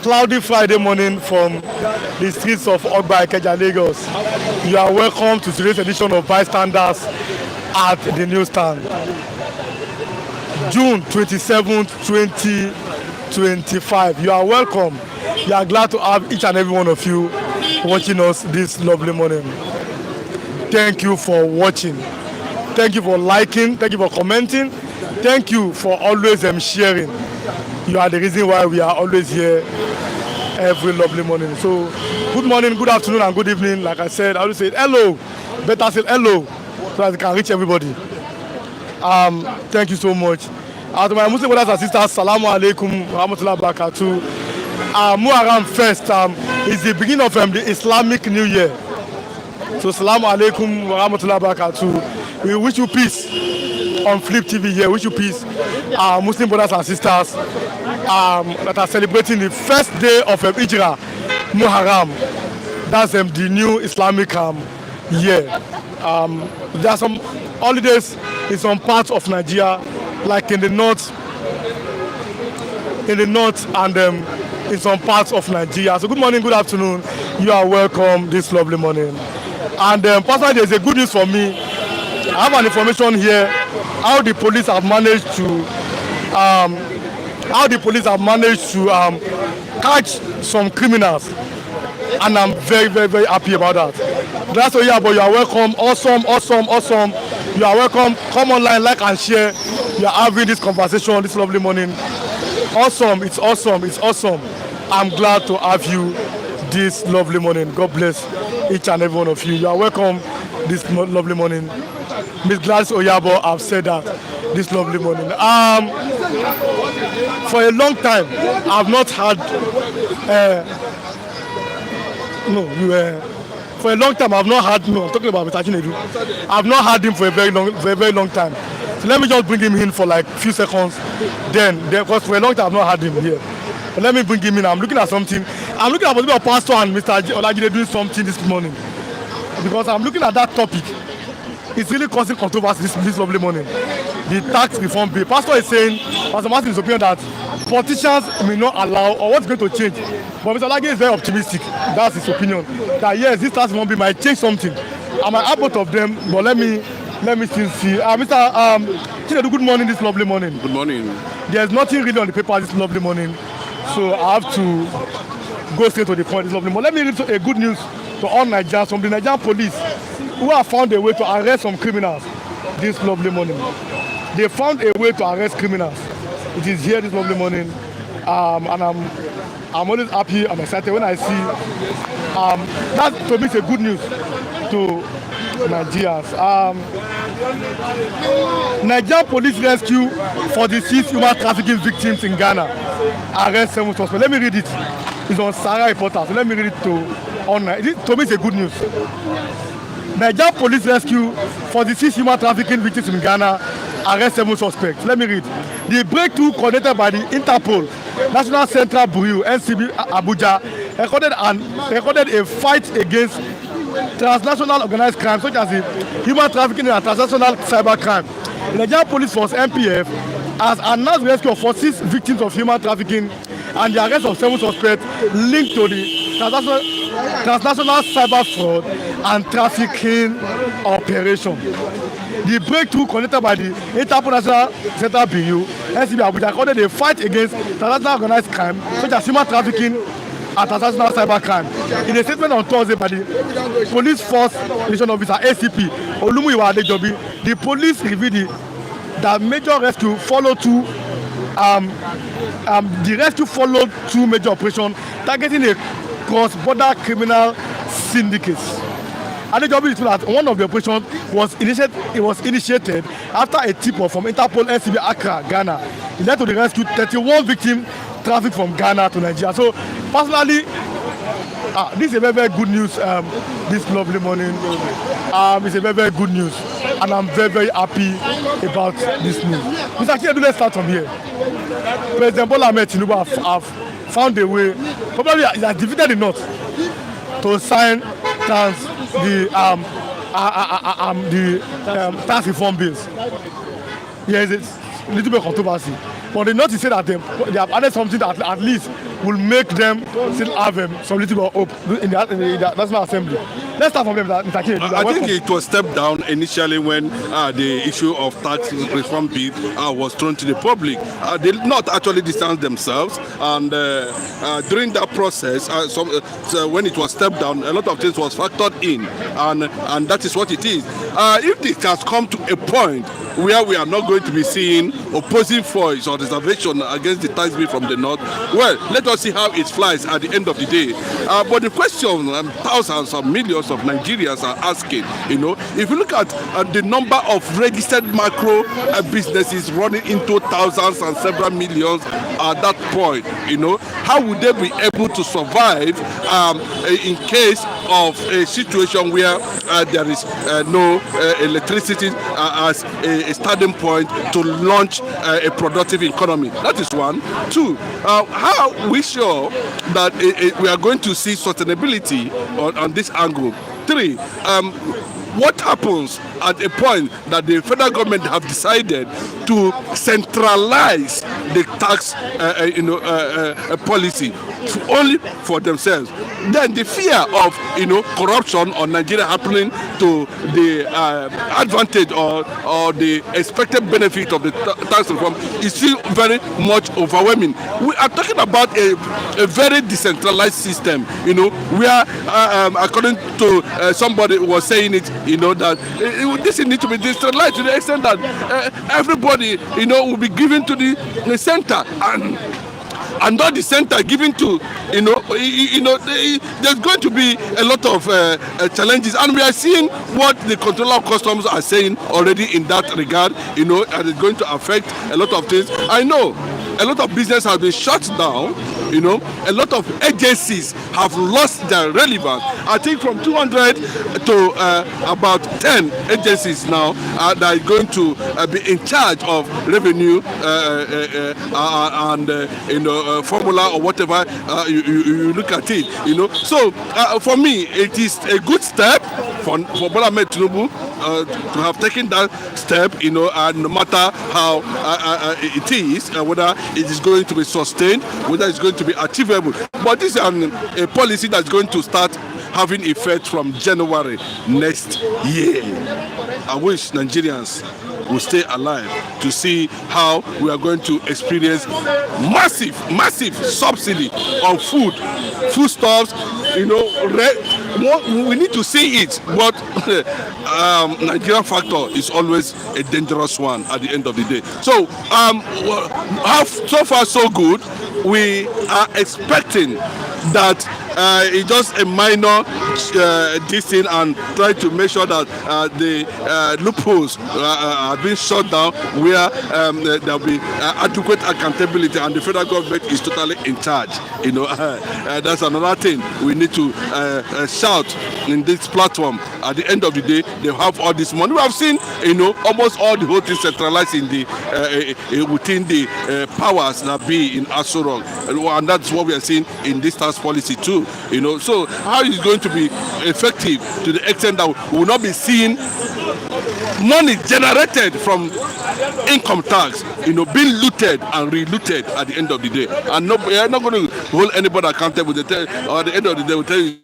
cloudy Friday morning from the streets of Ogba Ikeja, Lagos. You are welcome to today's edition of Bystanders at the newsstand. June 27th, 2025. You are welcome. We are glad to have each and every one of you watching us this lovely morning. Thank you for watching. Thank you for liking. Thank you for commenting. Thank you for always sharing. You are the reason why we are always here every lovely morning. So, good morning, good afternoon, and good evening. Like I said, I always say hello. Better say hello so that I can reach everybody. Thank you so much. To my Muslim brothers and sisters, Assalamu alaikum wa rahmatullahi wa barakatuh. Muharram first is the beginning of the Islamic New Year. So, Assalamu alaikum wa rahmatullahi wa barakatuh. We wish you peace on Flip TV here. Wish you peace, Muslim brothers and sisters that are celebrating the first day of Hijrah, Muharram. That's the new Islamic year. There are some holidays in some parts of Nigeria, like in the north, and in some parts of Nigeria. So good morning, good afternoon. You are welcome this lovely morning. And personally, there's a good news for me. I have an information here how the police have managed to catch some criminals, and I'm very, very, very happy about that. That's all. Yeah, but you are welcome. Awesome. You are welcome. Come online, like and share. You are having this conversation this lovely morning. Awesome. It's awesome. I'm glad to have you this lovely morning. God bless each and every one of you. You are welcome this lovely morning. Miss Gladys Oyabo, I've said that this lovely morning. For a long time, I've not had. For a long time, I've not had. No, I'm talking about Mr. Tinubu. I've not had him for a very long time. So let me just bring him in for like a few seconds. Then, because for a long time, I've not had him here. But let me bring him in. I'm looking at something. I'm looking at a pastor and Mr. Olajide doing something this morning. Because I'm looking at that topic. It's really causing controversy this lovely morning. The tax reform bill. Pastor is saying, Pastor Martin is opinion that politicians may not allow or what's going to change. But Mr. Olajide is very optimistic. That's his opinion. That yes, this tax reform bill might change something. I might have both of them, but let me still see. Mr. Chinedu, good morning this lovely morning. Good morning. There's nothing really on the paper this lovely morning. So I have to go straight to the point this lovely morning. Let me read a good news to all Nigerians from the Nigerian police who have found a way to arrest some criminals this lovely morning. They found a way to arrest criminals. It is here this lovely morning, and I'm always happy. I'm excited when I see that. To me, it's a good news to Nigerians. Nigerian police rescue 46 human trafficking victims in Ghana. Arrest 7 suspects. Let me read it. It's on Sarah Reporter. So let me read it to online. To me, it's a good news. Nigerian police rescue 46 human trafficking victims in Ghana, arrest 7 suspects. Let me read. The breakthrough coordinated by the Interpol, National Central Bureau, NCB Abuja, recorded a fight against transnational organized crime such as the human trafficking and transnational cyber crime. Nigerian Police Force (NPF) has announced the rescue of 46 victims of human trafficking and the arrest of 7 suspects linked to the transnational cyber fraud and trafficking operation. The breakthrough connected by the Interpol National Central Bureau (NCB Abuja) recorded a fight against transnational organized crime such as human trafficking and transnational cyber crime. In a statement on Thursday by the Police Force Liaison Officer ACP Olumuyiwa Adejobi, the police revealed that major rescue followed two. The rescue followed 2 major operations targeting a cross-border criminal syndicates. Adejobi is that one of the operations was initiated after a tip-off from Interpol NCB Accra, Ghana. It led to the rescue 31 victims trafficked from Ghana to Nigeria. So, personally, this is a very, very good news this lovely morning. It's a very, very good news, and I'm very, very happy about this news. Mr. Chinedu, let's start from here. President Bola Ahmed Tinubu have found a way, probably he has defeated the North, to sign the tax reform bills. Yes, it's a little bit controversy. But the notice say that they have added something that at least will make them still have some little hope in the National Assembly. Let's start from them. Mr. King, I think it was stepped down initially when the issue of tax reform bill was thrown to the public. They did not actually distance themselves, and during that process, so when it was stepped down, a lot of things was factored in, and that is what it is. If it has come to a point where we are not going to be seeing opposing voice or reservation against the tax bill from the north, well, let us see how it flies at the end of the day. But the question thousands or millions of Nigerians are asking, if you look at the number of registered macro businesses running into thousands and several millions at that point, how would they be able to survive in case of a situation where there is no electricity as a starting point to launch a productive economy? That is one. Two, how are we sure that we are going to see sustainability on this angle? Three, what happens at a point that the federal government have decided to centralize the tax policy only for themselves? Then the fear of corruption or Nigeria happening to the advantage or the expected benefit of the tax reform is still very much overwhelming. We are talking about a very decentralized system, where according to somebody who was saying it, that this needs to be decentralized to the extent that everybody, will be given to the center, and not the center given to, there's going to be a lot of challenges, and we are seeing what the controller of customs are saying already in that regard, and it's going to affect a lot of things. I know a lot of business has been shut down. A lot of agencies have lost their relevance. I think from 200 to about 10 agencies now that are going to be in charge of revenue and formula or whatever you look at it. So for me, it is a good step for Bola Ahmed Tinubu to have taken that step, and no matter how it is, whether it is going to be sustained, whether it's going to be achievable. But this is a policy that's going to start having effect from January next year. I wish Nigerians will stay alive to see how we are going to experience massive subsidy on foodstuffs. We need to see it, but Nigerian factor is always a dangerous one at the end of the day. So so far so good. We are expecting that it's just a minor this thing, and try to make sure that the loopholes are being shut down, where there will be adequate accountability, and the federal government is totally in charge. That's another thing we need to shout in this platform. At the end of the day, they have all this money. We have seen, almost all the whole thing centralized in the within the powers that be in Aso, and that's what we are seeing in this tax policy too. So how is it going to be effective to the extent that we will not be seeing money generated from income tax, being looted and re-looted at the end of the day, and we are not going to hold anybody accountable. Or at the end of the day, we'll tell you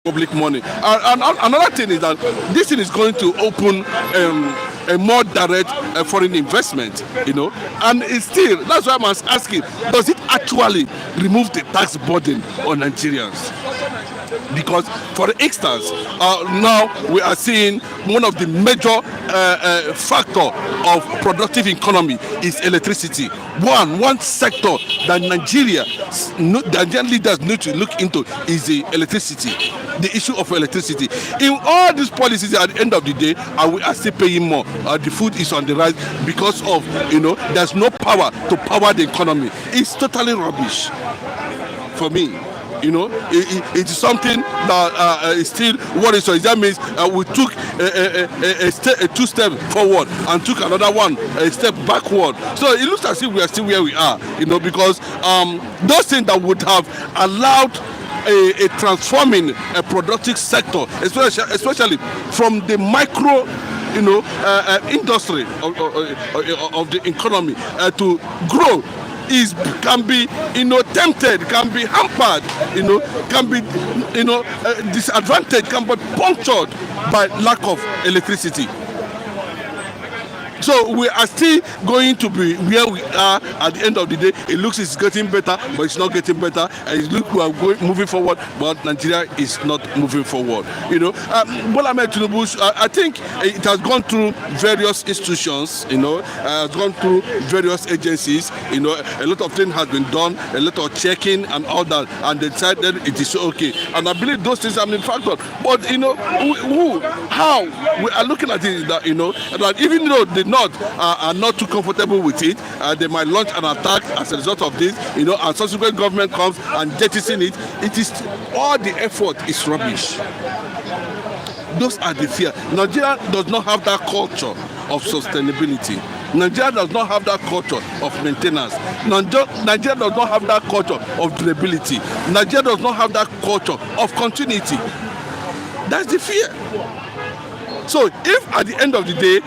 public money. And another thing is that this thing is going to open a more direct foreign investment, and it's still, that's why I'm asking, does it actually remove the tax burden on Nigerians? Because, for instance, now we are seeing one of the major factor of productive economy is electricity. One sector that Nigerian leaders need to look into is the electricity, the issue of electricity. In all these policies, at the end of the day, we are still paying more. The food is on the rise because of, there's no power to power the economy. It's totally rubbish for me. It is something that is still worrisome. That means we took a 2 steps forward and took another a step backward. So it looks as if we are still where we are, because those things that would have allowed a transforming a productive sector, especially from the micro industry of the economy to grow can be tempted, can be hampered, can be disadvantaged, can be punctured by lack of electricity. So we are still going to be where we are at the end of the day. It looks it's getting better, but it's not getting better. It looks we are moving forward, but Nigeria is not moving forward. Bola Ahmed Tinubu, I think it has gone through various institutions. Has gone through various agencies. A lot of things has been done, a lot of checking and all that, and they decided it is okay. And I believe those things have been factored. But how we are looking at it that that even though they are not too comfortable with it, they might launch an attack as a result of this, and subsequent government comes and jettison it. It is all the effort is rubbish. Those are the fear. Nigeria does not have that culture of sustainability. Nigeria does not have that culture of maintenance. Nigeria does not have that culture of durability. Nigeria does not have that culture of continuity. That's the fear. So if at the end of the day,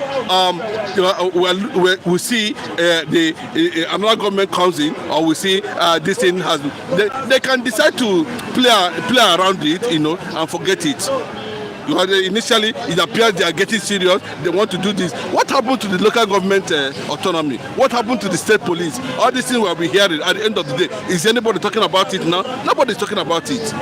we see another government comes in, or we see this thing has, they can decide to play around it, and forget it. Initially, it appears they are getting serious. They want to do this. What happened to the local government autonomy? What happened to the state police? All these things we'll be hearing at the end of the day. Is anybody talking about it now? Nobody's talking about it.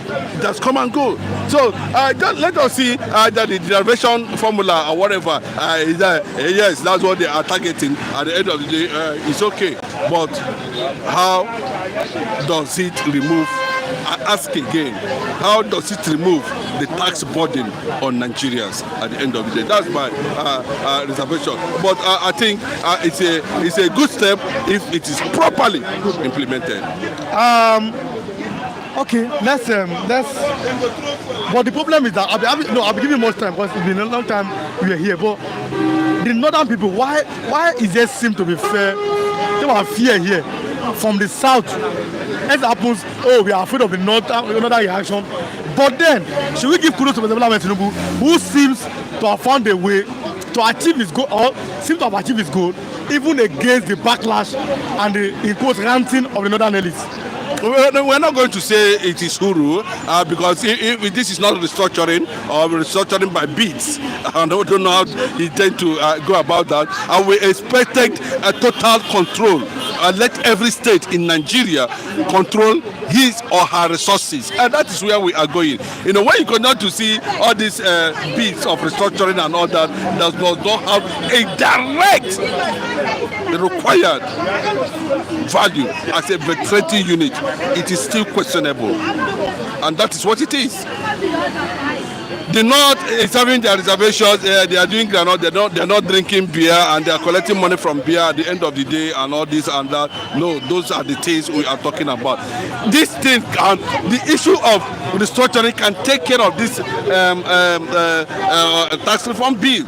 It has come and go. So just let us see that the derivation formula or whatever, yes, that's what they are targeting. At the end of the day, it's okay. But how does it remove? I ask again, how does it remove the tax burden on Nigerians at the end of the day? That's my reservation. But I think it's a good step if it is properly implemented. Okay, let's. But the problem is that I'll be giving much time because it's been a long time we are here. But the northern people, why is there seem to be fear here from the south? As happens, we are afraid of the another reaction. But then, should we give kudos to President Bola Ahmed Tinubu, who seems to have found a way to achieve his goal, or seems to have achieved his goal, even against the backlash and the ranting of the northern elites? We're not going to say it is Huru because if this is not restructuring or restructuring by beats, and I don't know how he tend to go about that. And we expected a total control. Let every state in Nigeria control his or her resources, and that is where we are going. When you continue to see all these beats of restructuring and all that does not have a direct required value as a veteran unit, it is still questionable, and that is what it is. The North is having their reservations. They are doing granite. They're not drinking beer, and they are collecting money from beer at the end of the day, and all this and that. No, those are the things we are talking about. This thing and the issue of restructuring can take care of this tax reform bill.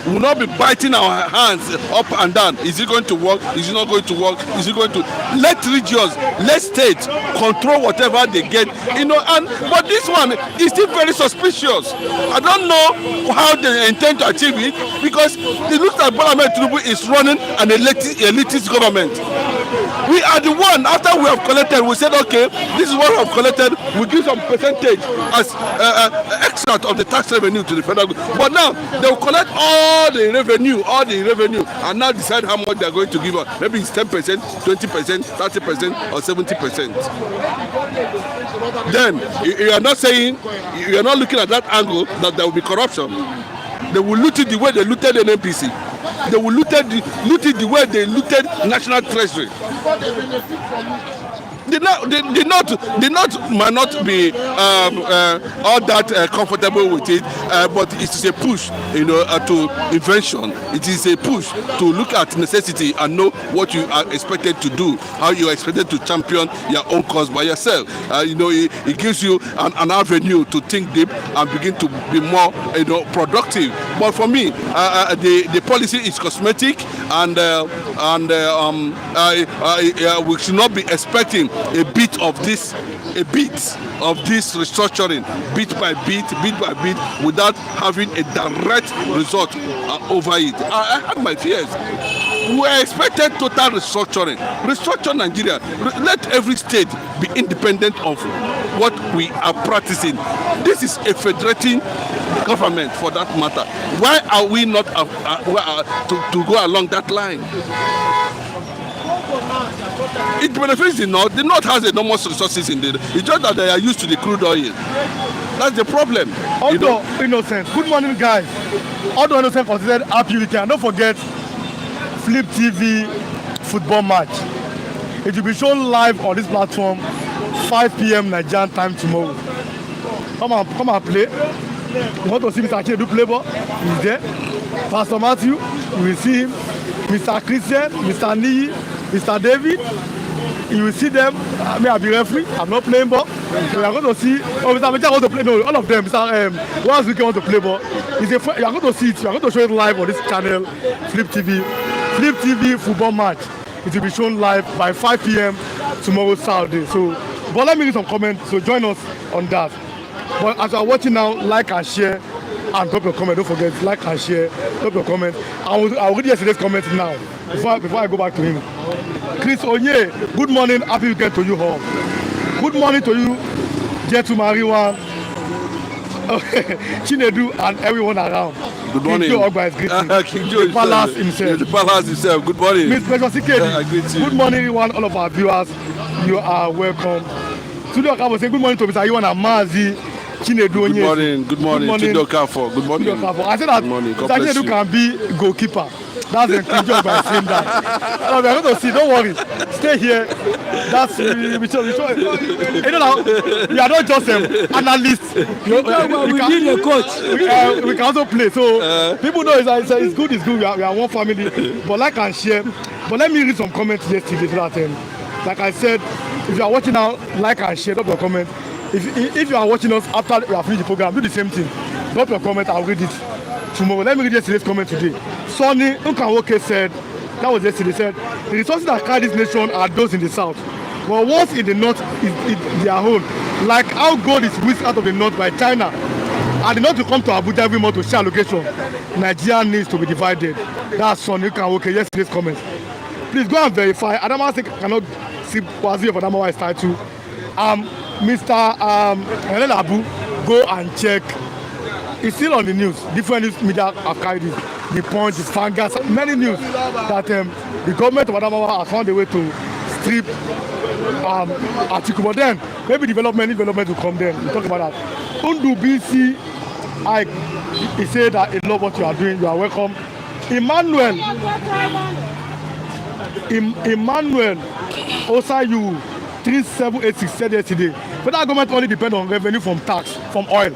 We will not be biting our hands up and down. Is it going to work? Is it not going to work? Is it going to let regions, let states control whatever they get? But this one is still very suspicious. I don't know how they intend to achieve it because it looks like Bola Ahmed Tinubu is running an elitist government. We are the one, after we have collected, we said, okay, this is what we have collected, we give some percentage as extract of the tax revenue to the federal government. But now, they will collect all the revenue, and now decide how much they are going to give us. Maybe it's 10%, 20%, 30%, or 70%. Then, you are not saying, you are not looking at that angle that there will be corruption. They will loot it the way they looted an APC. They will loot it the way they looted National Treasury. The North might not be all that comfortable with it, but it is a push, to invention. It is a push to look at necessity and know what you are expected to do, how you are expected to champion your own cause by yourself. It gives you an avenue to think deep and begin to be more, productive. But for me, the policy is cosmetic, and we should not be expecting a bit of this restructuring, bit by bit, without having a direct result over it. I had my fears. We expected total restructuring. Restructure Nigeria. Let every state be independent of what we are practicing. This is a federating government, for that matter. Why are we not to go along that line? It benefits the North. The North has enormous resources in it. It's just that they are used to the crude oil. That's the problem. Although Innocent, good morning, guys. Although Innocent considered happy weekend, don't forget Flip TV football match. It will be shown live on this platform 5 p.m. Nigerian time tomorrow. Come and play. You want to see Mr. Chinedu play ball? He's there. Pastor Matthew, you will see him. Mr. Christian, Mr. Niyi, Mr. David, you will see them. I mean, I'll be referee. I'm not playing ball. So you are going to see. Oh, Mr. Mecha wants to play. No, all of them. Mr. Once we want to play ball. You are going to see it. You are going to show it live on this channel, Flip TV. Flip TV football match. It will be shown live by 5 p.m. tomorrow, Saturday. So, but let me read some comments. So join us on that. But as you are watching now, like and share and drop your comment. Don't forget, like and share, drop your comment. I will read yesterday's comment now before I go back to him. Chris Onye, good morning, happy weekend to you all. Good morning to you, Jetu Mariwan, Chinedu, and everyone around. Good morning. King Joe Ogba is greeting. King Joe the palace himself. The palace himself. Good morning. Miss Precious Ikedi. Good morning, everyone, all of our viewers. You are welcome. Studio Okafo say good morning to Mr. Iwan Amazi. Chinedu Onye. Good morning. Studio Okafo. Good morning. I said that Mr. Chinedu can be goalkeeper. That's the King Joe by saying that. No, we are going to see. Don't worry. Stay here. That's we show. You know now, we are not just analysts. We need a coach. We can also play. So people know it's good. It's good. We are one family. But like and share. But let me read some comments yesterday so that like I said, if you are watching now, like and share. Drop your comment. If you are watching us after we have finished the program, do the same thing. Drop your comment. I'll read it tomorrow. Let me read yesterday's comment today. Sonny Nkanwoke said, that was yesterday, said, the resources that carry this nation are those in the south. But what's in the north is their own. Like how gold is whisked out of the north by China. And the north will come to Abuja every month to share allocation. Nigeria needs to be divided. That's Sonny Nkanwoke, yesterday's comment. Please go and verify. Adama cannot see Wazir for Adamawa is title. Mr. Abu, go and check. It's still on the news. Different news media have carried it. The Punch, the Fangas, many news that the government of Adamawa has found a way to strip Atiku. But then maybe development will come then. We'll talk about that. Undu BC, he said that he love what you are doing. You are welcome. Emmanuel Osayu 3786 said yesterday. Federal government only depend on revenue from tax, from oil.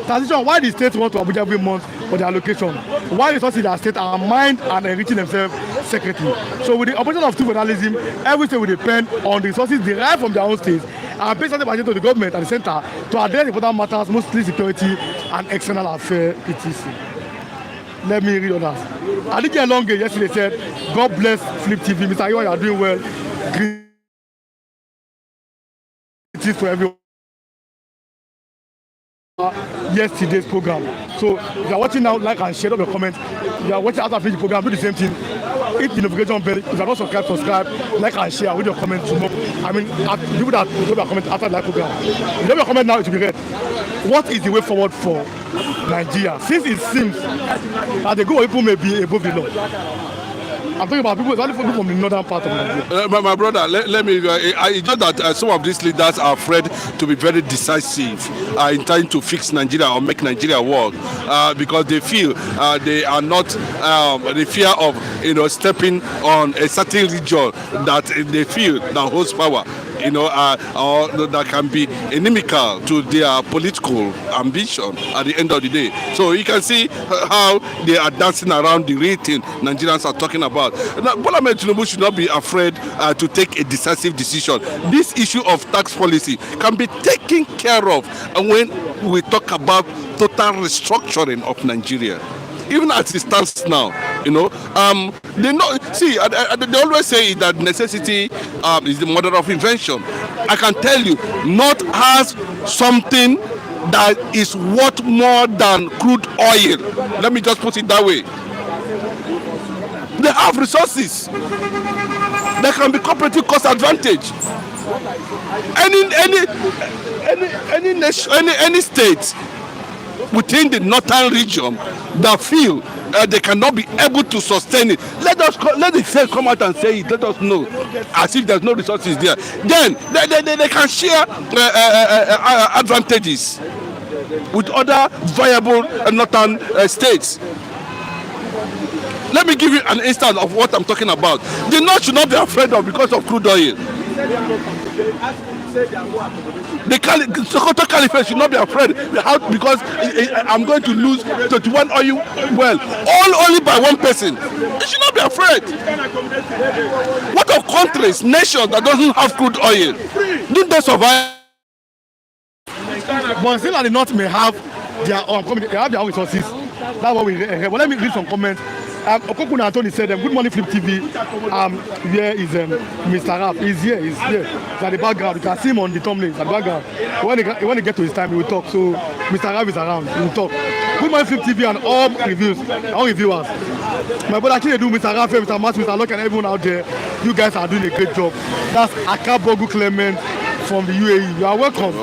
Transition, why the states want to Abuja every month for the allocation? Why the resources that state are mined and enriching themselves secretly? So with the operation of two federalism, every state will depend on the resources derived from their own states and pay something to the government at the center to address important matters, mostly security and external affairs, etc. Let me read on that. Adike Longe yesterday said, God bless Flip TV. Mr. Iwan, you are doing well. Greetings to everyone. Yesterday's program. So if you are watching now, like and share up your comments. If you are watching after the program, do the same thing. Hit the notification bell. If you are not subscribe, like and share with your comments tomorrow. I mean, people that drop your comment after the program. If you drop your comment now, it will be read. What is the way forward for Nigeria? Since it seems that the goal people may be above the law. I'm talking about people from the northern part of Nigeria. My brother, let me. It's just that some of these leaders are afraid to be very decisive in trying to fix Nigeria or make Nigeria work because they feel they are not. The fear of stepping on a certain region that they feel that holds power. Or that can be inimical to their political ambition at the end of the day. So you can see how they are dancing around the real thing Nigerians are talking about. Bola Tinubu should not be afraid to take a decisive decision. This issue of tax policy can be taken care of when we talk about total restructuring of Nigeria. Even as it stands now, They know. See, they always say that necessity is the mother of invention. I can tell you, North has something that is worth more than crude oil. Let me just put it that way. They have resources that can be cooperative cost advantage. Any state within the northern region that feel they cannot be able to sustain it, let the state come out and say it. Let us know, as if there's no resources there. Then they can share advantages with other viable northern states. Let me give you an instance of what I'm talking about. The North should not be afraid of because of crude oil. The Sokoto Caliphate should not be afraid because I'm going to lose 21 oil well, all only by one person. They should not be afraid. What of countries, nations that doesn't have crude oil? Didn't they survive? But still, the North may have their own resources. That's what we heard. But let me read some comments. Okokuna Anthony said, good morning, Flip TV. Here is Mr. Rap. He's here. He's at the background. You can see him on the thumbnail at the background. When he gets to his time, he will talk. So Mr. Rap is around. He will talk. Good morning, Flip TV and all reviewers. My brother Chinedu, Mr. Rap, Mr. Matt, Mr. Locke, and everyone out there. You guys are doing a great job. That's Akabogu Clement from the UAE. You are welcome.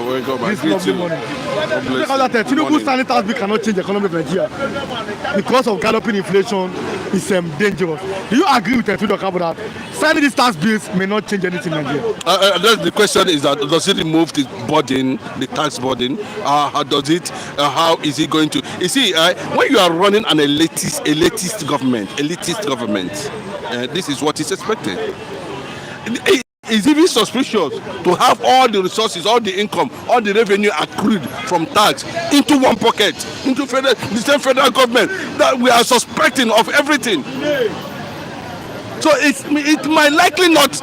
This lovely morning. Tinubu standing tax bill cannot change the economy of Nigeria because of galloping inflation. Is dangerous. Do you agree with Tinubu about that? Signing these tax bills may not change anything in Nigeria. The question is that does it remove the burden, the tax burden? How does it? How is it going to? You see, when you are running an elitist government, this is what is expected. It's even suspicious to have all the resources, all the income, all the revenue accrued from tax into one pocket, into the same federal government that we are suspecting of everything. So it might likely not,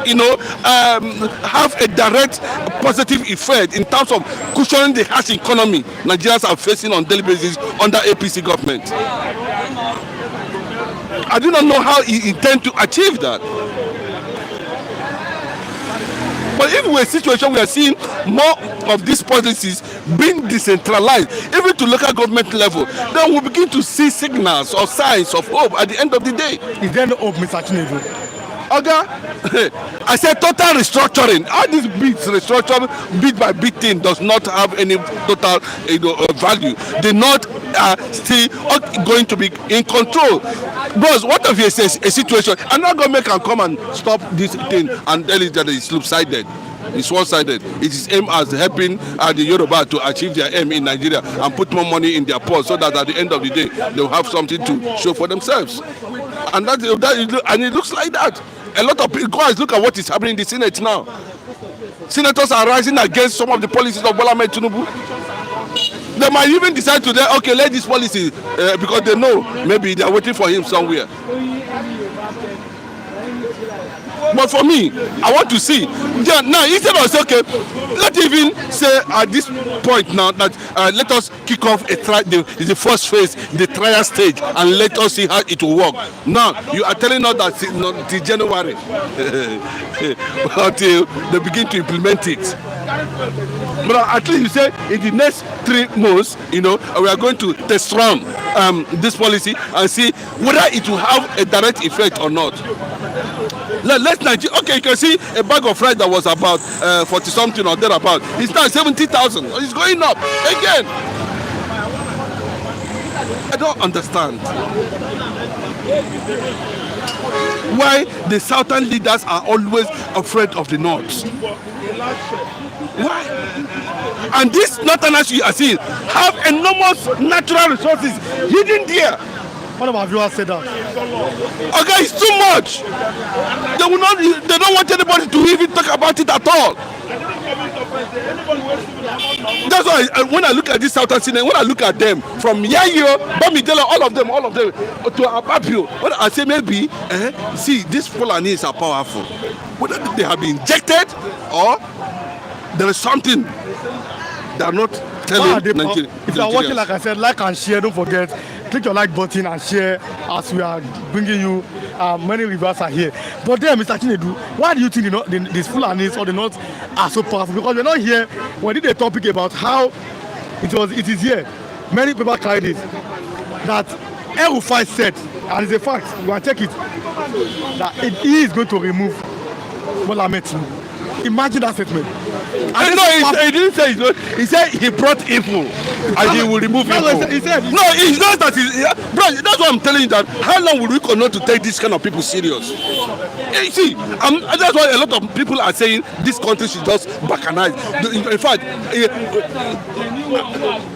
have a direct positive effect in terms of cushioning the harsh economy Nigerians are facing on daily basis under APC government. I do not know how he intends to achieve that. But if we're in a situation we are seeing more of these policies being decentralized, even to local government level, then we'll begin to see signals or signs of hope at the end of the day. Is there no hope, Mr. Tinubu? Oga, I said total restructuring. All these bits, restructuring, bit by bit thing does not have any total value. They're not still going to be in control. Bros, what if it's a situation, another government can come and stop this thing and tell it that it's loop-sided. It's one-sided. It is aimed as helping the Yoruba to achieve their aim in Nigeria and put more money in their purse so that at the end of the day, they'll have something to show for themselves. And and it looks like that. A lot of people, guys, look at what is happening in the Senate now. Senators are rising against some of the policies of Bola Ahmed Tinubu. They might even decide today, okay, let this policy, because they know maybe they are waiting for him somewhere. But for me, I want to see. Now, instead of saying, okay, let's even say at this point now that let us kick off the first phase, the trial stage, and let us see how it will work. Now, you are telling us that until January, until they begin to implement it. But at least you say in the next 3 months, we are going to test run this policy and see whether it will have a direct effect or not. Let's Nigeria. Okay, you can see a bag of rice that was about 40 something or thereabout. It's now 70,000. It's going up again. I don't understand why the southern leaders are always afraid of the north. Why? And these northerners you are seeing have enormous natural resources hidden there. One of our viewers said that. Okay, it's too much. They don't want anybody to even talk about it at all. That's why when I look at this Southern Senate, when I look at them from Yayo, Bamidele, all of them to Abapio, when I say maybe, see, these Fulanis are powerful. Whether they have been injected or there is something they are not telling Nigeria. If you are watching, like I said, like and share, don't forget. click your like button and share as we are bringing you. Many rivers are here. But then, Mr. Chinedu, why do you think these Fulanis or the North are so powerful? Because we're not here. We did a topic about how it is here. Many people carried it. That El-Rufai said, and it's a fact, you can check it, that he is going to remove Bola Ahmed Tinubu. Imagine that statement. He didn't say it. He said he brought evil and he will remove evil. He said. No, it's not that. Bro, that's what I'm telling you. That how long will we continue to take this kind of people serious? You see, that's why a lot of people are saying this country should just balkanize. In fact,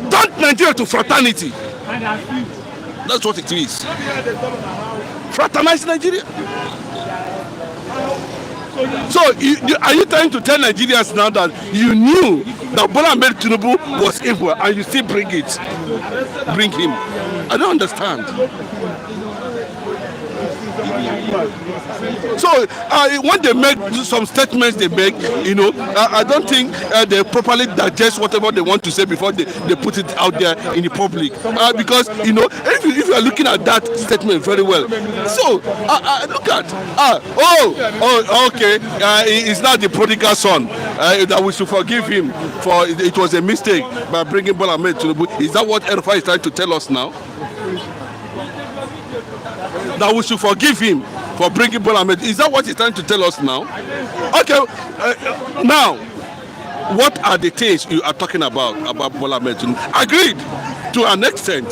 turn Nigeria to fraternity. That's what it is. Fraternize Nigeria. So, are you trying to tell Nigerians now that you knew that Bola Ahmed Tinubu was evil and you still bring him? I don't understand. So, when they make some statements, I don't think they properly digest whatever they want to say before they put it out there in the public. Because, if you are looking at that statement very well, so, look at, okay, it's not the prodigal son, that we should forgive him for it was a mistake by bringing Bola Ahmed Tinubu. Is that what El-Rufai is trying to tell us now? That we should forgive him for bringing Bola Ahmed. Is that what he's trying to tell us now? Okay, now, what are the things you are talking about Bola Ahmed Tinubu? Agreed to an extent.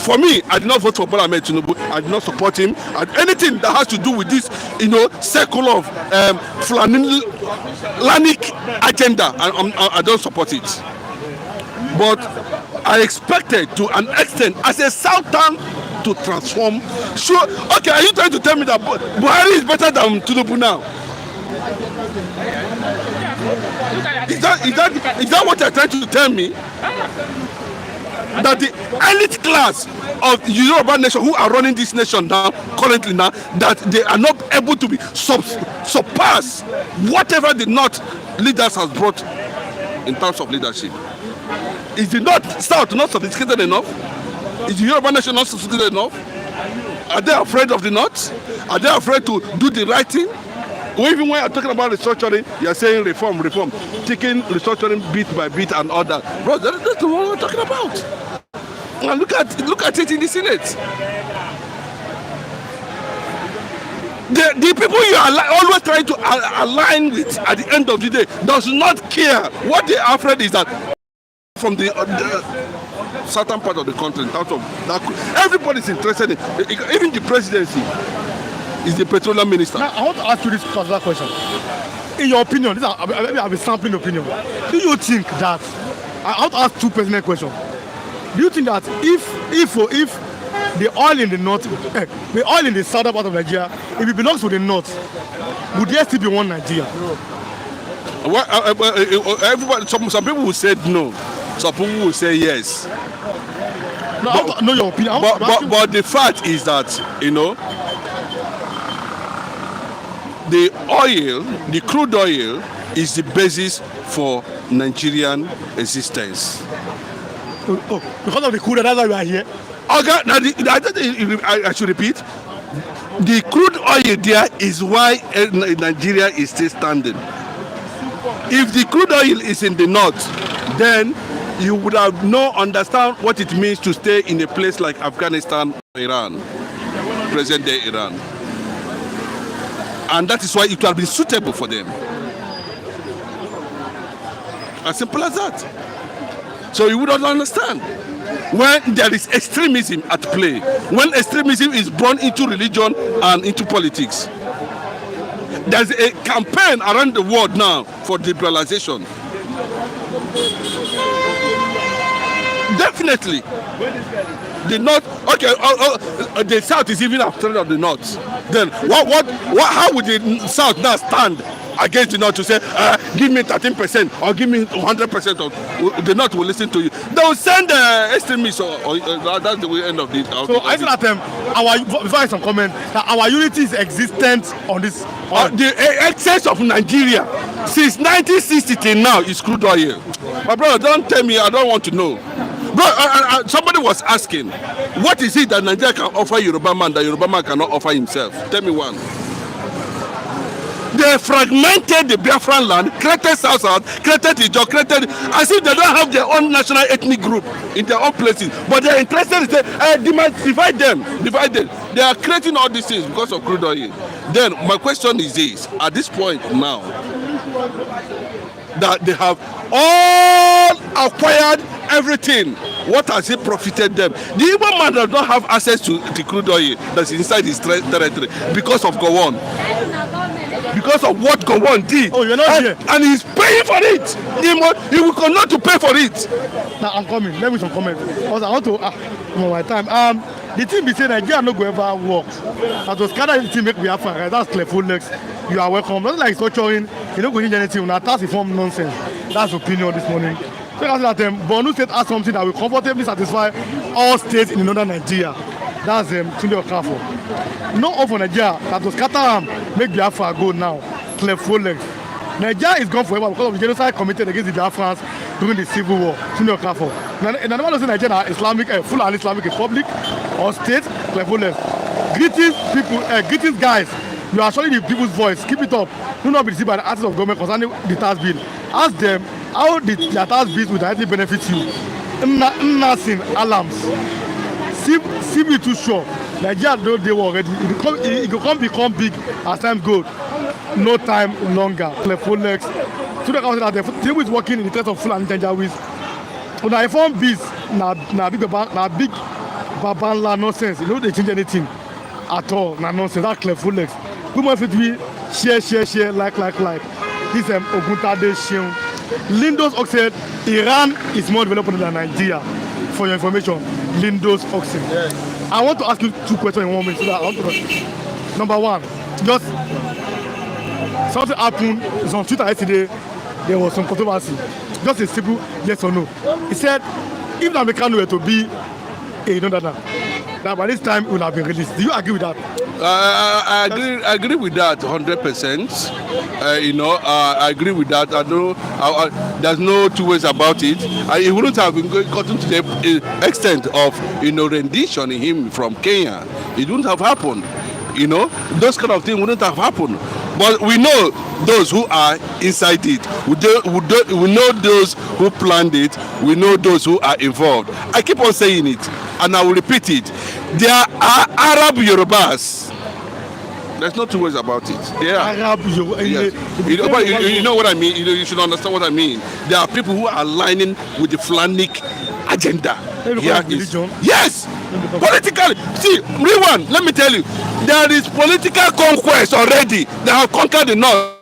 For me, I did not vote for Bola Ahmed Tinubu. I did not support him. And anything that has to do with this, circle of Fulani agenda, I don't support it. But I expected to an extent, as a Southern, to transform. Sure. Okay, are you trying to tell me that Buhari is better than Tinubu now? Is that what you're trying to tell me? That the elite class of the Yoruba nation who are running this nation now, currently now, that they are not able to be surpass whatever the North leaders has brought in terms of leadership. Is the North South not sophisticated enough? Is the Yoruba nation not sophisticated enough? Are they afraid of the North? Are they afraid to do the right thing? Or even when you're talking about restructuring, you're saying reform, taking restructuring bit by bit and all that. Bro, that's the one we're talking about. And look at it in the Senate. The people you are always trying to align with at the end of the day does not care. What they are afraid is that from the certain part of the country, in terms of that, everybody is interested in, even the presidency is the petroleum minister. Now, I want to ask you this particular question. In your opinion, this I have a sampling opinion. Do you think that, I want to ask two pertinent questions. Do you think that if the oil in the north, the oil in the southern part of Nigeria, if it belongs to the north, would there still be one Nigeria? Well, everybody, some people will say no. Some people will say yes. No, I want to know your opinion. But the fact is that, the oil, the crude oil, is the basis for Nigerian existence. Oh, because of the crude, that's why we are here. Okay, now I should repeat. The crude oil there is why Nigeria is still standing. If the crude oil is in the north, then you would have understand what it means to stay in a place like Afghanistan, Iran, present-day Iran. And that is why it will be suitable for them. As simple as that. So you would not understand. When there is extremism at play, when extremism is born into religion and into politics, there's a campaign around the world now for liberalization. Definitely. The north, okay, the south is even afraid of the north. Then how would the south now stand against the north to say, give me 13% or give me 100% of the north will listen to you? They will send extremists or that's the end of it. So I feel that before I some comment, that our unity is existent on this. The excess of Nigeria since 1960 till now is crude oil. My brother, don't tell me, I don't want to know. Bro, somebody was asking, what is it that Nigeria can offer Yoruba man that Yoruba man cannot offer himself? Tell me one. They fragmented the Biafran land, created South, created Ijo, created as if they don't have their own national ethnic group in their own places. But they're interested in saying, divide them. They are creating all these things because of crude oil. Then my question is this, at this point now, that they have all acquired everything, what has it profited them? The Igbo man does not have access to the crude oil that's inside his territory because of Gowon. Because of what Gowon did. Oh, you're not here. And he's paying for it. He will continue to pay for it. Now I'm coming. Let me some comment. Because I want to my time. The team be saying Nigeria no go ever work. As was kind of the team make me happen, right? That's clear legs. You are welcome. Not like structuring, you don't go change anything. Now that's informed nonsense. That's opinion this morning. So I said that Borno State has something that will comfortably satisfy all states in northern Nigeria. That's Tunde Okafo. No all for Nigeria that was scatter make Biafra go now. Clear legs. Nigeria is gone forever because of the genocide committed against the Biafrans during the Civil War. Tunde Okafo. And I don't say Nigeria Islamic, Fulani Islamic Republic or state. Clear legs. Greetings people, greetings guys. You are showing the people's voice. Keep it up. Do not be deceived by the actions of government concerning the tax bill. Ask them how their tax bills will directly benefit you. Nothing alarms. Seem too sure. Nigeria don't they already. It can become big as time goes. No time longer. Telephone legs. So the council that the Tinubu is working in the interest of Fulani Janjaweeds. When I form this, na big babanla nonsense. You know they change anything at all. Na nonsense. That clever legs. Who must it be? Share, like. This Oguntade Shion. Lindos Oxide, Iran is more developed than Nigeria. For your information, Lindos Oxide. Yes. I want to ask you two questions in 1 minute. So that I want to number one, just something happened. It's on Twitter yesterday. There was some controversy. Just a simple yes or no. He said, if Nnamdi Kanu were to be a non-dada, that by this time it would have been released. Do you agree with that? I agree with that 100%. I agree with that. I know there's no two ways about it. It wouldn't have gotten to the extent of rendition in him from Kenya. It wouldn't have happened. Those kind of things wouldn't have happened. But we know those who are inside it. We know those who planned it. We know those who are involved. I keep on saying it, and I will repeat it. There are Arab Yorubas. There's no two ways about it. There are. Arab Yorubas. Yes. You know what I mean. You should understand what I mean. There are people who are aligning with the Fulani agenda. Yes. Politically. See, rewind. Let me tell you. There is political conquest already. They have conquered the north,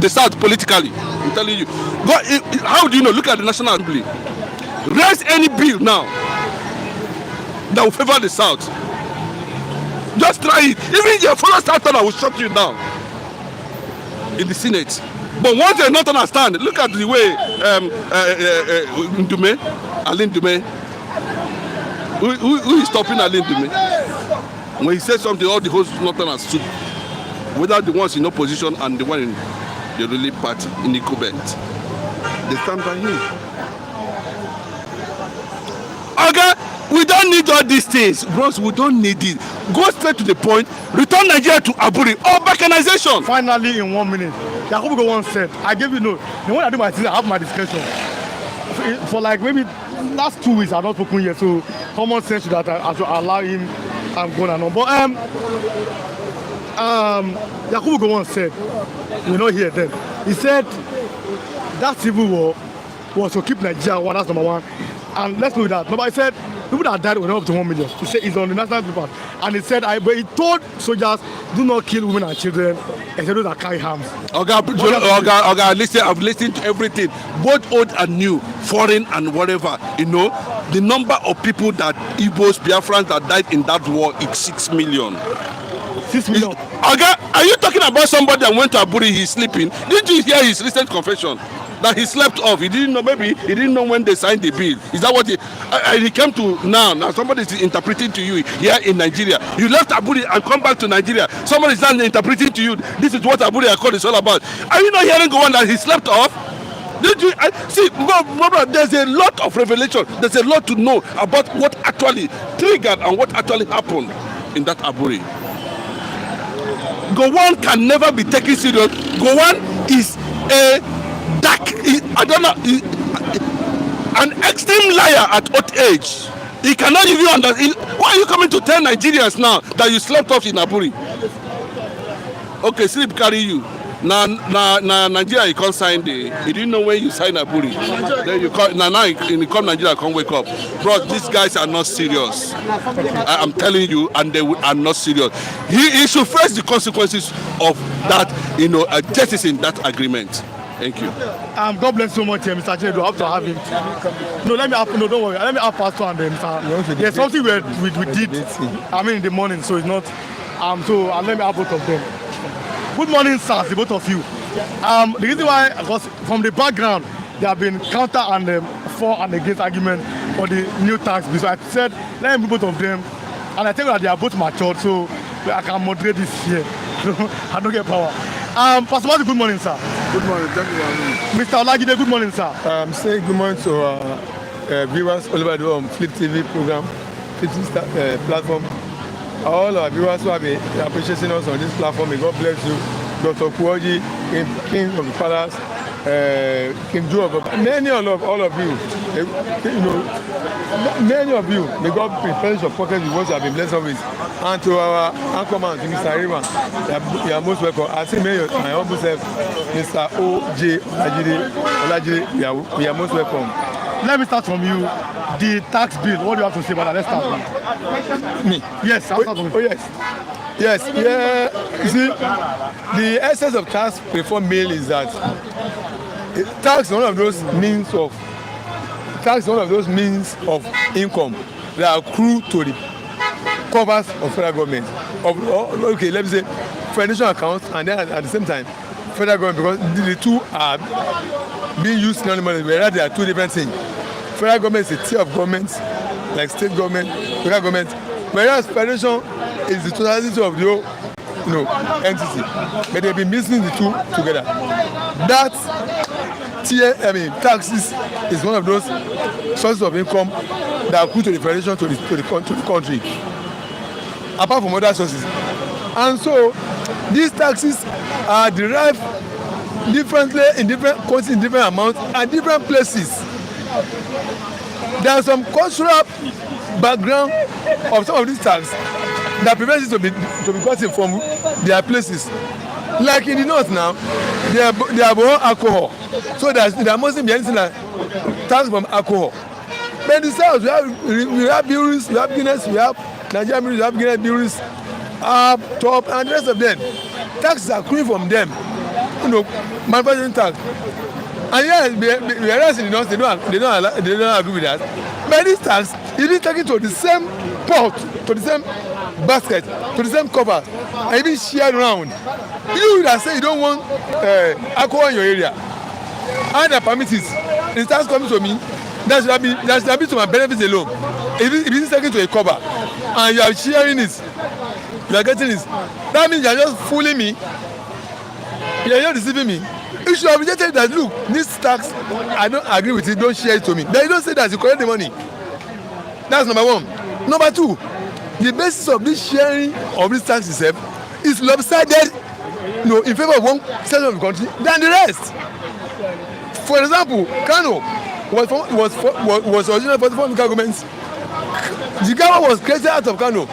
the south politically. I'm telling you. How do you know? Look at the National Assembly. Raise any bill now that will favor the south. Just try it. Even your fellow Southern will shut you down in the Senate. But once they not understand, look at the way Ndume, Alin Ndume, who is stopping Alin Ndume? When he said something, all the hosts Northerners stood, whether the ones in opposition and the one in the ruling party in the Coexistence. They stand by him. Okay, we don't need all these things, bros. We don't need it. Go straight to the point. Return Nigeria to Aburi or balkanization. Finally, in 1 minute, Yakubu Gowon said, "I gave you note. The one I do my thing, I have my discussion for like maybe last 2 weeks. I've not spoken yet, so common sense to that I should allow him. I'm going on. But Yakubu Gowon said, we're not here then. He said that civil war was to keep Nigeria one. That's number one. And let's do that. But he said people that died were not up to 1 million. He said it's on the national paper. And he said, but he told soldiers, do not kill women and children, except those that carry arms. I've listened to everything, both old and new, foreign and whatever. The number of people that Igbos, Biafrans that died in that war is 6 million. 6 million. Are you talking about somebody that went to Aburi, he's sleeping? Didn't you hear his recent confession? That he slept off. He didn't know, maybe he didn't know when they signed the bill. Is that what he came to now? Now somebody is interpreting to you here in Nigeria. You left Aburi and come back to Nigeria. Somebody is now interpreting to you, this is what Aburi Accord is all about. Are you not hearing Gowon that he slept off? See, there's a lot of revelation. There's a lot to know about what actually triggered and what actually happened in that Aburi. Gowon can never be taken serious. Gowon is a dark, an extreme liar at old age. He cannot even understand. Why are you coming to tell Nigerians now that you slept off in Aburi? Okay, sleep carry you. Now Nigeria, you can't sign the. You didn't know when you sign Aburi. Then you come now you come Nigeria, can't wake up. Bro, these guys are not serious. I'm telling you, and they are not serious. He should face the consequences of that, justice in that agreement. Thank you. God bless so much, Mr. Chinedu. I have to have him. No, don't worry. Let me have Pastor and then there's something we did. In the morning, so it's not. So let me have both of them. Good morning, sir, the both of you. The reason why, because from the background, there have been counter and for and against argument for the new tax bill. So I said, let me both of them. And I tell you that they are both matured, so I can moderate this here. I don't get power. Pastor Mati, good morning, sir. Good morning, thank you for having me. Mr. Olagide, good morning, sir. I'm saying good morning to viewers all over the world on Flip TV program, Flip platform. All our viewers who have been appreciating us on this platform, may God bless you. Dr. Kuoji, King of the Palace, King Joe, many all of you, many of you, may God replenish your pockets with what you have been blessed with. And to our anchorman, Mr. Riva, you are most welcome. I say, my humble self, Mr. O.J. Olajide, we are most welcome. Let me start from you. The tax bill, what do you have to say about that? Let's start from me. Yes, I'll start from you. Oh, yes. Yes, yeah. You see, the essence of tax reform bill is that tax is one of those means of income that accrue to the covers of federal government. Okay, let me say financial accounts, and then at the same time, federal government, because the two are being used synonymously, whereas they are two different things. Federal government is a tier of governments, like state government, local government, whereas federation is the totality of the whole, entity. But they've been mixing the two together. That tier, taxes is one of those sources of income that accrue to the federation to the country, apart from other sources. And so these taxes are derived differently in different countries, in different amounts, and different places. There are some cultural background of some of these taxes that prevents it to be gotten from their places. Like in the north now, they are born alcohol, so there mustn't be anything like tax from alcohol. But in the south, we have breweries, we have Guinness, we have Nigerian breweries, we have Guinness breweries, top, and the rest of them. Taxes are accruing from them, manufacturing tax. And yes, whereas in the north, they don't agree with that. But this tax is being taken to the same pot, to the same basket, to the same cover, and it being shared around. You that say you don't want alcohol in your area, and the permit it, the tax coming to me, that should have been to my benefit alone. If it is taken to a cover, and you are sharing it, you are getting it, that means you are just fooling me, you are just deceiving me. You should have rejected that, look, this tax, I don't agree with it, don't share it to me. Then you don't say that you collect the money. That's number one. Number two, the basis of this sharing of this tax itself is lopsided, in favor of one section of the country than the rest. For example, Kanu was originally 44 local governments. Jigawa was created out of Kanu.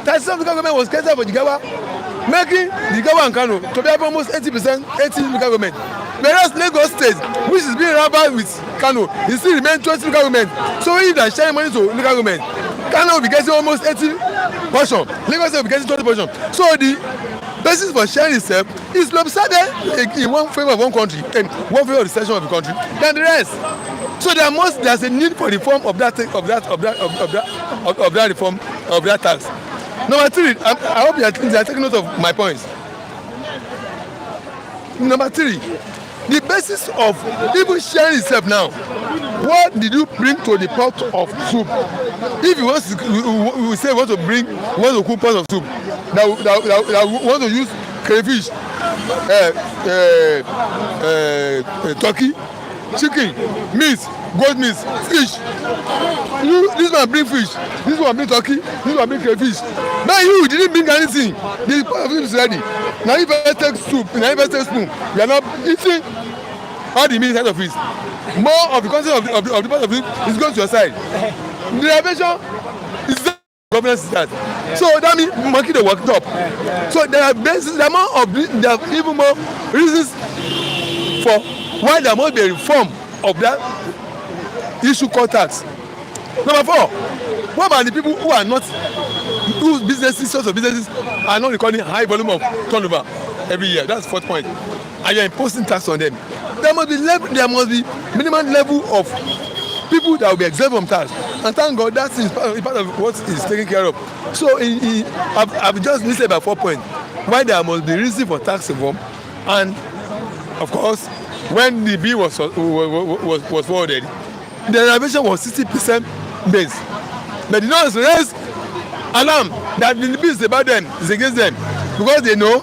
37 local government was created for Jigawa, making Jigawa and Kanu to be almost 80% local government. Whereas Lagos State, which is being rabbled with Kanu, it still remains 20 local government. So if they are sharing money to local government, Kanu will be getting almost 80%. Lagos State will be getting 20%. So the basis for sharing itself is lopsided in one favor of one country and one favor of the section of the country than the rest. So there's a need for reform of that reform of that tax. Number three, I hope you are taking note of my points. Number three, the basis of even sharing itself now. What did you bring to the pot of soup? If you want to, we say want to cook pot of soup, that want to use crayfish, turkey, chicken, meat, goat meat, fish. This one bring fish, this one bring turkey, this one bring crayfish. Now you didn't bring anything. The part of it is ready. Now if I take soup, now if I take spoon, you are not eating all the meat side of it. More of the content of the part of it is going to your side. The derivation is that governance is that. So that means monkey they worked up. So there are basis, there are even more reasons for why there must be a reform of that issue called tax. Number 4, what about the people who are not, whose businesses, sorts of businesses are not recording high volume of turnover every year? That's 4th point. And you're imposing tax on them. There must be minimum level of people that will be exempt from tax. And thank God that is part of what is taken care of. So I've just listed about 4 points why there must be reason for tax reform. And of course, when the bill was forwarded, the reservation was 60% base. But the noise raised alarm that the bill is about them, is against them, because they know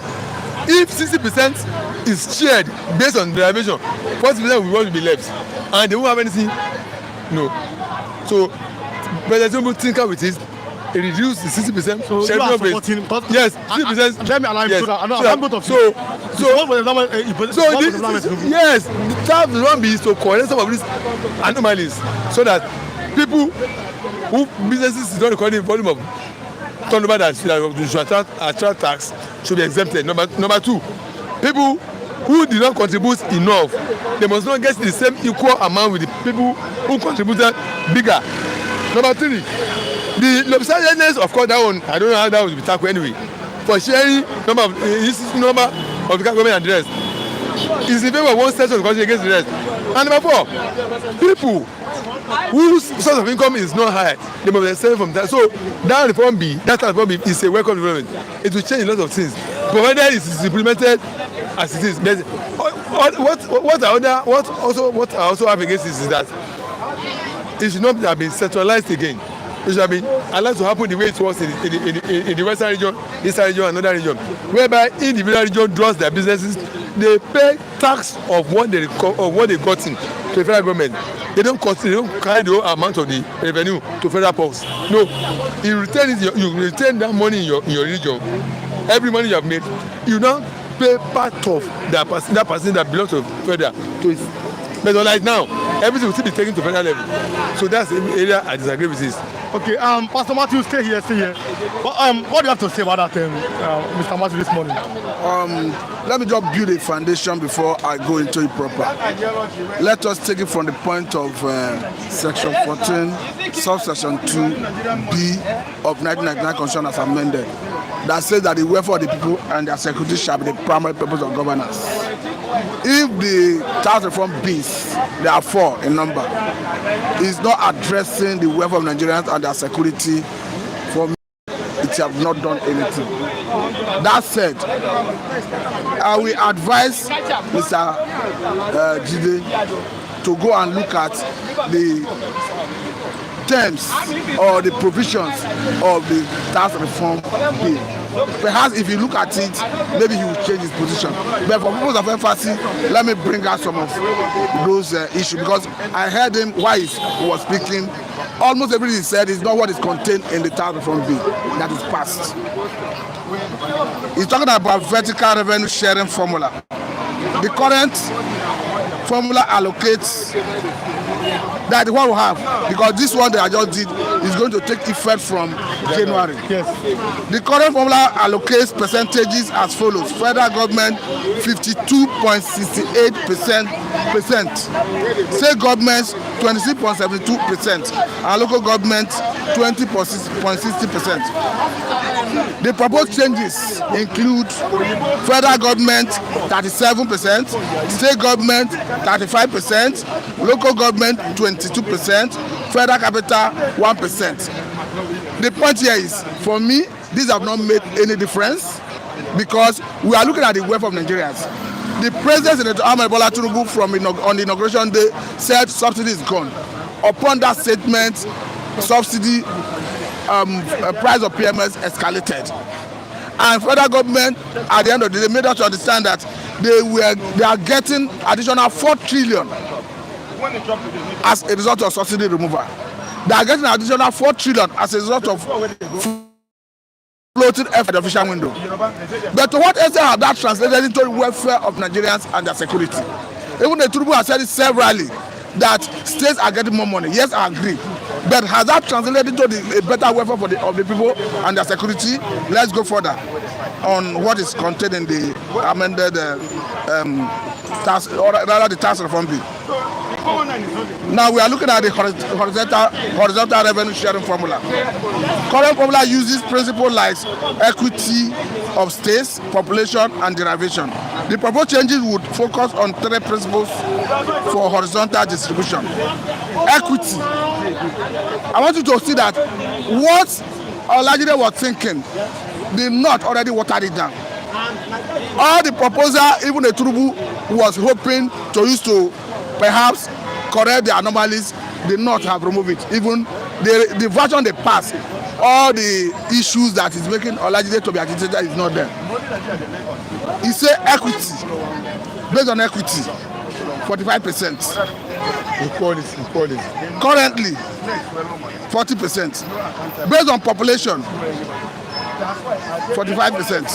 if 60% is shared based on the reservation, 40% will want to be left, and they won't have anything. No. So President Tinubu tinker with it. It reduced the 60% so sharing of base. Yes, 60%. Let me allow you yes. so that yes, the tax will not be to correct some of these anomalies so that people who businesses is not recording volume of turnover that should attract tax should be exempted. Number 2, people who did not contribute enough, they must not get the same equal amount with the people who contributed bigger. Number 3, the lopsidedness, of course, that one, I don't know how that will be tackled anyway. For sharing number of the government and the rest is in favor of one section of the country against the rest. And number 4, people whose source of income is not high, they must be exempt from that. So that reform is a welcome development. It will change a lot of things, provided it is implemented as it is. What I also have against this is that it should not have been centralized again. It should have been allowed to happen the way it was in the western region, eastern region, and another region, whereby individual region draws their businesses, they pay tax of what they got in to the federal government. They don't carry the whole amount of the revenue to federal post. No, you return that money in your region. Every money you have made, you now pay part of that person that belongs to federal to it. But like now, everything will still be taken to federal level. So that's the area I disagree with this. Okay, Pastor Matthew, stay here. What do you have to say about that, Mr. Matthew, this morning? Let me just build a foundation before I go into it proper. Let us take it from the point of Section 14, Subsection 2B of 1999 Constitution as amended, that says that the welfare of the people and their security shall be the primary purpose of governance. If the tax reform bills, there are 4 in number, is not addressing the welfare of Nigerians and their security, for me, it have not done anything. That said, I will advise Mr. Jide to go and look at the terms or the provisions of the tax reform bill. Perhaps if you look at it, maybe he will change his position. But for purpose of emphasis, let me bring out some of those issues, because I heard him while he was speaking. Almost everything he said is not what is contained in the tax reform bill that is passed. He's talking about vertical revenue sharing formula. The current formula allocates that the one we have, because this one that I just did is going to take effect from January. Yes. The current formula allocates percentages as follows: federal government 52.68%, state governments 26.72%, and local government 20.60%. The proposed changes include federal government 37%, state government 35%, local government 22%, federal capital 1%. The point here is, for me, these have not made any difference, because we are looking at the welfare of Nigerians. The president, Senator Bola Tinubu, on the inauguration day, said subsidy is gone. Upon that statement, subsidy price of PMS escalated, and federal government at the end of the day made us to understand that they are getting additional 4 trillion as a result of subsidy removal. They are getting an additional 4 trillion as a result of floating F at the official window. But to what extent has that translated into the welfare of Nigerians and their security? Even the Tinubu has said it severally that states are getting more money. Yes, I agree. But has that translated into a better welfare for of the people and their security? Let's go further on what is contained in the amended tax, or rather the tax reform bill. Now we are looking at the horizontal revenue sharing formula. Current formula uses principles like equity of states, population, and derivation. The proposed changes would focus on 3 principles for horizontal distribution. Equity. I want you to see that what Olajide was thinking, the North already watered it down. All the proposal, even the Tinubu was hoping to use to perhaps correct the anomalies, the North have removed it. Even the version they passed, all the issues that is making Olajide to be agitated is not there. He say equity, based on equity, 45%. Equality. Currently, 40%. Based on population, 45%.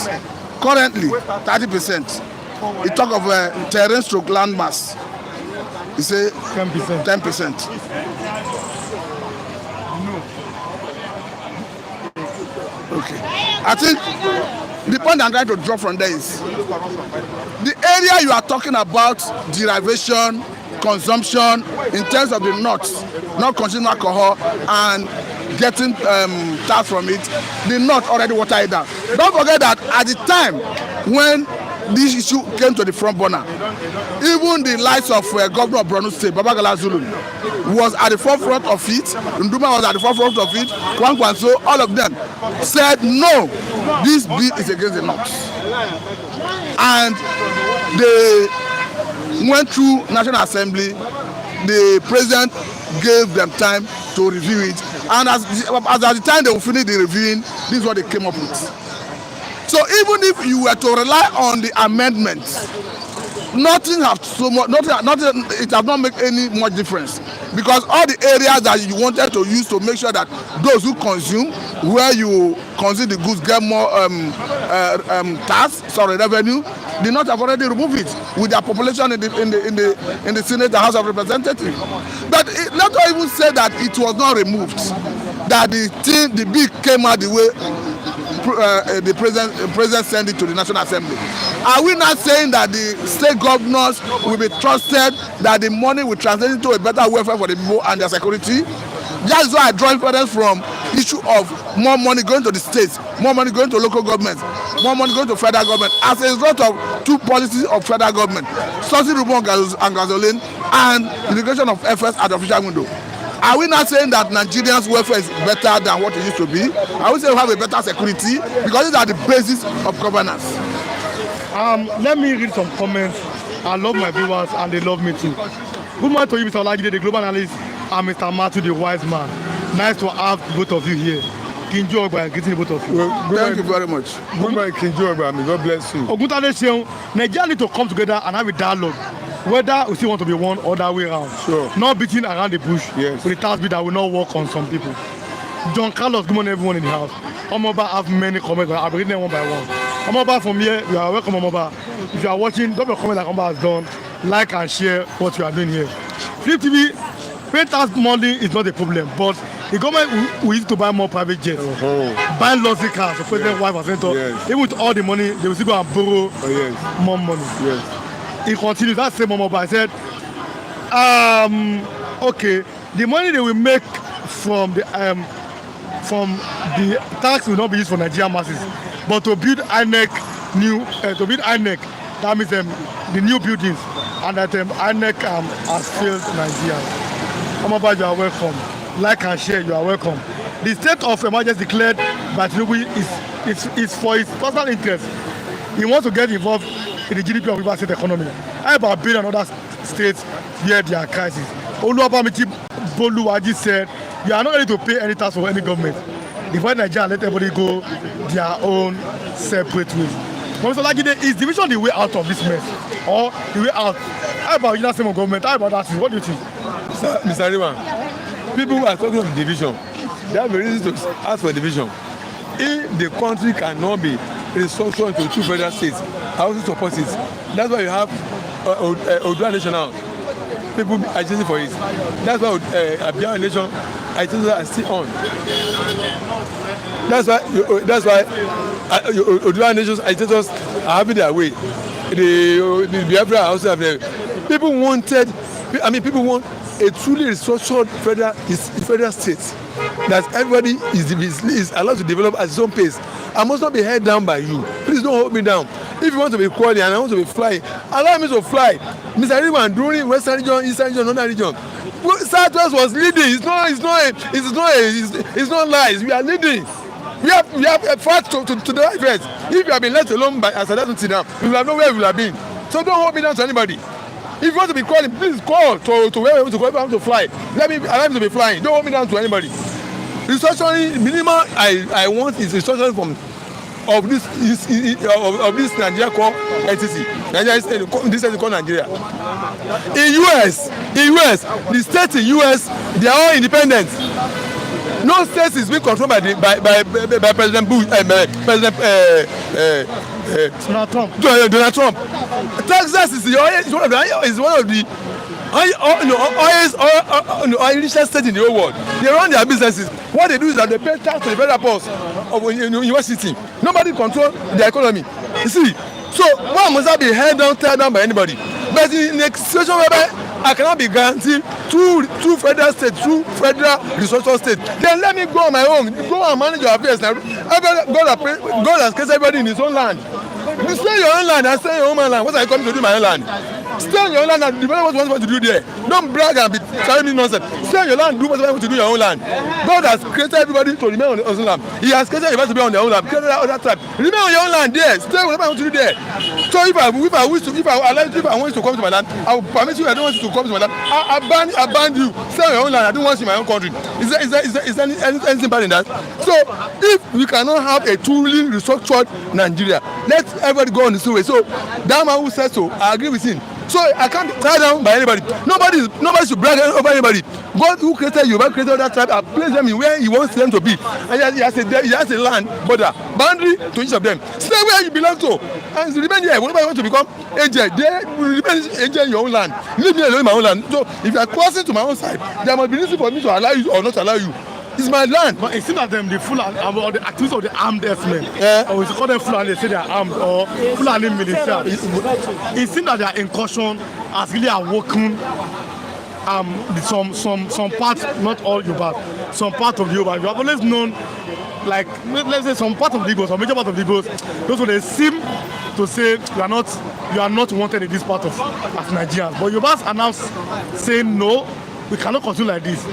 Currently, 30%. He talk of terrain stroke land mass. He say 10%. Okay. I think the point I'm trying to draw from there is the area you are talking about, derivation, consumption in terms of the North, not consuming alcohol and getting tax from it, the North already watered it down. Don't forget that at the time when this issue came to the front burner, even the likes of Governor of Borno State, Babagala Zulu, was at the forefront of it. Nduma was at the forefront of it. Kwankwanso, all of them said no, this bill is against the North. And they went through National Assembly. The president gave them time to review it, and as at the time they will finish the reviewing, this is what they came up with. So even if you were to rely on the amendments, nothing has so much, nothing, it has not make any much difference, because all the areas that you wanted to use to make sure that those who consume, where you consume the goods, get more revenue, the North have already removed it with their population in the Senate and House of Representatives. But let us even say that it was not removed, that the bill came out the way the president sent it to the National Assembly. Are we not saying that the state governors will be trusted, that the money will translate into a better welfare for the people and their security? That is why I draw inference from issue of more money going to the states, more money going to local governments, more money going to federal government as a result of 2 policies of federal government: subsidy removal and gasoline, and integration of efforts at the official window. Are we not saying that Nigerians' welfare is better than what it used to be? Are we saying we have a better security? Because these are the basis of governance. Let me read some comments. I love my viewers and they love me too. Good morning to you, Mr. Olajide, the global analyst, and Mr. Matthew, the wise man. Nice to have both of you here. Kinju Ogba, and greeting both of you. Thank you very much. Good morning, Kinju Ogba. May God bless you. Oguntade Seun, Nigeria need to come together and have a dialogue. Whether we still want to be one or that way around. Sure. Not beating around the bush. Yes. With the task bill that will not work on some people. John Carlos, good morning everyone in the house. Omoba have many comments, but I'll be reading them one by one. Omoba from here, you are welcome, Omoba. If you are watching, drop your comment like Omoba has done. Like and share what you are doing here. Flip TV, pay tax money is not a problem, but the government will use to buy more private jets, buy luxury cars for president, wife, and senator. Yes. Even with all the money, they will still go and borrow more money. Yes. He continues, that same Omoba, I said, okay, the money they will make from the tax will not be used for Nigerian masses, but to build INEC that means the new buildings, and that INEC has failed Nigeria. Omoba, you are welcome. Like and share, you are welcome. The state of emergency declared by Tinubu is for his personal interest. He wants to get involved in the GDP of Rivers State economy. How about building other states where there are crises? Oluwabamichi Boluwaji said, you are not ready to pay any tax for any government. Divide Nigeria and let everybody go their own separate ways. Mr. Olajide, is division the way out of this mess? Or the way out? How about united government? How about that? What do you think? Mr. Riman, people who are talking of division, they have a reason to ask for division. If the country cannot be restructured into 2 federal states, I also support it. That's why you have Odua Nation now. People agitating for it. That's why Abia Nation agitators are still on. That's why Odua Nation agitators are having their way. The Biafra also have their people wanted. People want a truly restructured federal state that everybody is allowed to develop at his own pace. I must not be held down by you. Please don't hold me down. If you want to be quality and I want to be flying, allow me to fly. Mr. Riman during Western region, Eastern region, Northern region, Southwest was leading. It's not lies. We are leading. We have a fact to the effect. If you have been left alone by Asada Tidam, you will have nowhere you will have been. So don't hold me down to anybody. If you want to be calling, please call to where I want to go. If I want to fly, allow me to be flying. Don't hold me down to anybody. Restructuring minimal I want is restructuring of this Nigeria called NTC. This is called Nigeria. In US, the states in US, they are all independent. No state is being controlled by President Bush, Donald Trump. Texas is one of the richest states in the whole world. They run their businesses. What they do is that they pay tax to the federal boss of university. Nobody controls their economy. You see, so why must I be held down, tear down by anybody? But in a situation whereby I cannot be guaranteed two federal states, 2 federal resource states, then let me go on my own. Go and manage your affairs. Now, God has created everybody in his own land. You stay in your own land and stay in your own land. What are you coming to do in my own land? Stay in your own land and develop what you want to do there. Don't brag and be telling me nonsense. Stay in your land, do what you want to do in your own land. God has created everybody to remain on their own land. He has created everybody to be on their own land. Created other tribe. Remain on your own land there. Stay whatever I want to do there. So if I want you to come to my land, I will permit you. I don't want you to come to my land. I ban you. Stay on your own land. I don't want you in my own country. Is there anything bad in that? So if we cannot have a truly restructured Nigeria, let everybody go on the same way. So that man who said so, I agree with him. So I can't be tied down by anybody. Nobody should brag over anybody. God who created you, God created that tribe, and placed them in where He wants them to be. And He has a land border, boundary to each of them. Stay where you belong to, and remain there. Whenever you want to become agent, there will remain agent in your own land. Leave me alone in my own land. So if you are crossing to my own side, there must be reason for me to allow you or not allow you. It's my land. But it seems that the Fulani or the activists of the armed herdsmen, or we call them Fulani, they say they are armed, or Fulani militia. It seems that their incursion has really awoken some parts, not all Yoruba, some part of Yoruba. You have always known, like, let's say some part of the Igbos, some major part of the Igbos, those who they seem to say you are not wanted in this part of as Nigerians. But Yorubas are now saying no, we cannot continue like this.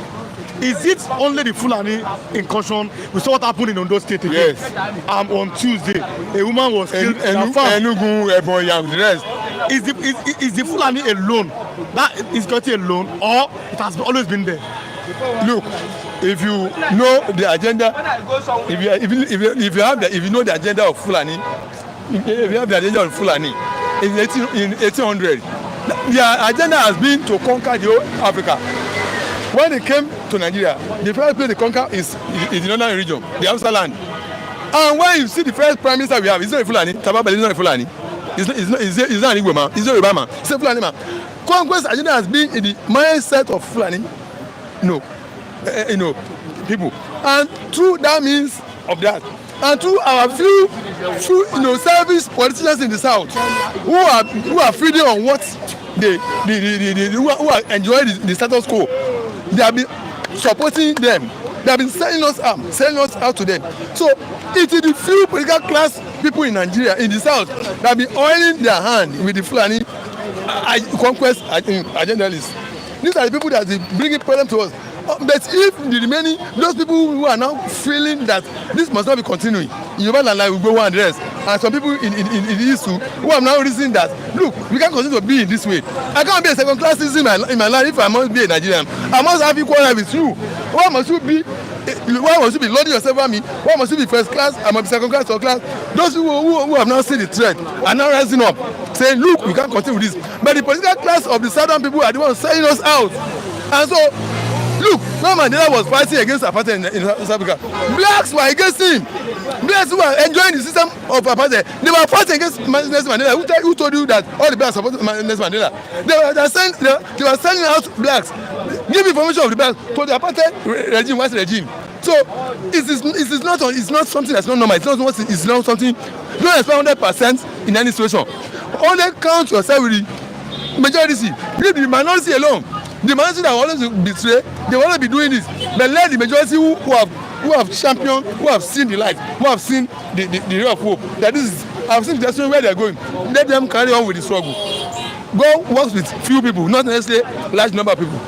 Is it only the Fulani incursion? We saw what happened in Ondo State again. Yes. On Tuesday, a woman was killed. Enugu, Eboyam, the rest. Is the Fulani alone? That is Scotty alone, or it has always been there? Look, if you know the agenda, if you know the agenda of Fulani, if you have the agenda of Fulani in 1800, their agenda has been to conquer the whole Africa. When they came to Nigeria, the first place they conquer is the northern region, the Hausa land. And when you see the first prime minister we have, it's not a Fulani. Tababa is not a Fulani. It's not an Igbo man. It's not a Yoruba man. It's a Fulani man. Conquest agenda has been in the mindset of Fulani, people. And through that means of that, and through our few service politicians in the south who are feeding on what who are enjoying the status quo. They have been supporting them. They have been selling us out to them. So it is the few political class people in Nigeria, in the south, that have been oiling their hand with the Fulani conquest agendalists. These are the people that are bringing problems to us. But if the remaining, those people who are now feeling that this must not be continuing, in Yoruba land, like we go and rest, and some people in the East who have now reasoned that, look, we can't continue to be in this way. I can't be a second class citizen in my life if I must be a Nigerian. I must have equal life with you. Why must you be loading yourself on me? Why must you be first class? I must be second class or class. Those who have now seen the threat are now rising up, saying, look, we can't continue with this. But the political class of the southern people are the ones selling us out. And so, look, when Mandela was fighting against apartheid in South Africa, blacks were against him. Blacks who were enjoying the system of apartheid, they were fighting against Nelson Mandela. Who told you that all the blacks supported Nelson Mandela? They were sending out blacks, give information of the blacks to the apartheid regime, white regime. So it's not something that's not normal. It's not something. Don't expect 100% in any situation. Only count yourself with the majority. Leave the minority alone. The minority that always betray, they will always be doing this. But let the majority who have championed, who have seen the light, who have seen the ray of hope, that this is, I've seen the direction where they are going. Let them carry on with the struggle. Go work with few people, not necessarily large number of people.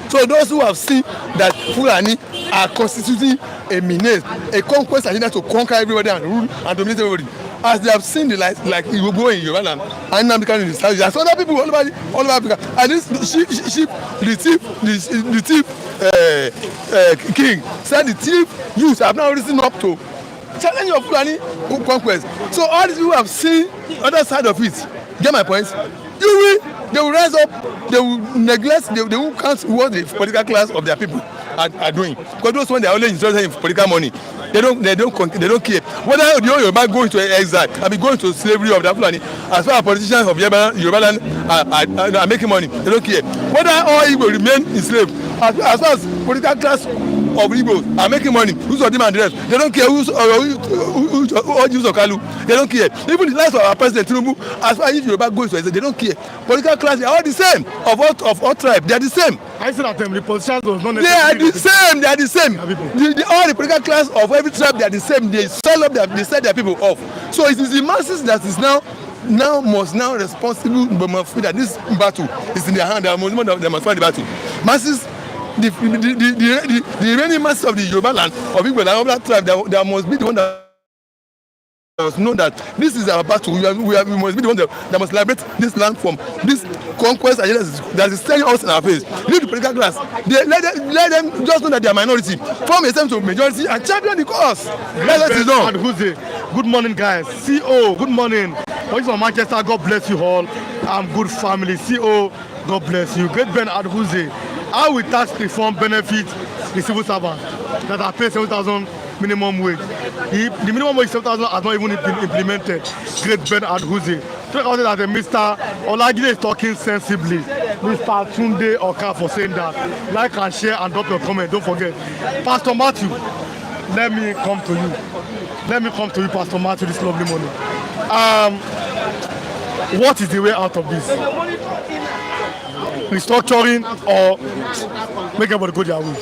So those who have seen that Fulani are constituting a menace, a conquest agenda to conquer everybody and rule and dominate everybody, as they have seen the light, like Ebo in Yoruba land, and Nnamdi Kanu in the South, there's other people all over Africa, and this the thief king said the thief youths have now risen up to challenge your Fulani conquest. So all these people have seen other side of it. Get my point? They will rise up, they will neglect, they will count what the political class of their people are doing. Because those ones, they are only interested in political money. They don't care. Whether the Yoruba go into exile, I mean, go into slavery of the Fulani, as far as politicians of Yoruba land are making money, they don't care. Whether all Igbo remain enslaved, as far as political class of Igbos are making money, who's of them and the rest, they don't care who's of Kanu, they don't care. Even the lives of our president Tinubu, as far as Yoruba goes to exile, they don't care. Political class, they are all the same, of all tribes, they are the same. I said that the politicians was not necessarily. They are the same. All the political class of every tribe, they are the same. They set their people off. So it is the masses that is now responsible that this battle is in their hand. They must fight the battle. Masses, the remaining masses of the Yoruba land, of Igbo land, of that tribe, they must be the one that must know that this is our battle. We must be the one that must liberate this land from this conquest agenda that is staring us in our face. Leave the political class. Let them just know that they are minority. Form a sense of majority and champion the cause. Let us know. Good morning, guys. CO, good morning. Voice from Manchester, God bless you all. I'm good family. CO, God bless you. Great Ben Adhuze. How will tax reform benefit the civil servants that are paid 7,000 minimum wage? The minimum wage 7,000 has not even been implemented. Great Ben Adhuze. Talk about that Mr. Olagide is talking sensibly. Mr. Tunde Oka for saying that. Like and share and drop your comment. Don't forget. Pastor Matthew, let me come to you. Let me come to you, Pastor Matthew, this lovely morning. What is the way out of this? Restructuring or make everybody go their way?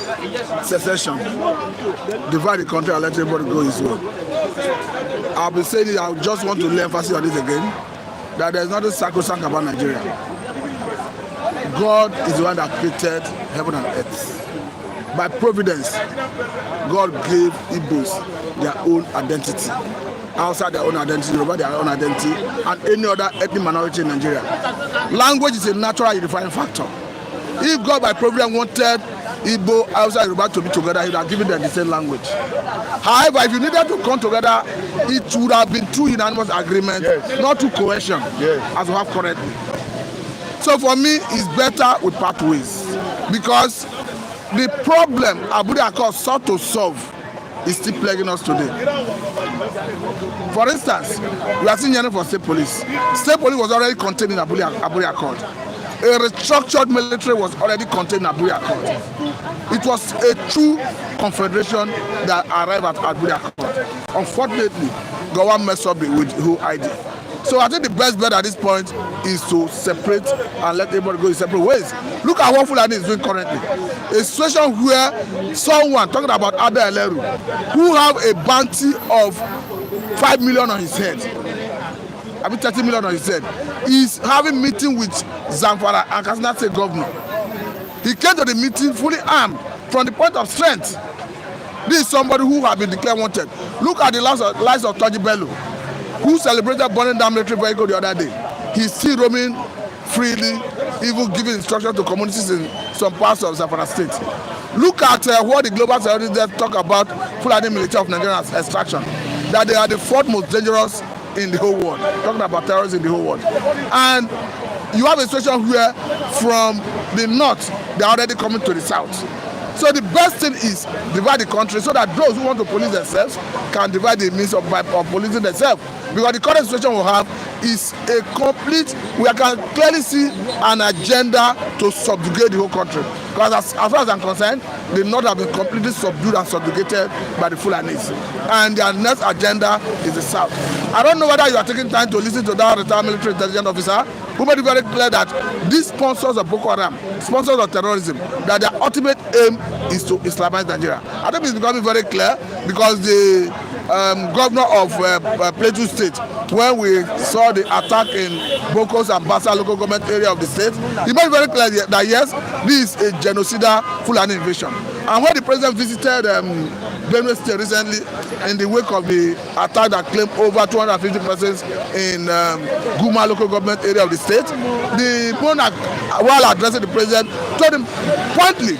Secession. Divide the country and let everybody go his way. I'll be saying it, I just want to lay emphasis on this again, that there is nothing sacrosanct about Nigeria. God is the one that created heaven and earth. By providence, God gave Igbos their own identity. Outside their own identity, Yoruba their own identity, and any other ethnic minority in Nigeria. Language is a natural unifying factor. If God by providence wanted Igbo, Hausa, Yoruba to be together, he would have given them the same language. However, if you needed to come together, it would have been through unanimous agreement, yes, not through coercion, yes, as we have currently. So for me, it's better with pathways, because the problem Aburi Accord sought to solve is still plaguing us today. For instance, we are seeing yearning for state police. State police was already contained in Aburi Accord. A restructured military was already contained in Aburi Accord. It was a true confederation that arrived at Aburi Accord. Unfortunately, Gowon messed up with the whole idea. So I think the best bet at this point is to separate and let everybody go in separate ways. Look at what Fulani is doing currently. A situation where someone, talking about Abel Eleru, who have a bounty of 5 million on his head, I mean 30 million on his head, is having meeting with Zamfara and Katsina State governor. He came to the meeting fully armed from the point of strength. This is somebody who has been declared wanted. Look at the lives of Toji Bello, who celebrated burning down military vehicle the other day. He's still roaming freely, even giving instructions to communities in some parts of Zamfara State. Look at what the global terrorists talk about Fulani military of Nigerian extraction, that they are the fourth most dangerous in the whole world, talking about terrorists in the whole world. And you have a situation where from the north, they are already coming to the south. So the best thing is divide the country so that those who want to police themselves can divide the means of policing themselves. Because the current situation we have is a complete, we can clearly see an agenda to subjugate the whole country. Because as far as I'm concerned, the North have been completely subdued and subjugated by the Fulanis. And their next agenda is the South. I don't know whether you are taking time to listen to that retired military intelligence officer who made it very clear that these sponsors of Boko Haram, sponsors of terrorism, that their ultimate aim is to Islamize Nigeria. I think it's becoming very clear because the governor of Plateau State, when we saw the attack in Boko's and Bassa local government area of the state, he made very clear that yes, this is a genocidal Fulani invasion. And when the president visited Benue State recently, in the wake of the attack that claimed over 250 persons in Guma local government area of the state, the monarch, while addressing the president, told him pointedly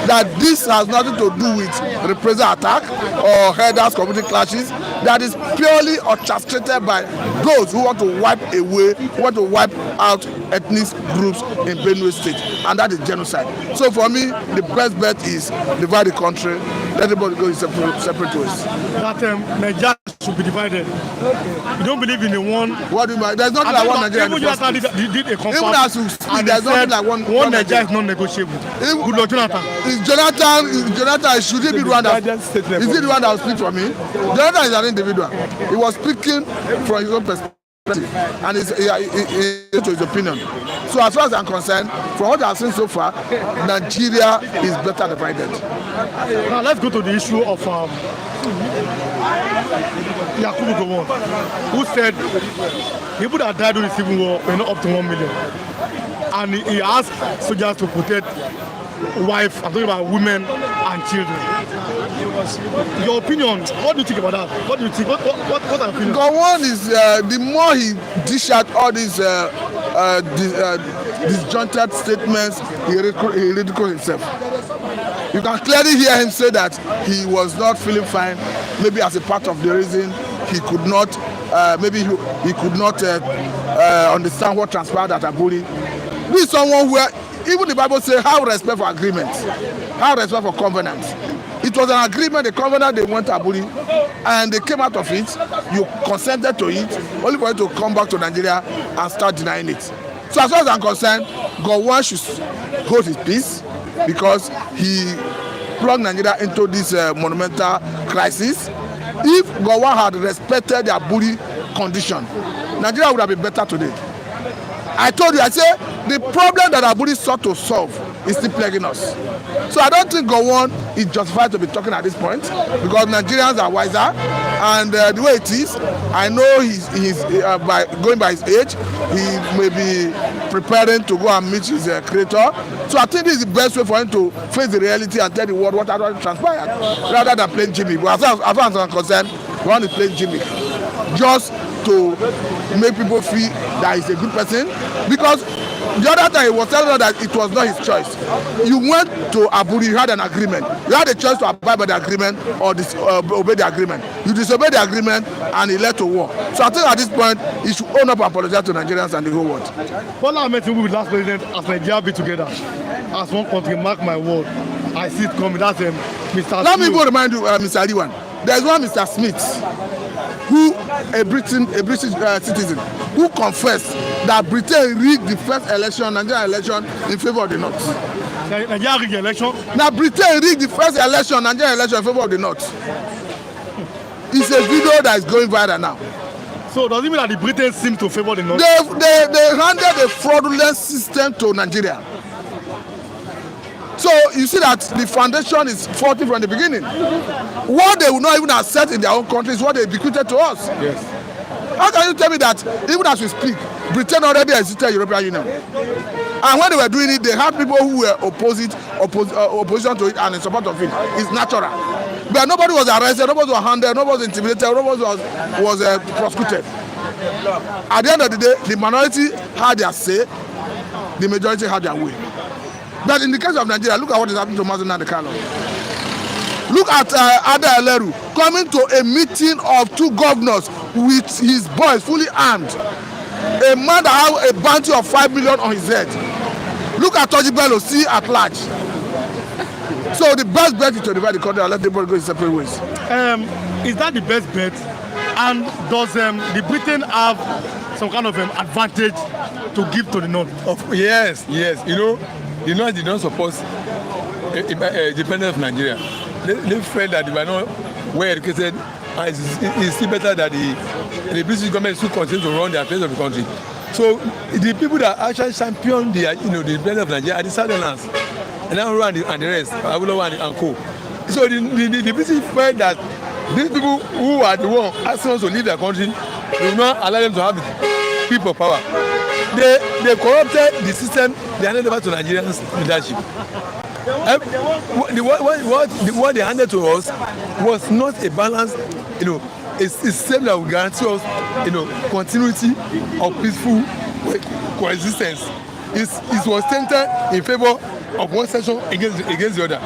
that this has nothing to do with reprisal attack or herders community clashes, that is purely orchestrated by those who want to wipe away, who want to wipe out ethnic groups in Benue State, and that is genocide. So for me, the best bet is divide the country, let everybody go in separate ways. That Nigeria should be divided. You don't believe in the one. What do you mean? There's nothing like one Nigeria. Even did a compact, even as you speak, there's nothing like one Nigeria is non-negotiable. Good luck, Jonathan. Is Jonathan, should he be the one that is he the one that will speak for me? Jonathan is an individual. He was speaking from his own perspective and he to his opinion. So as far as I'm concerned, from what I've seen so far, Nigeria is better divided. Now let's go to the issue of Yakubu Gowon, who said people that died during the Civil War were not up to 1 million. And he asked soldiers to protect wives, I'm talking about women and children. Your opinion, what do you think about that? What do you think? What are your opinions? Gowon is, the more he dish out all these disjointed statements, he ridicules himself. You can clearly hear him say that he was not feeling fine, maybe as a part of the reason he could not, he could not understand what transpired at Aburi. This is someone where even the Bible says, have respect for agreements, have respect for covenants. It was an agreement, a covenant, they went to Aburi, and they came out of it, you consented to it, only for you to come back to Nigeria and start denying it. So as far as I'm concerned, Gowon should hold his peace because he plugged Nigeria into this monumental crisis. If Gowon had respected the Aburi condition, Nigeria would have been better today. I told you, I said, the problem that Aburi sought to solve is still plaguing us. So I don't think Gowon is justified to be talking at this point because Nigerians are wiser, and the way it is, I know he's by going by his age, he may be preparing to go and meet his creator. So I think this is the best way for him to face the reality and tell the world what actually transpired, rather than playing Jimmy. But as far as I'm concerned, Gowon is playing Jimmy, just to make people feel that he's a good person, because the other time he was telling us that it was not his choice. You went to Aburi, you had an agreement. You had a choice to abide by the agreement or obey the agreement. You disobeyed the agreement and it led to war. So I think at this point, he should own up and apologize to Nigerians and the whole world. Bola Ahmed Tinubu, the last president, as Nigeria be together, as one country, mark my word, I see it coming. That's Mr. Let me go remind you, Mr. Aliwan. There's one Mr. Smith, who a British citizen, who confessed that Britain rigged the first election, Nigerian election, in favor of the North. Nigeria rigged the election? Now Britain rigged the first election, Nigerian election, in favor of the North. It's a video that is going viral now. So does it mean that the British seem to favor the North? They handed a fraudulent system to Nigeria. So you see that the foundation is faulty from the beginning. What they will not even accept in their own country is what they bequeathed to us. Yes. How can you tell me that even as we speak, Britain already exited the European Union? And when they were doing it, they had people who were opposition to it and in support of it. It's natural. But nobody was arrested, nobody was handled, nobody was intimidated, nobody was prosecuted. At the end of the day, the minority had their say, the majority had their way. But in the case of Nigeria, look at what is happening to Mazen Nnamdi. Look at Ada Eleru coming to a meeting of two governors with his boys fully armed. A man that has a bounty of 5 million on his head. Look at Tojibelo, see at large. So the best bet is to divide the country and let everybody go in separate ways. Is that the best bet? And does the Britain have some kind of advantage to give to the North? Yes. You know, the North did not support independence of Nigeria. They felt that they were not well educated, and it's still better that the British government should continue to run the affairs of the country. So the people that actually championed the independence of Nigeria are the Southerners, and the rest, Awolowo and Co. So the British felt that these people who are the one asking us to leave their country, they will not allow them to have the people power. They corrupted the system. They handed over to Nigerians leadership. What they handed to us was not a balance, a system that will guarantee us, continuity of peaceful coexistence. It was centered in favor of one section against the other.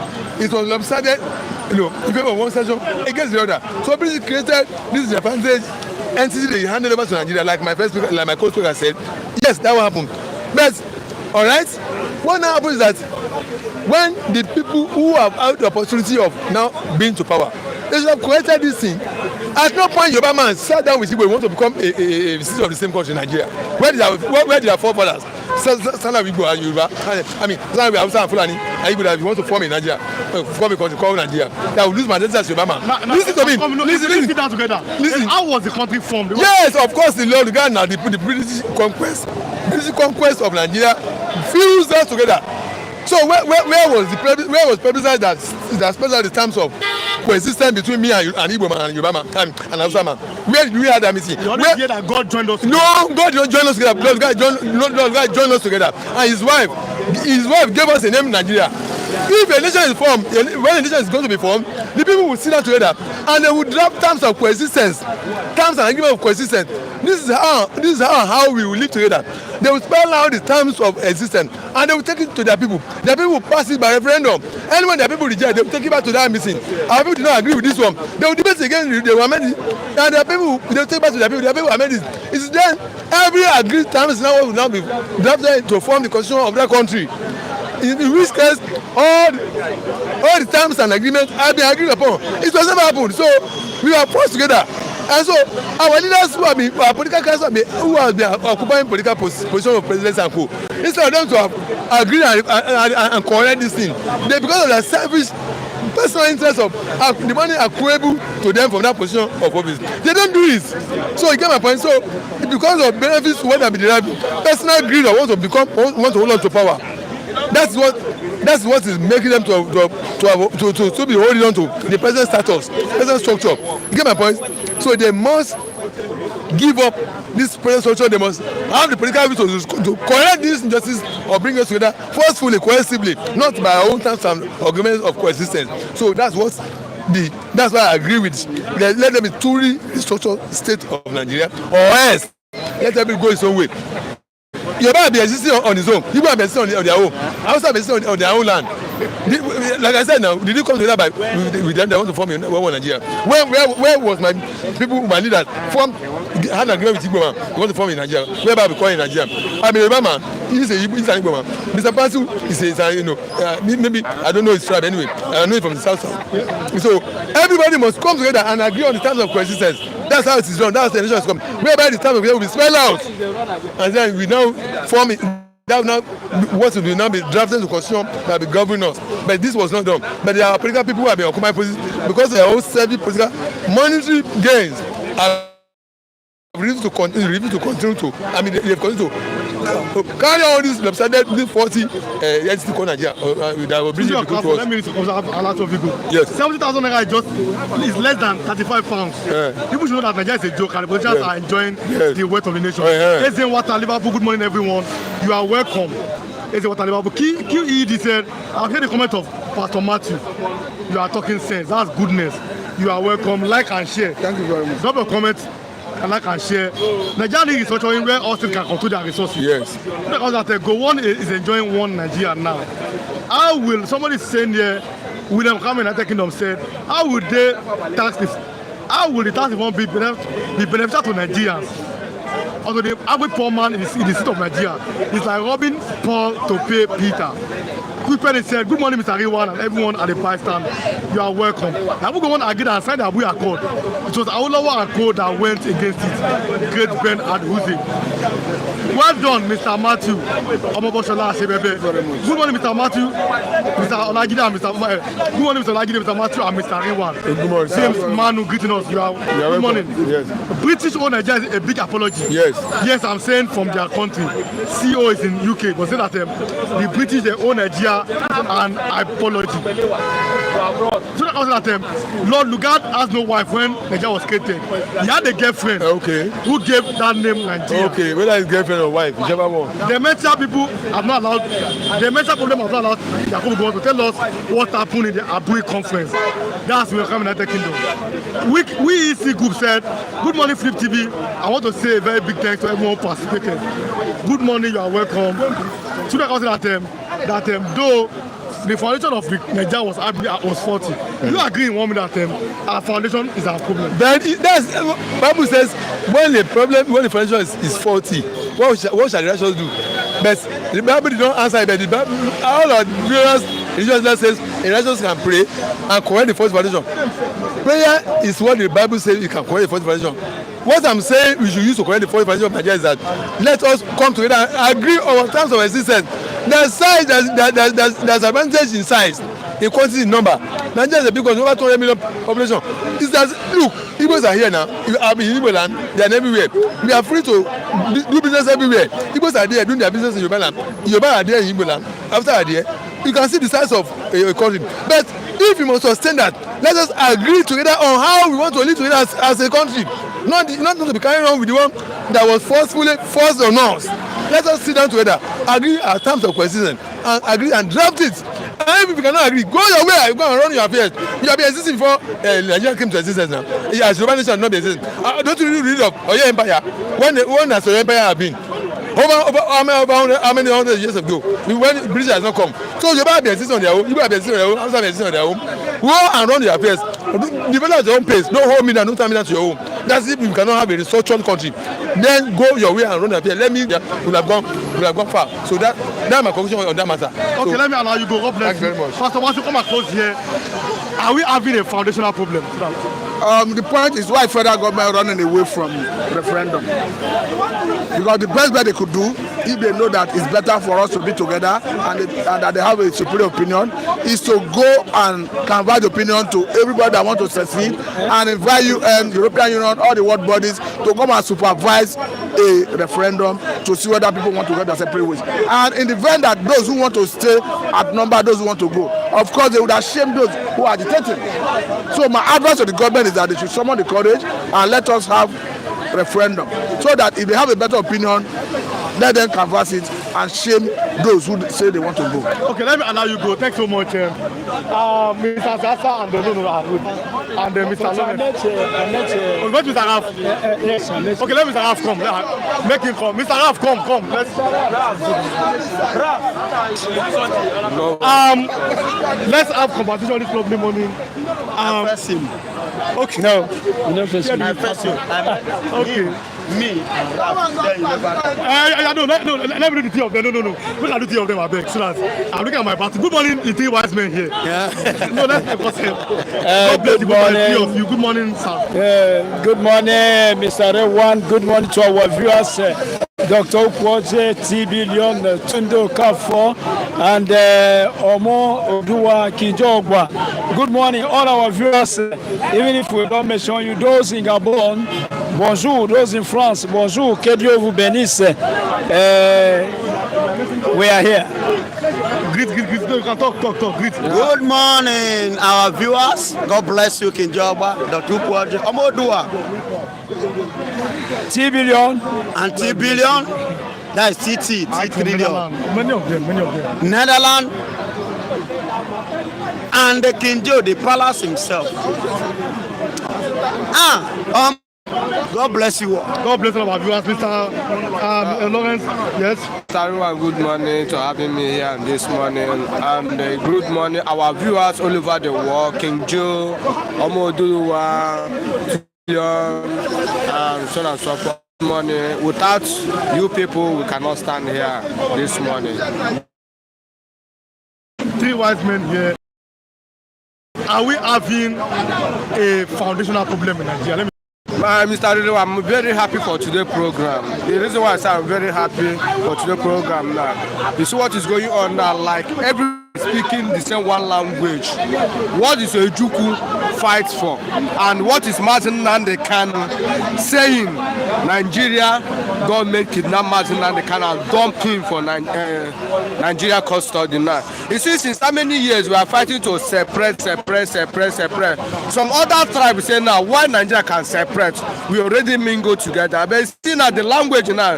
It was lopsided, in favor of one section against the other. So British created this advantage entity they handed over to Nigeria, like my co-speaker said. Yes, that will happen. But all right, what now happens is that when the people who have had the opportunity of now being to power, they should have created this thing. At no point Yoruba man sat down with people who want to become a citizen of the same country in Nigeria. Where did our forefathers? Sana Igbo and Yoruba. I mean, Sana Hausa and Fulani and Igbo that want to form in Nigeria, form a country called Nigeria. That will lose my identity as Yoruba man. Listen to me. Listen. Sit down together. Listen. How was the country formed? Yes, of course, the British conquest of Nigeria fused us together. So where was publicized that especially in terms of coexistence between me and Igbo man and Yoruba man and Hausa man? Where did we have that meeting? You always hear that God joined us together. No, God did not join us together. God joined us together. And his wife gave us a name Nigeria. If a nation is formed, when a nation is going to be formed, the people will sit down together and they will draft terms of coexistence, terms and agreement of coexistence. This is how we will live together. They will spell out the terms of existence and they will take it to their people. Their people will pass it by referendum. And when their people reject, they will take it back to that meeting. Our people do not agree with this one. They will debate again, they will amend it. And their people, they will take it back to their people will amend it. It's then every agreed terms now will now be drafted to form the constitution of that country. In which case, all the terms and agreements have been agreed upon. It was never happened. So we are forced together. And so our leaders who have been, our political candidates who have been occupying political position of presidents and co, instead of them to have agreed and correct this thing, they, because of their selfish personal interest of the money accruable to them from that position of office, they don't do it. So you get my point. So because of benefits what have been derived, personal greed or want to hold on to power. That's what is making them to be holding on to the present status, present structure. You get my point? So they must give up this present structure. They must have the political will to correct this injustice or bring us together forcefully, cohesively, not by our own terms and arguments of coexistence. So that's why I agree with. Let them be truly the structural state of Nigeria, or else let them go its own way. Yoruba be existing on his own. Igbo be existing on their own. Hausa be existing on their own land. Like I said now, did you come together with them? They want to form one Nigeria. Where was my people, my leaders, had an agreement with Igbo man? They want to form in Nigeria. Where I be calling Nigeria? I mean, Yoruba man, he's an Igbo man. Mr. Pansu is maybe I don't know his tribe anyway. I know it from the south. So everybody must come together and agree on the terms of coexistence. That's how it is done. That's how the nation is coming. Whereby the terms of will be spelled out, and then we now form it. That now what will now be drafted to constitution that will be governing us. But this was not done. But there are political people who have been occupying positions because they are all serving political monetary gains. Refused to continue to. I mean, they've continued to carry all this lopsided 40 entity called Nigeria that will bring you to us. Let me observe a lot of people. Yes. 70,000 naira is less than 35 pounds. Yeah. People should know that Nigeria is a joke and the politicians are enjoying the wealth of the nation. ESN Water, Liverpool, good morning everyone. You are welcome. ESN Water, Liverpool. QED said, I've heard the comment of Pastor Matthew. You are talking sense. That's goodness. You are welcome. Like and share. Thank you very much. Drop a comment. And like and share. Nigeria is structuring where Austin can control their resources. Yes. Because that Gowon is enjoying one Nigeria now. How will somebody saying here, William Kanu in the United Kingdom said, how will they tax this? How will the tax reform be beneficial to Nigerians? Also, the average poor man in the city of Nigeria is like robbing Paul to pay Peter. Quickly said, good morning, Mr. Rewan, and everyone at the price stand. You are welcome. Now we go on again and sign the Aburi Accord. It was Awolowo Accord that went against it. Great Ben Adhuzi. Well done, Mr. Matthew. Omoboshola Asebebe. Good morning, Mr. Matthew, Mr. Olagide, and Mr. Good morning, Mr. Olagide, Mr. Matthew, and Mr. Rewan. Good morning. James Manu greeting us. You are good morning. Yes. British owned Nigeria is a big apology. Yes. Yes, I'm saying from their country. CEO is in UK, but say that the British they own Nigeria and apology. So that was that Lord Lugard has no wife when Nigeria was created. He had a girlfriend. Okay. Who gave that name Nigeria. Okay, whether it's girlfriend or wife, whichever one. The mental people have not allowed. The mental problem have not allowed Yakubu Gowon to tell us what happened in the Aburi Conference. That's when we come in United Kingdom. We EC group said, good morning Flip TV. I want to say a very big thanks to everyone participating. Good morning, you are welcome. So that was that though the foundation of Nigeria was 40. You agree in 1 minute that our foundation is our problem. Then that's Bible says when the foundation is 40, what shall the righteous do? But the Bible did not answer it. But the Bible, all of various religious says the righteous can pray and correct the false foundation. Prayer is what the Bible says you can correct the false foundation. What I'm saying we should use to correct the false foundation of Nigeria is that let us come together and agree on terms of existence. There's size, there's advantage in size, in quantity, in number. Nigeria is a big country, over 200 million population. It's that, look, Igbos are here now. I'm in Ebo Land, they are everywhere. We are free to do business everywhere. Igbos are there doing their business in Yoruba land. Yoruba are there in Ebo Land. After are there, you can see the size of a country. But if we must sustain that, let us agree together on how we want to live together as a country. Not to be carrying on with the one that was forcefully forced on us. Let us sit down together, agree our terms of coexistence, and agree and draft it. And if you cannot agree, go your way, go and run your affairs. You have been existing before Nigeria came to existence now. As Yoruba nation not be existing. Don't you read of Oyo Empire? When has Oyo Empire have been? Over how many hundred years ago? When British has not come. So Yoruba have been existing on their own, Igbo have been existing on their own, Hausa have been existing on their own. Go and run your affairs. Develop your own pace. Don't hold me down, don't tell me that to your own. That's if you cannot have a restructured country. Then go your way and run your affairs. Let me will have gone far. So that's my conclusion on that matter. Okay, so, let me allow you go. God bless you. Thank you very much. Pastor, once you come across here, are we having a foundational problem? The point is why federal government running away from referendum. Because the best bet they could do, if they know that it's better for us to be together and that they have a superior opinion, is to go and convey the opinion to everybody that want to succeed and invite UN, European Union, all the world bodies to come and supervise a referendum to see whether people want to go their separate ways. And in the event that those who want to stay outnumber those who want to go, of course they would shame those who are agitating. So my advice to the government is that they should summon the courage and let us have referendum, so that if they have a better opinion, let them canvass it and shame those who say they want to go. Okay, let me allow you go. Thanks so much, Mr. Zasa and Mr. Lawrence. Let Mr. Raf. Yes, okay, let Mr. Raf come. Make him come. Mr. Raf, come. Let's have conversation this lovely morning. Okay. No, I press you. Okay. Me. No, let me do the three of them. No. We can do three of them, I beg. So that I'm looking at my party. Good morning, the three wise men here. Yeah. No, let's God bless you. Good morning, sir. Good morning, Mr. Rewan. Good morning to our viewers. Dr. Ukwoje, T. Billion, Tundo Kafo, and Omo Odua Kijogwa. Good morning, all our viewers. Even if we don't mention you, those in Gabon, bonjour, those in France, bonjour, que Dieu vous bénisse. We are here. Greet. No, you can talk. Greet. Good morning, our viewers. God bless you, Kinjoba, Dr. Ukwoje, Omo Odua. T. Billion. And T. Billion, that is T trillion. Many of them. Netherlands, and the King Joe, the palace himself. God bless you all. God bless all of our viewers, Mr. Lawrence. Yes. Everyone, good morning to having me here this morning. And good morning, our viewers all over the world, King Joe, Omo Odua, and so on and so forth. morning. Without you people, we cannot stand here this morning. Three wise men here. Are we having a foundational problem in Nigeria? Mr. Rido, I'm very happy for today's program. The reason why I say I'm very happy for today's program now, you see what is going on now, like every speaking the same one language. What is Ejuku fights for, and what is Nnamdi Kanu saying? Nigeria government kidnap Nnamdi Kanu and dump him for Nigeria custody now. You see, since how many years we are fighting to separate. Some other tribes say now, why Nigeria can separate? We already mingle together, but still now the language now.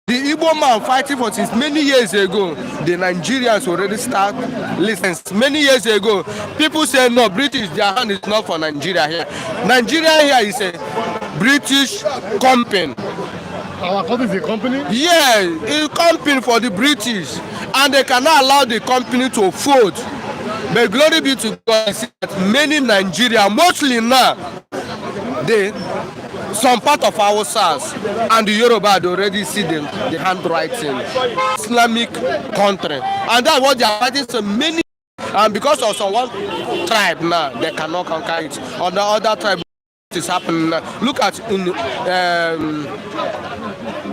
The Igbo man fighting for since many years ago, the Nigerians already start listening. Many years ago, people say no, British, their hand is not for Nigeria here. Nigeria here is a British company. Our company is a company? Yeah, it's a company for the British, and they cannot allow the company to fold. But glory be to God, that many Nigerians, mostly now, some part of our SARS and the Yoruba already see the handwriting. Islamic country. And that's what they are fighting so many. And because of some one tribe now, they cannot conquer it. On the other tribe, it is happening now. Look at in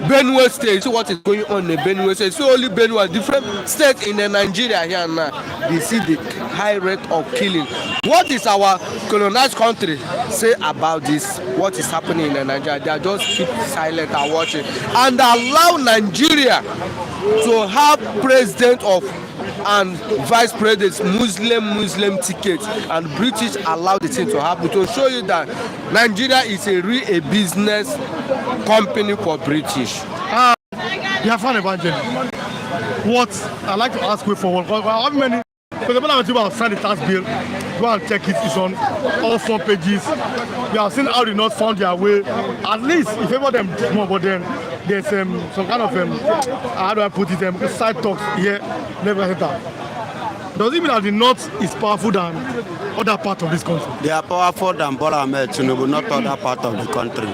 Benue State, see what is going on in Benue State. So only Benue, different states in Nigeria here now, they see the high rate of killing. What is our colonized country say about this? What is happening in Nigeria? They are just keep silent and watching and allow Nigeria to have president of and vice presidents Muslim ticket, and British allow the thing to happen to show you that Nigeria is a business company for British. You have fun evangelist. What I like to ask you for one, how many? Because the moment you have signed the tax bill, go and check it. It's on all 4 pages. We have seen how they not found their way. At least if ever them more, but then there's some kind of how do I put it? Side talks here, never heard that. Does it mean that the North is powerful than other part of this country? They are powerful than Bola Ahmed Tinubu, not other part of the country,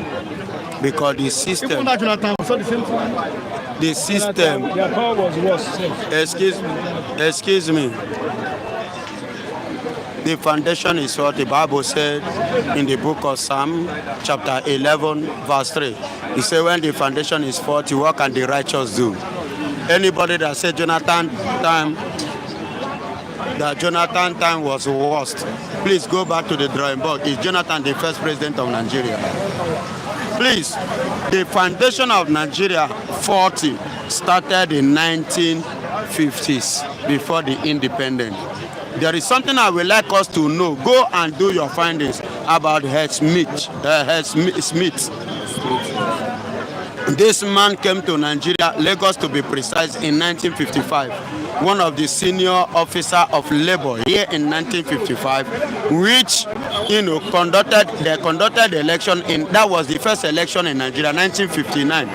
because the system. Even that Jonathan saw the same thing. The system. Their power was worse. Excuse me. The foundation is what the Bible said in the book of Psalm, chapter 11, verse 3. It said, when the foundation is faulty, what can the righteous do? Anybody that said Jonathan time was worst, please go back to the drawing board. Is Jonathan the first president of Nigeria? Please, the foundation of Nigeria, 40, started in 1950s, before the independence. There is something I would like us to know. Go and do your findings about Smith. This man came to Nigeria, Lagos to be precise, in 1955. One of the senior officer of labor here in 1955, which conducted the election that was the first election in Nigeria, 1959,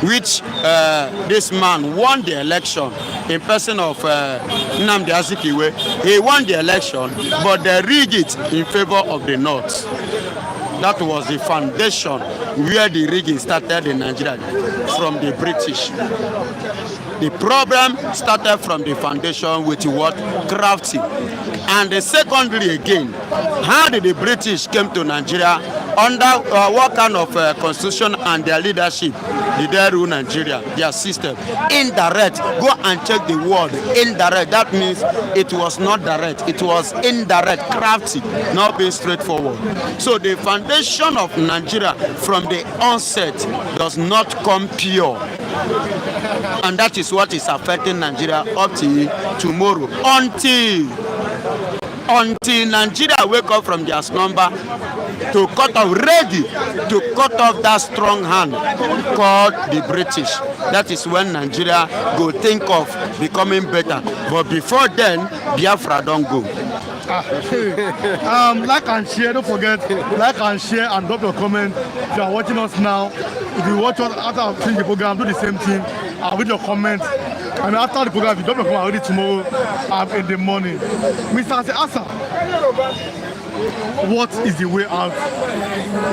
which this man won the election in person of Nnamdi Azikiwe. He won the election, but they rigged it in favor of the North. That was the foundation where the rigging started in Nigeria, from the British. The problem started from the foundation with what? Crafty. And secondly again, how did the British came to Nigeria? Under what kind of constitution and their leadership did they rule Nigeria? Their system. Indirect. Go and check the word. Indirect. That means it was not direct. It was indirect, crafty, not being straightforward. So the foundation of Nigeria from the onset does not come pure. And that is what is affecting Nigeria up to tomorrow. Until Nigeria wake up from their slumber to cut off, ready to cut off that strong hand called the British. That is when Nigeria go think of becoming better. But before then, Biafra don't go. Like and share, don't forget, like and share and drop your comment. If you are watching us now, if you watch us after I finish the program, do the same thing. I'll read your comment. And after the program, if you drop your comment, I'll read it tomorrow in the morning. Mr. Asa, what is the way out?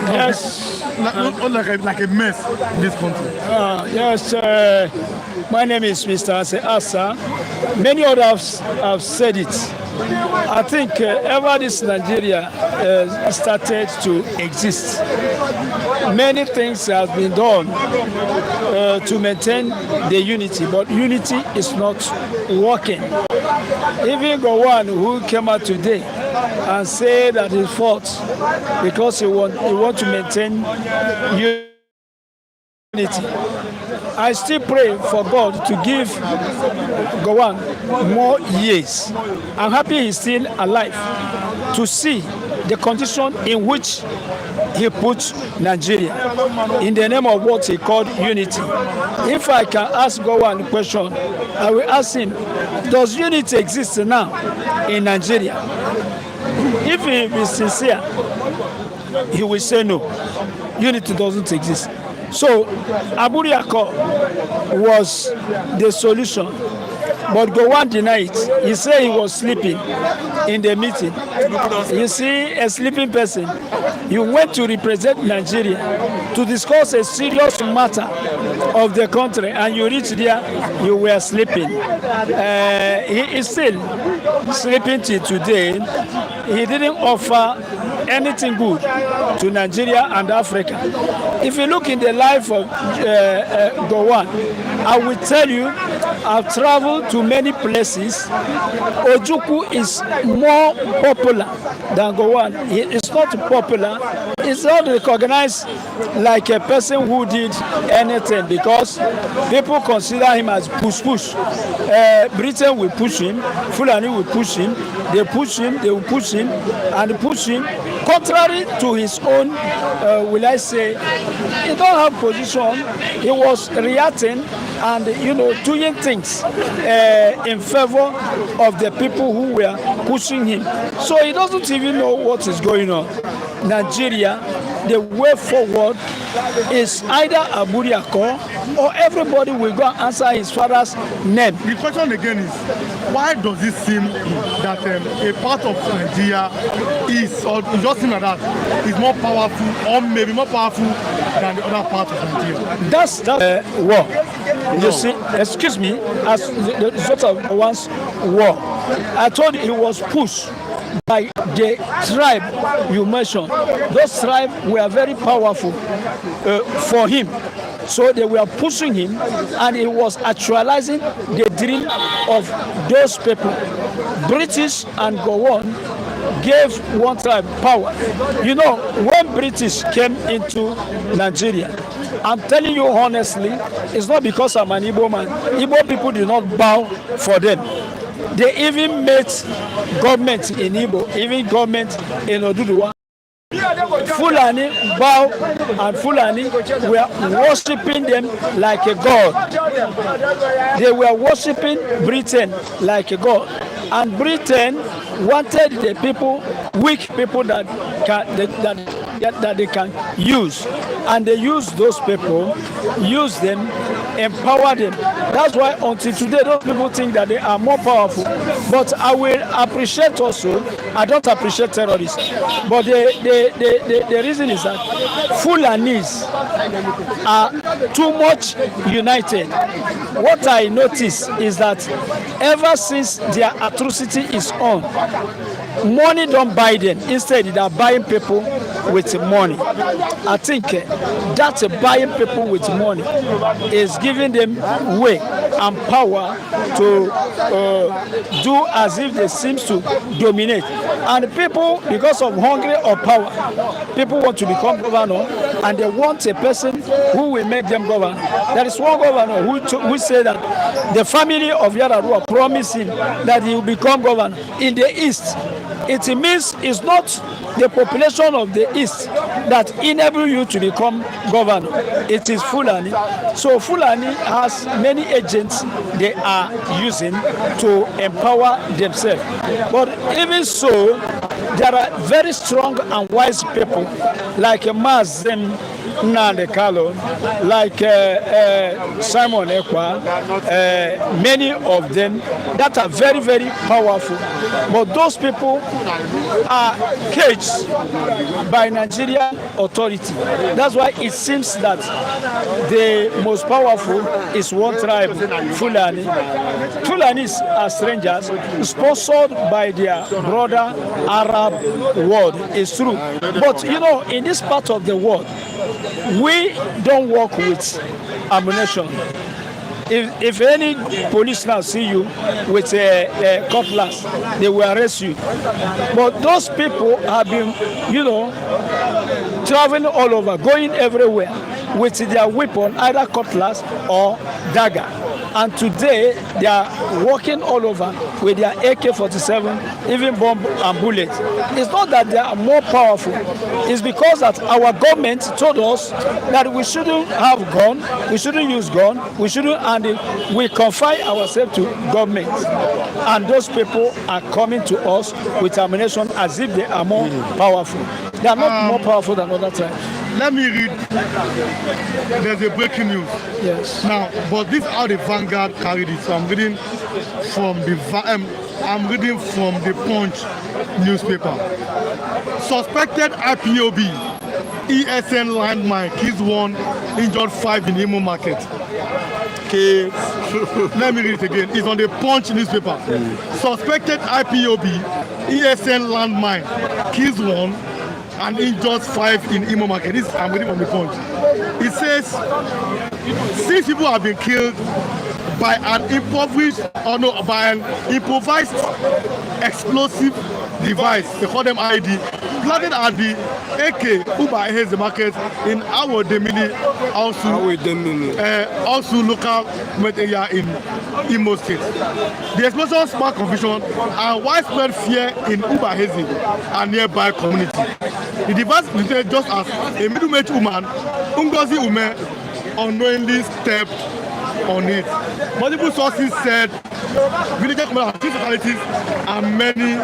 Yes. Like a mess in this country. Yes, my name is Mr. Asa. Many others have said it. I think ever this Nigeria started to exist, many things have been done to maintain the unity, but unity is not working. Even Gowon, who came out today and said that he fought because he want to maintain unity. I still pray for God to give Gowon more years. I'm happy he's still alive to see the condition in which he put Nigeria in the name of what he called unity. If I can ask Gowon a question, I will ask him, does unity exist now in Nigeria? If he is sincere, he will say no. Unity doesn't exist. So Aburi Agreement was the solution, but Gowon denied it. He said he was sleeping in the meeting. You see, a sleeping person, you went to represent Nigeria to discuss a serious matter of the country, and you reached there, you were sleeping. He is still sleeping till today. He didn't offer anything good to Nigeria and Africa. If you look in the life of Gowon, I will tell you, I've traveled to many places. Ojukwu is more popular than Gowon. It's not popular. It's not recognized like a person who did anything because people consider him as push. Britain will push him, Fulani will push him, they push him, they will push him, and push him. Contrary to his own, will I say, he don't have position. He was reacting and doing things in favor of the people who were pushing him. So he doesn't even know what is going on. Nigeria, the way forward is either Aburi Agreement or everybody will go and answer his father's name. The question again is, why does it seem that a part of Nigeria is, or it just seems like that, is more powerful or maybe more powerful than the other part of Nigeria? That's war. You see, excuse me, as the result of one's war. I told you he was pushed by the tribe you mentioned. Those tribes were very powerful for him. So they were pushing him, and he was actualizing the dream of those people. British and Gowon gave one tribe power. When British came into Nigeria, I'm telling you honestly, it's not because I'm an Igbo man. Igbo people did not bow for them. They even made government in Igbo, even government in Oduduwa. Fulani bow, and Fulani were worshipping them like a god. They were worshipping Britain like a god. And Britain wanted the people, weak people that they can use. And they use those people, use them, empower them. That's why until today, those people think that they are more powerful. But I will appreciate also, I don't appreciate terrorists, but the reason is that Fulanis are too much united. What I notice is that ever since their atrocity is on, money don't buy them. Instead, they are buying people with money. I think that buying people with money is giving them way and power to do as if they seem to dominate. And people, because of hunger or power, people want to become governor, and they want a person who will make them governor. There is one governor who said that the family of Yar'Adua promised him that he will become governor in the East. It means it's not the population of the East that enable you to become governor. It is Fulani. So Fulani has many agents they are using to empower themselves. But even so, there are very strong and wise people like Mazem Nnamdi Kanu, like Simon Ekpa, many of them that are very, very powerful. But those people are caged by Nigerian authority. That's why it seems that the most powerful is one tribe, Fulani. Fulanis are strangers sponsored by their brother Arab world. It's true. But you know, in this part of the world, we don't work with ammunition. If any police now see you with a cutlass, they will arrest you. But those people have been, you know, traveling all over, going everywhere with their weapon, either cutlass or dagger. And today, they are walking all over with their AK-47, even bomb and bullets. It's not that they are more powerful. It's because that our government told us that we shouldn't have gun, we shouldn't use gun, we shouldn't, and we confine ourselves to government. And those people are coming to us with ammunition as if they are more powerful. They are not more powerful than other tribes. Let me read. There's a breaking news. Yes. Now, but this is how the Vanguard carried it. So I'm reading from the Punch newspaper. Suspected IPOB ESN landmine kills 1, injured 5 in Imo market. Okay. Let me read it again. It's on the Punch newspaper. Suspected IPOB ESN landmine kills 1 and injures 5 in Imo market. This I'm reading from the Punch. It says 6 people have been killed by an improvised explosive device. They call them ID. Planted at the AK Uba market in Awodemili, also local area in Imo State. The explosion sparked confusion and widespread fear in Ubahezi and nearby community. The device was just as a middle-aged woman, Ngozi Ume, unknowingly stepped on it. Multiple sources said villager commander 2 fatalities and many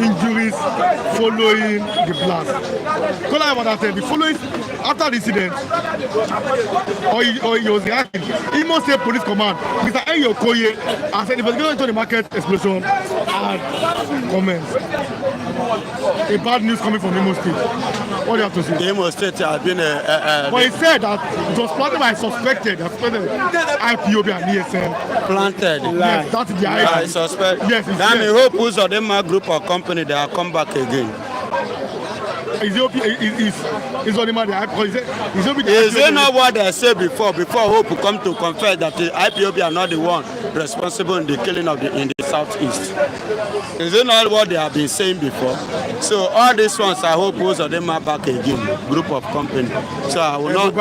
injuries following the blast. The following after the incident, or he was reacting, Imo State Police Command, Mr. Eyo Koye, has said investigation into the market explosion and comments. A bad news coming from Imo State. What do you have to say? Imo State has been but he said that it was planted by suspected IPOB and ESN. Planted. Yes, that's the idea. I suspect. Yes, that may hope who's of them a group or company they have come back again. Is it not what they said before hope come to confess that the IPOB are not the one responsible in the killing of in the southeast? Is it not what they have been saying before? So all these ones I hope most of them are back again, group of company. So I will not.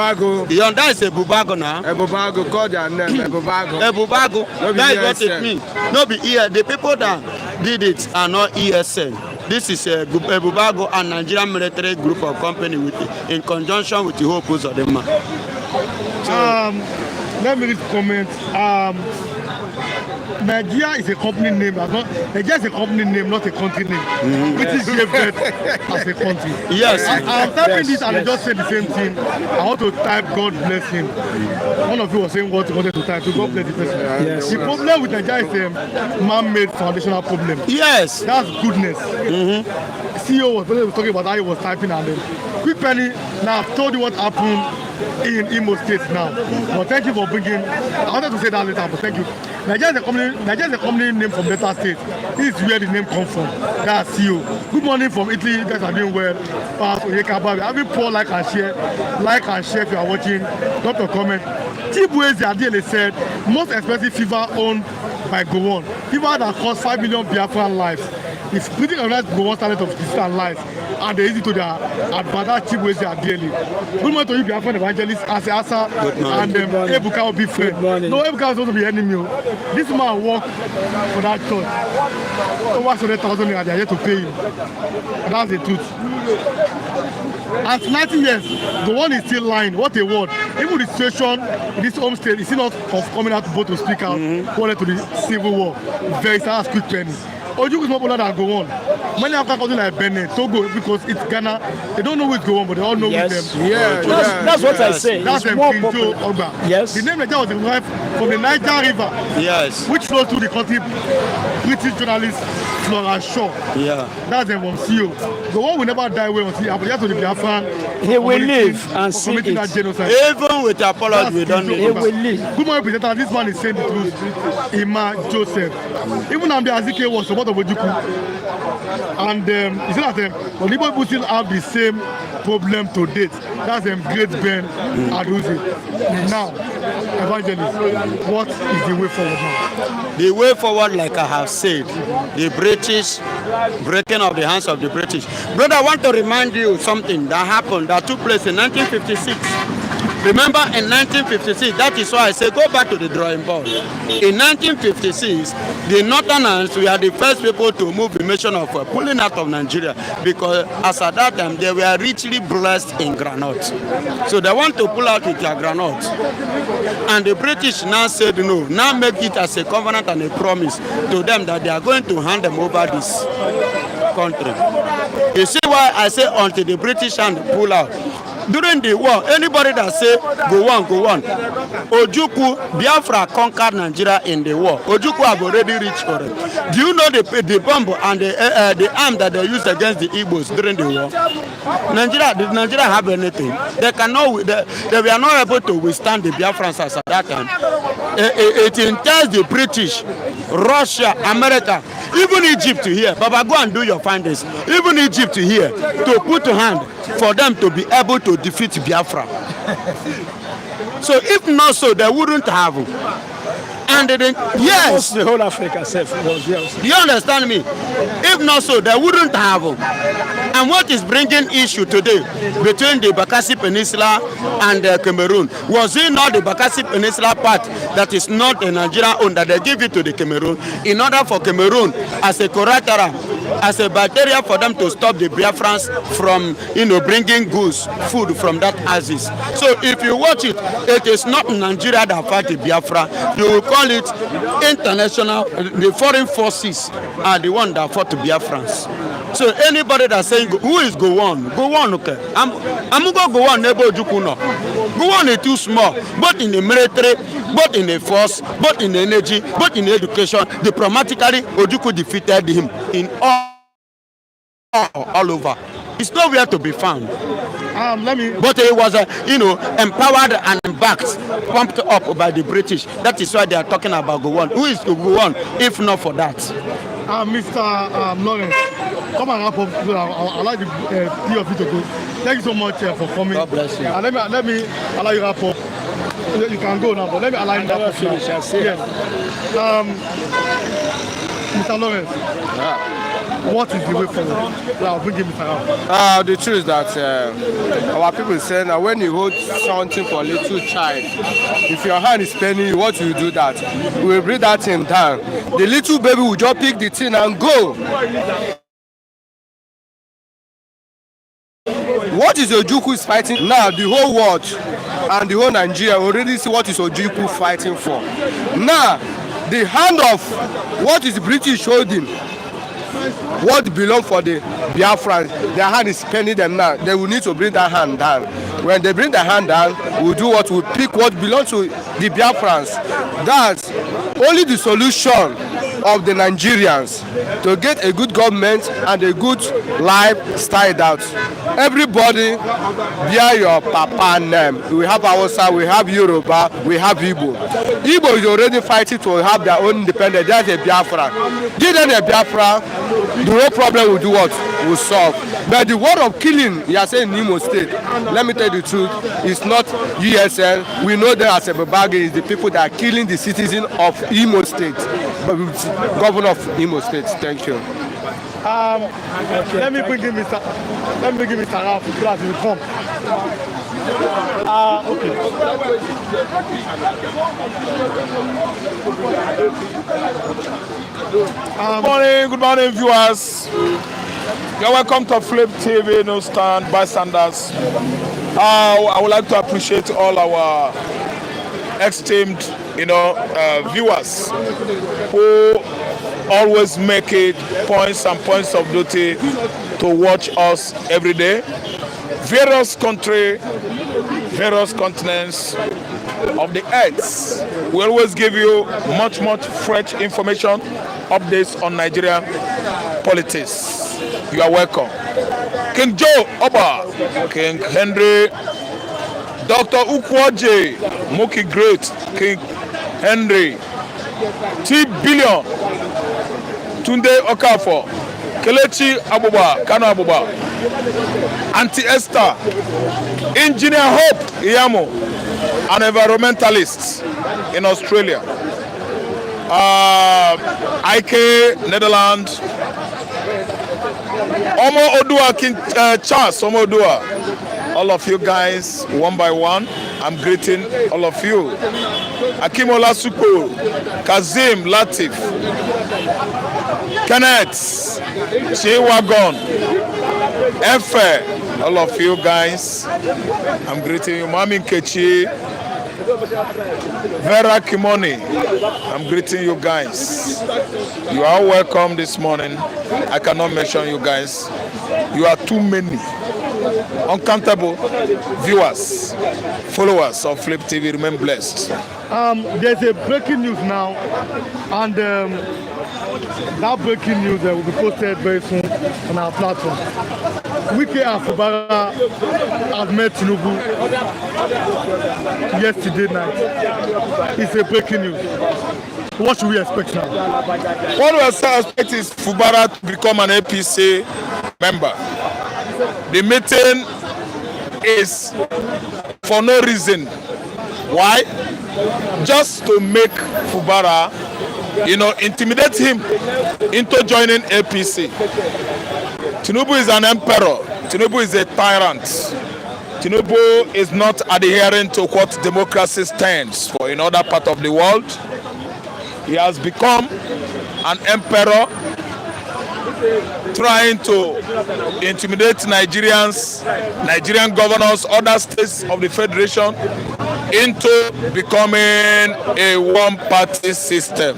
Beyond that is a Bubago now. A Bubago, call their name. A Bubago. A Bubago. That is what it means. No be here. The people that did it are not ESN. This is a Bubago and Nigerian military group of company in conjunction with the whole post of them. Let me just comment. Nigeria is a company name. Nigeria is a company name, not a country name. Which is shaped as a country. Yes. I'm typing this and I just said the same thing. I want to type God bless him. One of you was saying what you wanted to type. So God bless the person. Yes. The problem with Nigeria is a man-made foundational problem. Yes. That's goodness. CEO was talking about how he was typing and then quick penny. Now I've told you what happened in Imo State now. But thank you for bringing. I wanted to say that later, but thank you. Nigeria is a company name from Delta State. This is where the name comes from. That's CEO. Good morning from Italy. You guys are doing well. Having poor like and share if you are watching. Drop a comment. Tibuezi Adele said most expensive fever owned by Gowon. Fever that cost 5 million Biafran lives. It's pretty organized Gowon talent of Christian lives. And they easy to their Adbada Tibuezi Adele. Good morning to you, Biafran evangelist, Asa, and Ebuka will be friend. No, Ebuka is supposed to be enemy. This man worked for that church. Over 7,000 naira, they are yet to pay him. That's the truth. At 90 years, the one is still lying. What a word. Even the situation in this home state is still not coming out to vote to speak out, to the Civil War. Very sad, quick penny. Ojuku is more popular than Gowon. many African countries like Benin, Togo, because it's Ghana, they don't know what's going on, but they all know with them. That's what I say. That's it's more popular. Ogba. Yes. The name Nigeria was derived from the Niger River, Yes. which flows through the country. British journalist Flora Shaw. Yeah. That's them from CEO. The one will never die away until he apologizes to the Biafran. He will live and see committing that it. genocide. Even with apology, we don't need He it. will live. Good morning, presenter. This man is saying the truth. Ima Joseph. Even Nnamdi Azikiwe was support of Ojukwu. And you see that the people still have the same problem to date. That's great Ben Aduzi. Now, evangelist, what is the way forward now? The way forward, like I have said, the British, breaking of the hands of the British. Brother, I want to remind you something that happened, that took place in 1956. Remember, in 1956, that is why I say go back to the drawing board. In 1956, the Northerners were the first people to move the mission of pulling out of Nigeria, because as at that time, they were richly blessed in granite. So they want to pull out with their granite. And the British now said no, now make it as a covenant and a promise to them that they are going to hand them over this country. You see why I say until the British hand pull out. During the war, anybody that say go on, Ojukwu, Biafra conquered Nigeria in the war. Ojukwu have already reached for it. Do you know the bomb and the arm that they used against the Igbos during the war? Did Nigeria have anything? They were not able to withstand the Biafrans at that time. It entails the British, Russia, America, even Egypt here. Baba, go and do your findings. Even Egypt here to put a hand for them to be able to defeat Biafra. So if not so, they wouldn't have. And then, yes, the whole Africa was yes. Do you understand me? If not so, they wouldn't have. And what is bringing issue today between the Bakassi Peninsula and Cameroon? Was it not the Bakassi Peninsula part that is not a Nigerian owned, that they give it to the Cameroon in order for Cameroon as a collateral, as a bacteria for them to stop the Biafrans from, bringing goods, food from that axis. So if you watch it, it is not Nigeria that fight the Biafra. You will call it international, the foreign forces are the one that fought the Biafrans. So anybody that's saying, who is Gowon? Gowon, okay. I'm going to go on, Ebo Jukuno. Gowon is too small, both in the military, both in the force, both in energy, both in education. Diplomatically, Ojukwu defeated him in all over. It's nowhere to be found. But he was, empowered and backed, pumped up by the British. That is why they are talking about Gowon. Who is Gowon, if not for that? Mr. Lawrence, come and wrap up. I'd like the three of you to go. Thank you so much for coming. God bless you. Let me allow you wrap up. You can go now, but let me allow you wrap up. Yes. Mr. Lawrence. What is the way forward? I'll bring him around. The truth is that our people say that when you hold something for a little child, if your hand is paining you, what you do that? We will bring that thing down. The little baby will just pick the thing and go. What is Ojukwu is fighting now? The whole world and the whole Nigeria already see what is Ojukwu fighting for. Now, the hand of what is the British holding, what belongs for the Biafrans, their hand is penning them now. They will need to bring that hand down. When they bring the hand down, we'll do what? We'll pick what belongs to the Biafrans. That's only the solution of the Nigerians to get a good government and a good lifestyle out. Everybody bear your papa name. We have Hausa, we have Yoruba, we have Igbo. Igbo is already fighting to have their own independence. That's a Biafra. Give them a Biafra, the whole problem will do what? Will solve. But the word of killing, you are saying in Imo State, let me tell you the truth, it's not ESN. We know them as a bargain is the people that are killing the citizens of Imo State. Governor of Imo State. Thank you. Let me bring in Mr. Ralph so that he will come. Good morning, viewers. You're welcome to Flip TV, No Stand, bystanders. I would like to appreciate all our esteemed, viewers who always make it points and points of duty to watch us every day. Various countries, various continents of the earth. We always give you much fresh information, updates on Nigeria politics. You are welcome. King Joe Oba, King Henry, Dr. Ukwoje, Moki Great, King Henry, T. Billion, Tunde Okafor, Kelechi Abuba, Kanu Abuba, Auntie Esther, Engineer Hope Iyamo, an environmentalist in Australia, IK, Netherlands, Omo Odua, King Charles, Omo Odua. All of you guys, one by one, I'm greeting all of you. Akimola Suko, Kazim Latif, Kenneth, Shewagon, Efe, all of you guys, I'm greeting you. Mami Nkechi, Vera Kimoni, I'm greeting you guys. You are welcome this morning. I cannot mention you guys. You are too many. Uncountable viewers, followers of Flip TV, remain blessed. There's a breaking news now, and that breaking news will be posted very soon on our platform. Wike and Fubara have met Tinubu yesterday night. It's a breaking news. What should we expect now? What we expect is Fubara to become an APC member. The meeting is for no reason. Why? Just to make Fubara, intimidate him into joining APC. Tinubu is an emperor. Tinubu is a tyrant. Tinubu is not adhering to what democracy stands for in other parts of the world. He has become an emperor, trying to intimidate Nigerians, Nigerian governors, other states of the Federation into becoming a one-party system.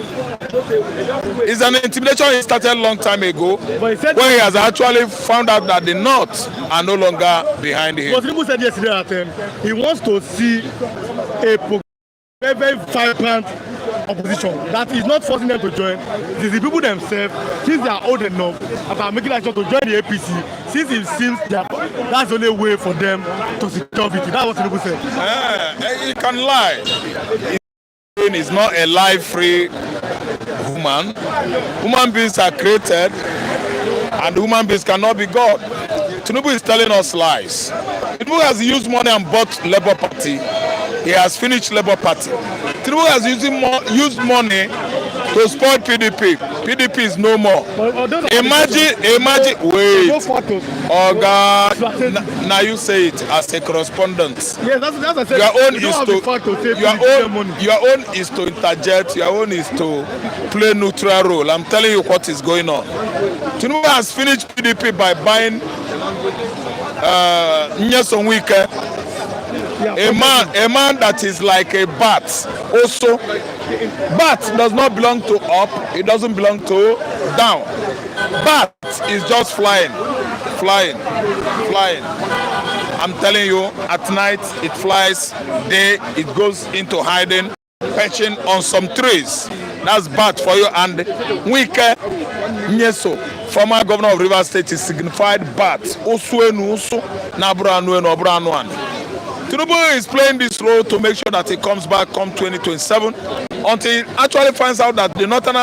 It's an intimidation he started a long time ago, when he has actually found out that the North are no longer behind him. But Tinubu said yesterday that he wants to see a very vibrant opposition that is not forcing them to join. It is the people themselves, since they are old enough, about making action to join the APC, since it seems that that's the only way for them to secure victory. That's what Tinubu said. He can lie. He is not a life-free human. Human beings are created, and human beings cannot be God. Tinubu is telling us lies. Tinubu has used money and bought Labour Party. He has finished Labour Party. Tinubu has used money to spoil PDP. PDP is no more. Imagine, wait. Oga, now you say it as a correspondent. Yes, that's what I said. Your own is to interject. Your own is to play neutral role. I'm telling you what is going on. Tinubu has finished PDP by buying Nyesom Wike. A man that is like a bat. Also, bat does not belong to up, it doesn't belong to down. Bat is just flying. I'm telling you, at night it flies, day it goes into hiding, perching on some trees. That's bat for you. And Wike Nyeso, former governor of Rivers State, is signified bat. Tinubu is playing this role to make sure that he comes back come 2027, until he actually finds out that the northern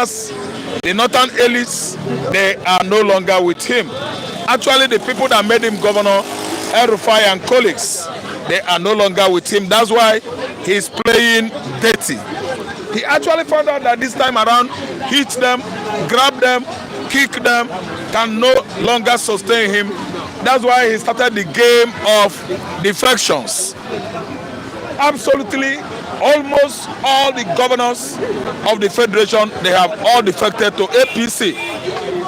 elites, they are no longer with him. Actually, the people that made him governor, El-Rufai and colleagues, they are no longer with him. That's why he's playing dirty. He actually found out that this time around, hit them, grab them, kick them, can no longer sustain him. That's why he started the game of defections. Absolutely, almost all the governors of the Federation, they have all defected to APC.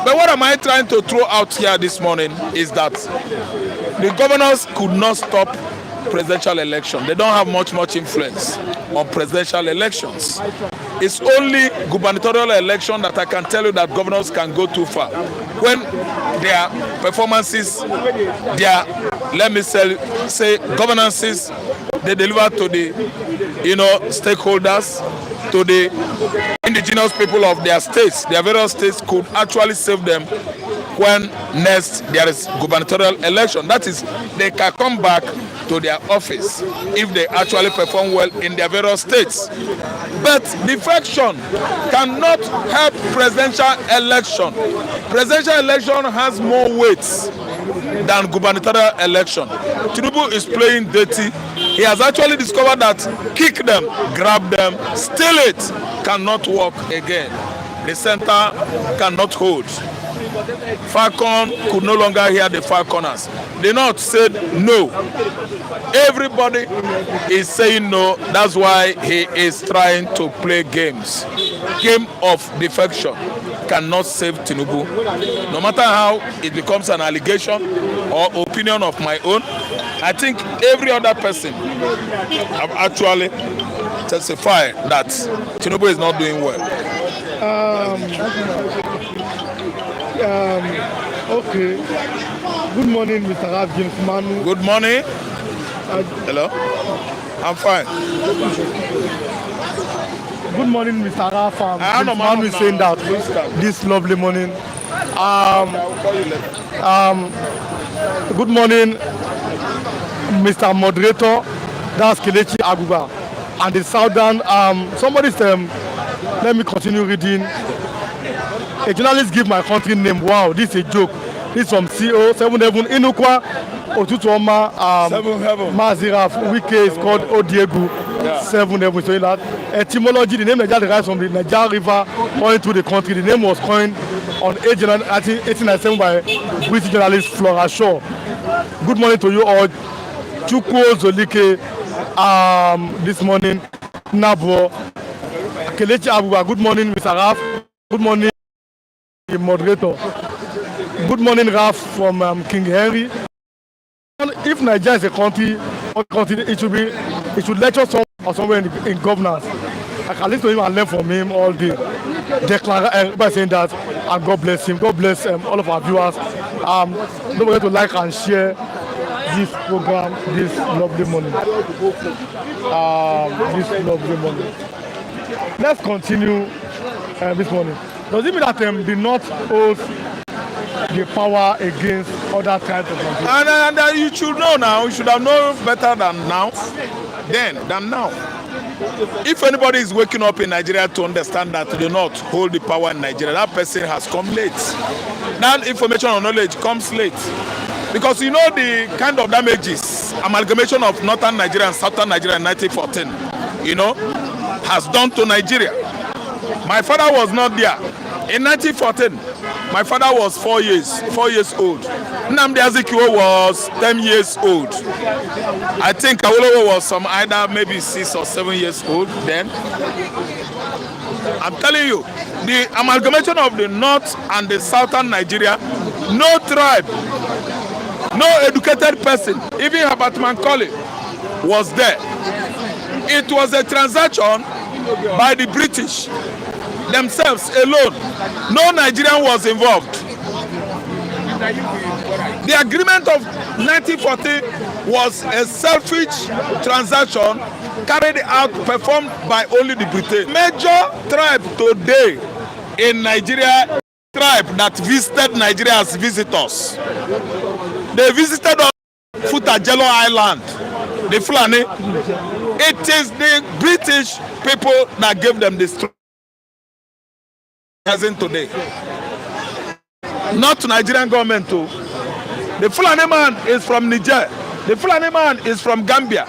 But what am I trying to throw out here this morning is that the governors could not stop presidential election. They don't have much influence on presidential elections. It's only gubernatorial election that I can tell you that governors can go too far. When their performances, their, let me say governances, they deliver to the, stakeholders, to the indigenous people of their states, their various states could actually save them when next there is gubernatorial election. That is, they can come back to their office if they actually perform well in their various states. But defection cannot help presidential election. Presidential election has more weights than gubernatorial election. Tinubu is playing dirty. He has actually discovered that kick them, grab them, steal it cannot work again. The center cannot hold. Falcon could no longer hear the Falconers. The North said no. Everybody is saying no. That's why he is trying to play games. Game of defection cannot save Tinubu. No matter how it becomes an allegation or opinion of my own, I think every other person have actually testified that Tinubu is not doing well. Okay. Good morning, Mr. Raf James Manu. Good morning. Hello. I'm fine. Good morning, Mr. Raf. Manu is saying that this lovely morning. Good morning, Mr. Moderator. That's Kelechi Aguba. And the Southern. Somebody's. Let me continue reading. A journalist give my country name. Wow, this is a joke. This is from CO 7 Heaven Inukwa Otutuoma Maziraf Wike is called Odiegu 7 Heaven. So that etymology, the name Nigeria derives from the Niger River going through the country. The name was coined on 8 January 1897 by British journalist Flora Shaw. Good morning to you all. Chukwu Zolike this morning. Nabo Kelechi Abuba. Good morning, Mr. Raf. Good morning, moderator. Good morning, Raf from King Henry. If Nigeria is a country, it should lecture somewhere in governance. I can listen to him and learn from him all day. By saying that, and God bless him. God bless all of our viewers. Don't forget to like and share this program this lovely morning. Let's continue this morning. Does it mean that the North owes the power against other tribes of Nigeria? And you should know now, you should have known better than now, than now. If anybody is waking up in Nigeria to understand that the North hold the power in Nigeria, that person has come late. That information or knowledge comes late. Because you know the kind of damages, amalgamation of Northern Nigeria and Southern Nigeria in 1914, has done to Nigeria. My father was not there. In 1914, my father was 4 years old. Nnamdi Azikiwe was 10 years old. I think Awolowo was either maybe 6 or 7 years old then. I'm telling you, the amalgamation of the North and the Southern Nigeria, no tribe, no educated person, even Herbert Macaulay was there. It was a transaction by the British themselves alone. No Nigerian was involved. The agreement of 1940 was a selfish transaction carried out, performed by only the British. Major tribe today in Nigeria, tribe that visited Nigeria as visitors. They visited on Futajelo Island, the Fulani. It is the British people that gave them this present today. Not Nigerian government too. The Fulani man is from Niger. The Fulani man is from Gambia.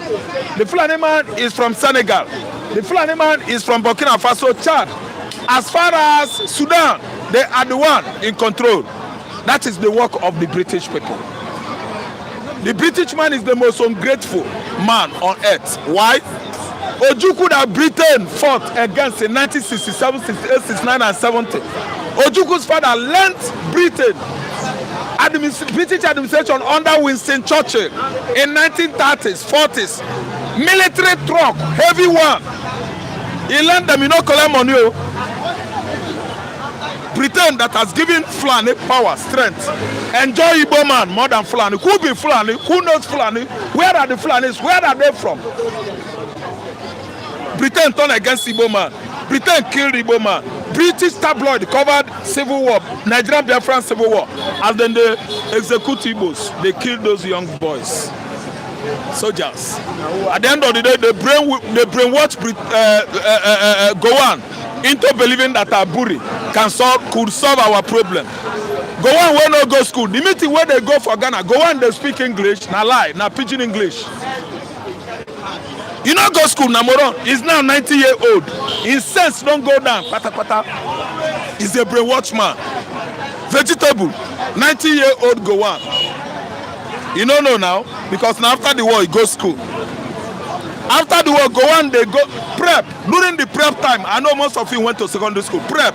The Fulani man is from Senegal. The Fulani man is from Burkina Faso, Chad. As far as Sudan, they are the one in control. That is the work of the British people. The British man is the most ungrateful man on earth. Why? Ojukwu that Britain fought against in 1967, 68, 69 and 70. Ojukwu's father lent Britain British administration under Winston Churchill in 1930s, 40s. Military truck, heavy one. He lend them, you know, collect money. Britain that has given Fulani power, strength. Enjoy Ebo man more than Fulani. Who be Fulani? Who knows Fulani? Where are the Fulanis? Where are they from? Britain turned against Ebo man. Britain killed Ebo man. British tabloid covered civil war, Nigerian Biafran civil war. And then they execute Igbos. They killed those young boys, soldiers. At the end of the day, they brainwashed Gowon into believing that Aburi could solve our problem. Gowon will not go to school. The meeting where they go for Ghana, Gowon they speak English, na lie, na pidgin English. You know go school, Namoron. He's now 90-year-old. His sense don't go down. Pata pata. He's a brainwashed man. Vegetable. 90-year-old Gowon. You don't know now because now after the war he goes school. After the war, Gowon they go prep. During the prep time, I know most of you went to secondary school. Prep.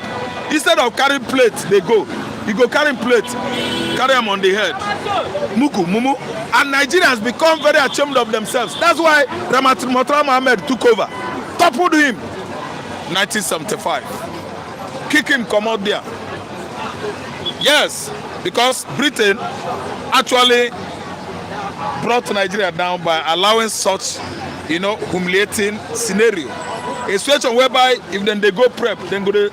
Instead of carrying plates, they go. You go carrying plates, carry them on the head. Muku, mumu. And Nigerians become very ashamed of themselves. That's why Ramatra Mohammed took over. Toppled him. 1975. Kick him, come out there. Yes, because Britain actually brought Nigeria down by allowing such, you know, humiliating scenario. A situation whereby if then they go prep, then go to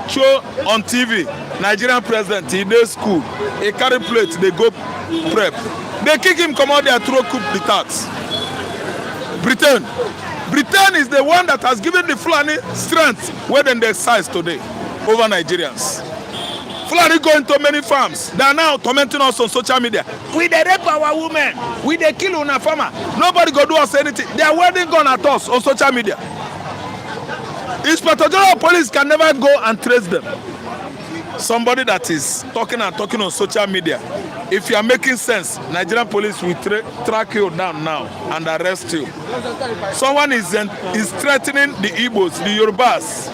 show on TV, Nigerian president in their school, a carry plate, they go prep. They kick him, come out there, throw coup d'etat. Britain is the one that has given the Fulani strength where then they exercise today over Nigerians. Fulani go into many farms. They are now tormenting us on social media. We they rape our women. We they kill on a farmer. Nobody go do us anything. They are wielding gun at us on social media. Inspector General of Police can never go and trace them. Somebody that is talking on social media, if you are making sense, Nigerian police will track you down now and arrest you. Someone is threatening the Igbos, the Yorubas,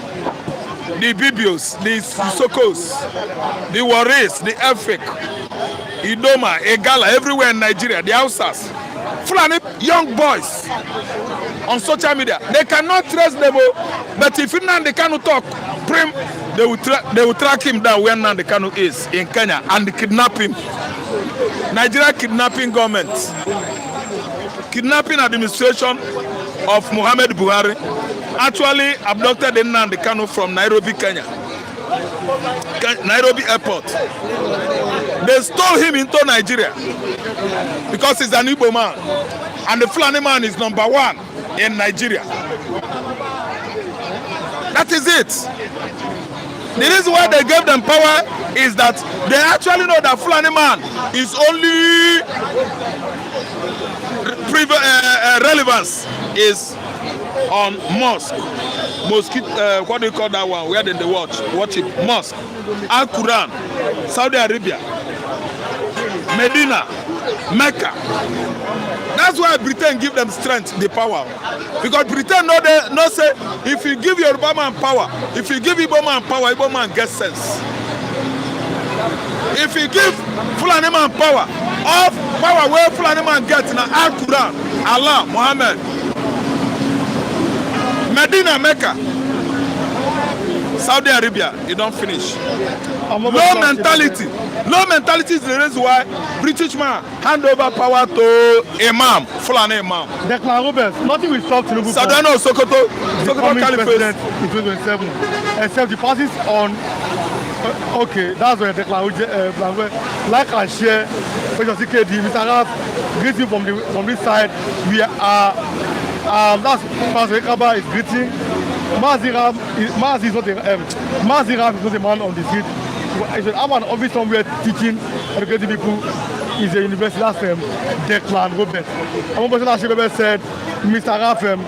the Bibios, the Sokos, the Waris, the Efik, Idoma, Egala, everywhere in Nigeria, the Hausas. Fulani young boys on social media, they cannot trace them, but if Nnamdi Kanu talk, they will track him down where Nnamdi Kanu is in Kenya and kidnap him. Nigeria kidnapping government, kidnapping administration of Muhammad Buhari actually abducted Nnamdi Kanu from Nairobi, Kenya. Nairobi airport. They stole him into Nigeria because he's an Igbo man. And the Fulani man is #1 in Nigeria. That is it. The reason why they gave them power is that they actually know that Fulani man is only relevance is on mosque. What do you call that one? Where did they watch it? Mosque, Al-Quran, Saudi Arabia, Medina, Mecca. That's why Britain give them strength, the power. Because Britain no say if you give Yoruba man power, if you give Igbo man power, Igbo man gets sense. If you give Fulani man power, all power where Fulani man gets now Al-Quran, Allah, Muhammad, Medina, Mecca, Saudi Arabia, you don't finish. Low mentality. Low mentality is the reason why British man hand over power to Imam, Fulani Imam. Declan Roberts, nothing will stop Tinubu. Sadano, Sokoto Caliphate. In 2027, except the passes on. Okay, that's where Declan like I share, CKD, Mr. Raf, greeting from this side. We are. That's Pastor Ekaba is greeting. Maziram is not a man on the street. I said, I'm an office somewhere teaching, educating people. Is a university last time, Declan Roberts. And one person said, Mr. Rafem,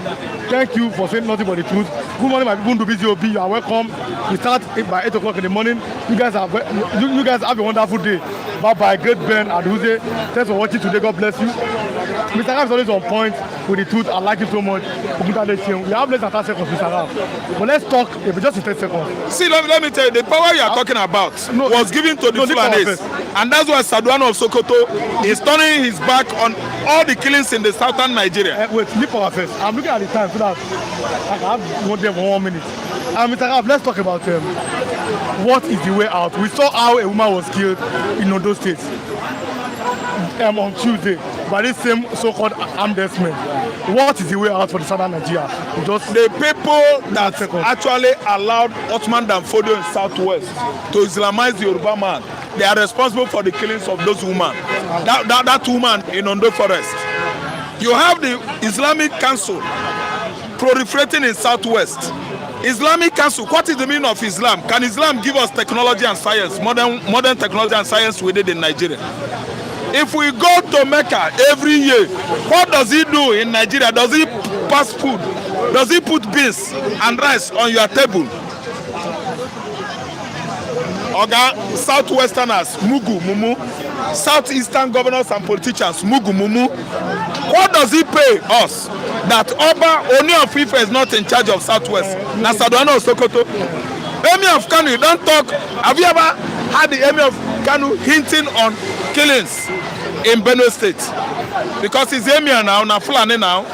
thank you for saying nothing but the truth. Good morning, my people, to BGOB. You are welcome. We start by 8 o'clock in the morning. You guys have a wonderful day. Bye bye, great Ben Aduze. Thanks for watching today. God bless you. Mr. Ram is always on point with the truth. I like it so much. We have less than 10 seconds, Mr. Ram. But let's talk just in 10 seconds. See, let me tell you, the power you are talking about was given to the Fulanis. And that's why Sadwana of Sokoto is turning his back on all the killings in the southern Nigeria. Wait, leave power first. I'm looking at the time so that I can have one there for 1 minute. Mr. Ram, let's talk about what is the way out. We saw how a woman was killed in Ondo State on Tuesday by this same so-called armed men. What is the way out for the southern Nigeria? Just the people that actually allowed Ottoman Danfodio in southwest to Islamize the Yoruba man, they are responsible for the killings of those women. That woman in Ondo Forest. You have the Islamic Council proliferating in southwest. Islamic Council, what is the meaning of Islam? Can Islam give us technology and science, modern technology and science we did in Nigeria? If we go to Mecca every year, what does he do in Nigeria? Does he pass food? Does he put beans and rice on your table? Oga, Southwesterners, Mugu, Mumu. Southeastern governors and politicians, Mugu, Mumu. What does he pay us? That Oba Oni of Ife is not in charge of Southwest. Na Sadwana of Sokoto. Emir of Kanu, you don't talk. Have you ever had the Emir of Kanu hinting on killings in Benue State? Because he's Emir now, na Fulani now.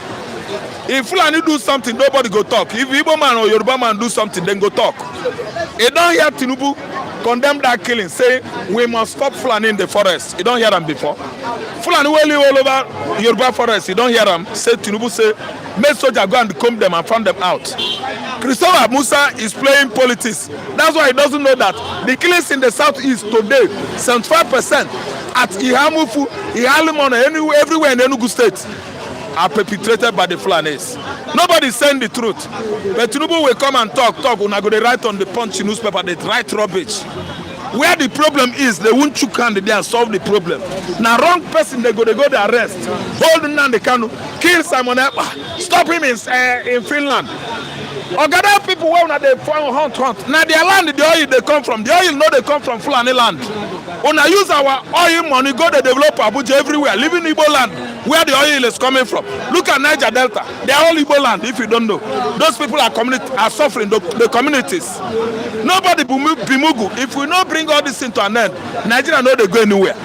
If Fulani do something, nobody go talk. If Igbo man or Yoruba man do something, then go talk. You don't hear Tinubu condemn that killing, say we must stop Fulani in the forest. You don't hear them before. Fulani will live all over Yoruba forest. You don't hear them. Say Tinubu say, make soldier go and comb them and find them out. Christopher Musa is playing politics. That's why he doesn't know that the killings in the southeast today, 75% at Ihamufu, Ihalimona, everywhere in Enugu State, are perpetrated by the Fulanis. Nobody is saying the truth. But Tinubu will come and talk. When I go to write on the Punch newspaper, they write rubbish. Where the problem is, they won't chook hand there and solve the problem. Now, wrong person, they go to arrest. Hold Nnamdi Kanu, kill Simon Ekpa, stop him in Finland. Ogada people when they hunt. Now their land, the oil they come from. The oil no they come from Fulani land. When I use our oil money, go to develop Abuja everywhere, living in Ebo land, where the oil is coming from. Look at Niger Delta. They are all Ebo land, if you don't know. Those people are suffering, the communities. Nobody Bimugu. If we not bring all this into an end, Nigeria no they go anywhere.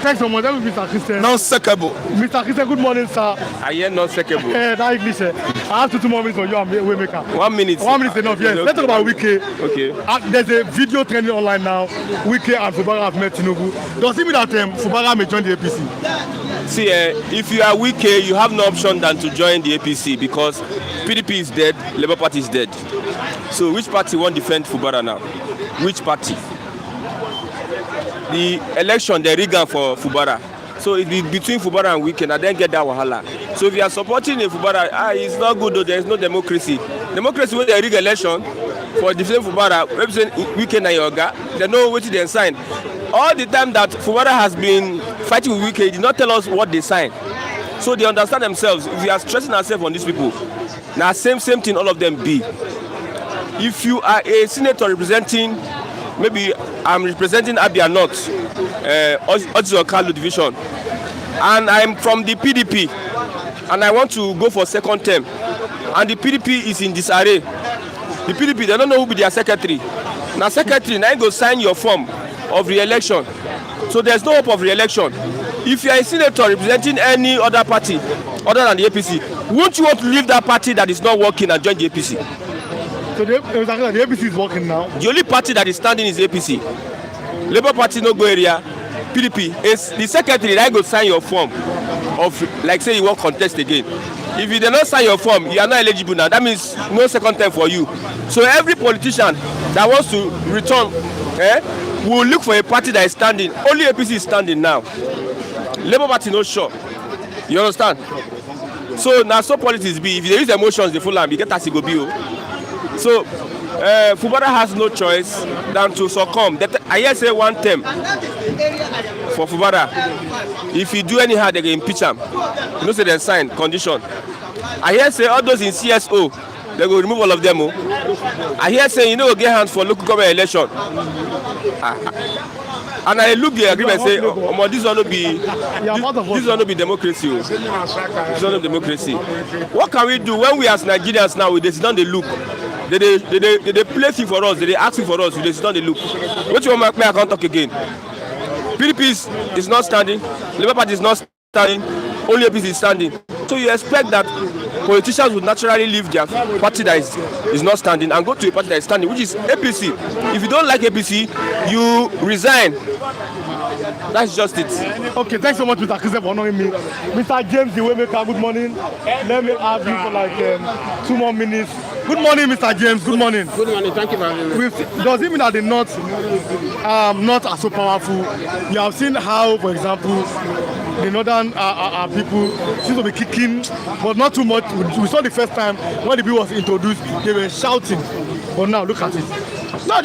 Thanks so much. That will be Mr. Christian. Non-secable. Mr. Christian, good morning, sir. I am non-secable. That English. I have 2 more minutes for you and Waymaker. 1 minute. 1 minute enough, yes. Let's talk about Wike. Okay. There's a video trending online now. Wike and Fubara have met Tinubu. Does it mean that Fubara may join the APC? See, if you are Wike, you have no option than to join the APC because PDP is dead, Labour Party is dead. So which party won't defend Fubara now? Which party? The election, they rigged for Fubara. So it be between Fubara and Wike, and then get that wahala. So if you are supporting a Fubara, it's not good though, there is no democracy. Democracy when they rig election for defending Fubara, represent Wike and Yoga, they know what they sign. All the time that Fubara has been fighting with Wike, they did not tell us what they signed. So they understand themselves. If we are stressing ourselves on these people, now same thing all of them be. If you are a senator representing, maybe I'm representing Abia North, Kalu Division, and I'm from the PDP, and I want to go for second term, and the PDP is in disarray. The PDP, they don't know who be their secretary. Now secretary, now you go sign your form of re-election. So there's no hope of re-election. If you are a senator representing any other party other than the APC, won't you want to leave that party that is not working and join the APC? So the APC is working now? The only party that is standing is APC. Labour Party no go area. PDP is the secretary that go sign your form of, like say you want contest again. If you do not sign your form, you are not eligible now. That means no second term for you. So every politician that wants to return will look for a party that is standing. Only APC is standing now. Labour Party not sure. You understand? So now so politics be. If they use emotions, they full and be get as it go be. So Fubara has no choice than to succumb. I hear say one term for Fubara. If you do anyhow, they can impeach him. You know, say they sign condition. I hear say all those in CSO, they go remove all of them. I hear say you know get hands for local government election. And I look the agreement and say, oh, this will not be democracy. This will not be democracy. What can we do when we as Nigerians now, they sit down, they look. They play thing for us, they ask for us, they sit down, they look. What you want me, I can't talk again. PDP is not standing, Labour Party is not standing, only APC is standing. So you expect that politicians would naturally leave their party that is not standing and go to a party that is standing, which is APC. If you don't like APC, you resign. That's just it. Okay, thanks so much, Mr. Kise, for honoring me. Mr. James, the Waymaker, good morning. Let me have you for like 2 more minutes. Good morning, Mr. James. Good morning. Good morning. Thank you for having me. Does it mean that the North not are so powerful? You have seen how, for example, the northern people seem to be kicking, but not too much. We saw the first time when the bill was introduced, they were shouting. But now, look at it. Now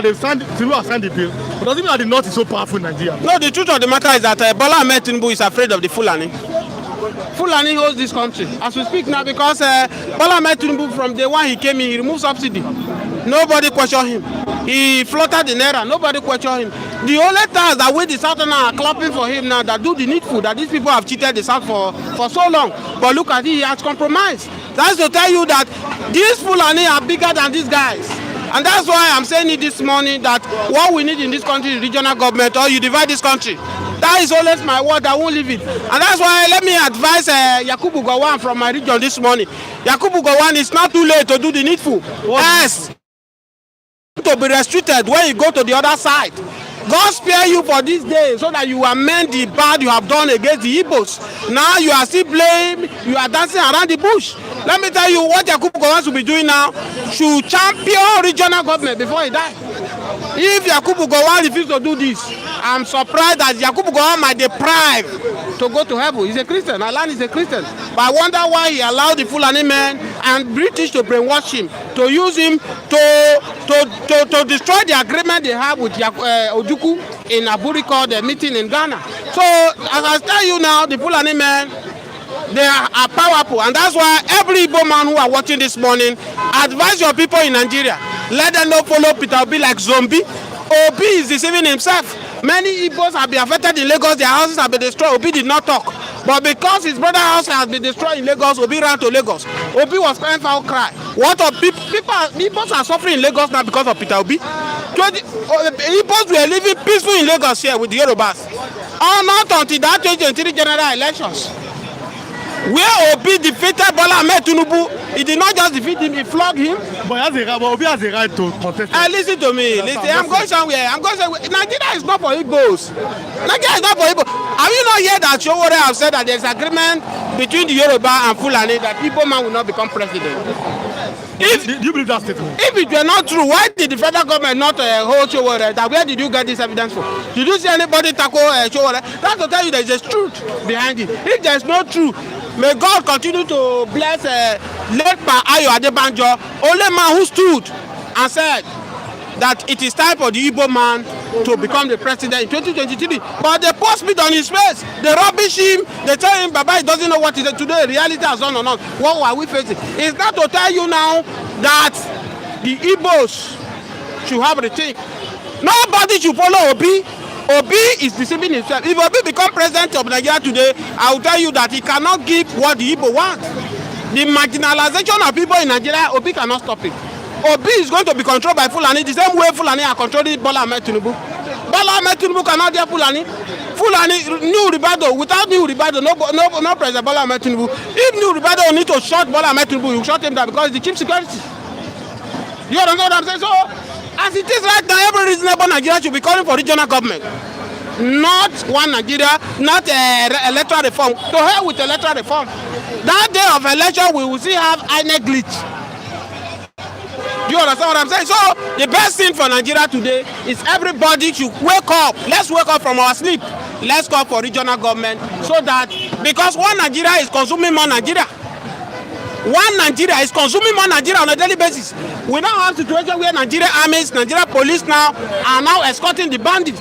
they've signed the bill. But does it mean that the North is so powerful in Nigeria? No, the truth of the matter is that Bola Ahmed Tinubu is afraid of the Fulani. Fulani holds this country as we speak now because Bola Ahmed Tinubu, from day one he came in, he removed subsidy. Nobody questioned him. He floated the naira. Nobody questioned him. The only task that we the Southerners are clapping for him now, that do the needful, that these people have cheated the South for so long. But look at it, he has compromised. That's to tell you that these Fulani are bigger than these guys. And that's why I'm saying it this morning that what we need in this country is regional government, or you divide this country. That is always my word, I won't leave it. And that's why let me advise Yakubu Gowon from my region this morning. Yakubu Gowon, it's not too late to do the needful. Yes. To be restricted when you go to the other side. God spare you for this day so that you amend the bad you have done against the Igbos. Now you are still blamed, you are dancing around the bush. Let me tell you what Yakubu Gowon should be doing now. Should champion regional government before he dies. If Yakubu Gowon refuses to do this, I'm surprised that Yakubu Gowon might deprive to go to heaven. He's a Christian. Alan is a Christian. But I wonder why he allowed the Fulani men and British to brainwash him, to use him to destroy the agreement they have with Ojukwu in Aburi called the meeting in Ghana. So as I tell you now, the Fulani men, they are powerful, and that's why every Igbo man who are watching this morning, advise your people in Nigeria, let them not follow Peter Obi like zombie. Obi is deceiving himself. Many Igbos have been affected in Lagos, their houses have been destroyed. Obi did not talk. But because his brother's house has been destroyed in Lagos, Obi ran to Lagos. Obi was crying foul cry. What of Igbos are suffering in Lagos now because of Peter Obi? Igbos were living peaceful in Lagos here with the Yorubas. Not until that 2023 general elections, where Obi defeated Bola Ahmed Tinubu. He did not just defeat him, he flogged him. But Obi has a right to contest. Listen to me. Listen, I'm going somewhere. Nigeria is not for Igbos. Nigeria is not for Igbos. Have you not heard that Showore have said that there's agreement between the Yoruba and Fulani that Igbo man will not become president? Do you believe that statement? If it were not true, why did the federal government not hold Showore? Where did you get this evidence for? Did you see anybody tackle Showore? That's to tell you there's a truth behind it. If there's no truth, may God continue to bless late Pa Ayo Adebanjo, only man who stood and said that it is time for the Igbo man to become the president in 2023. But they post it on his face. They rubbish him. They tell him, Baba, he doesn't know what is today. Reality has done or not. What are we facing? It's not to tell you now that the Igbos should have a rethink. Nobody should follow Obi. Obi is deceiving himself. If Obi become president of Nigeria today, I will tell you that he cannot give what the Igbo want. The marginalization of people in Nigeria, Obi cannot stop it. Obi is going to be controlled by Fulani the same way Fulani are controlling Bola Ahmed Tinubu. Bola Ahmed Tinubu cannot deal Fulani. Fulani, New Ribado, without New Ribado, no President Bola Ahmed Tinubu. If New Ribado need to shut Bola Ahmed Tinubu, you shut him down because it's the chief security. You understand what I'm saying? So, as it is right now, every reasonable Nigeria should be calling for regional government. Not one Nigeria, not electoral reform. To hell with electoral reform. That day of election, we will still have INEC glitch. You understand what I'm saying? So, the best thing for Nigeria today is everybody should wake up. Let's wake up from our sleep. Let's call for regional government so that, because one Nigeria is consuming more Nigeria. One Nigeria is consuming more Nigeria on a daily basis. We now have a situation where Nigeria armies, Nigeria police now are now escorting the bandits.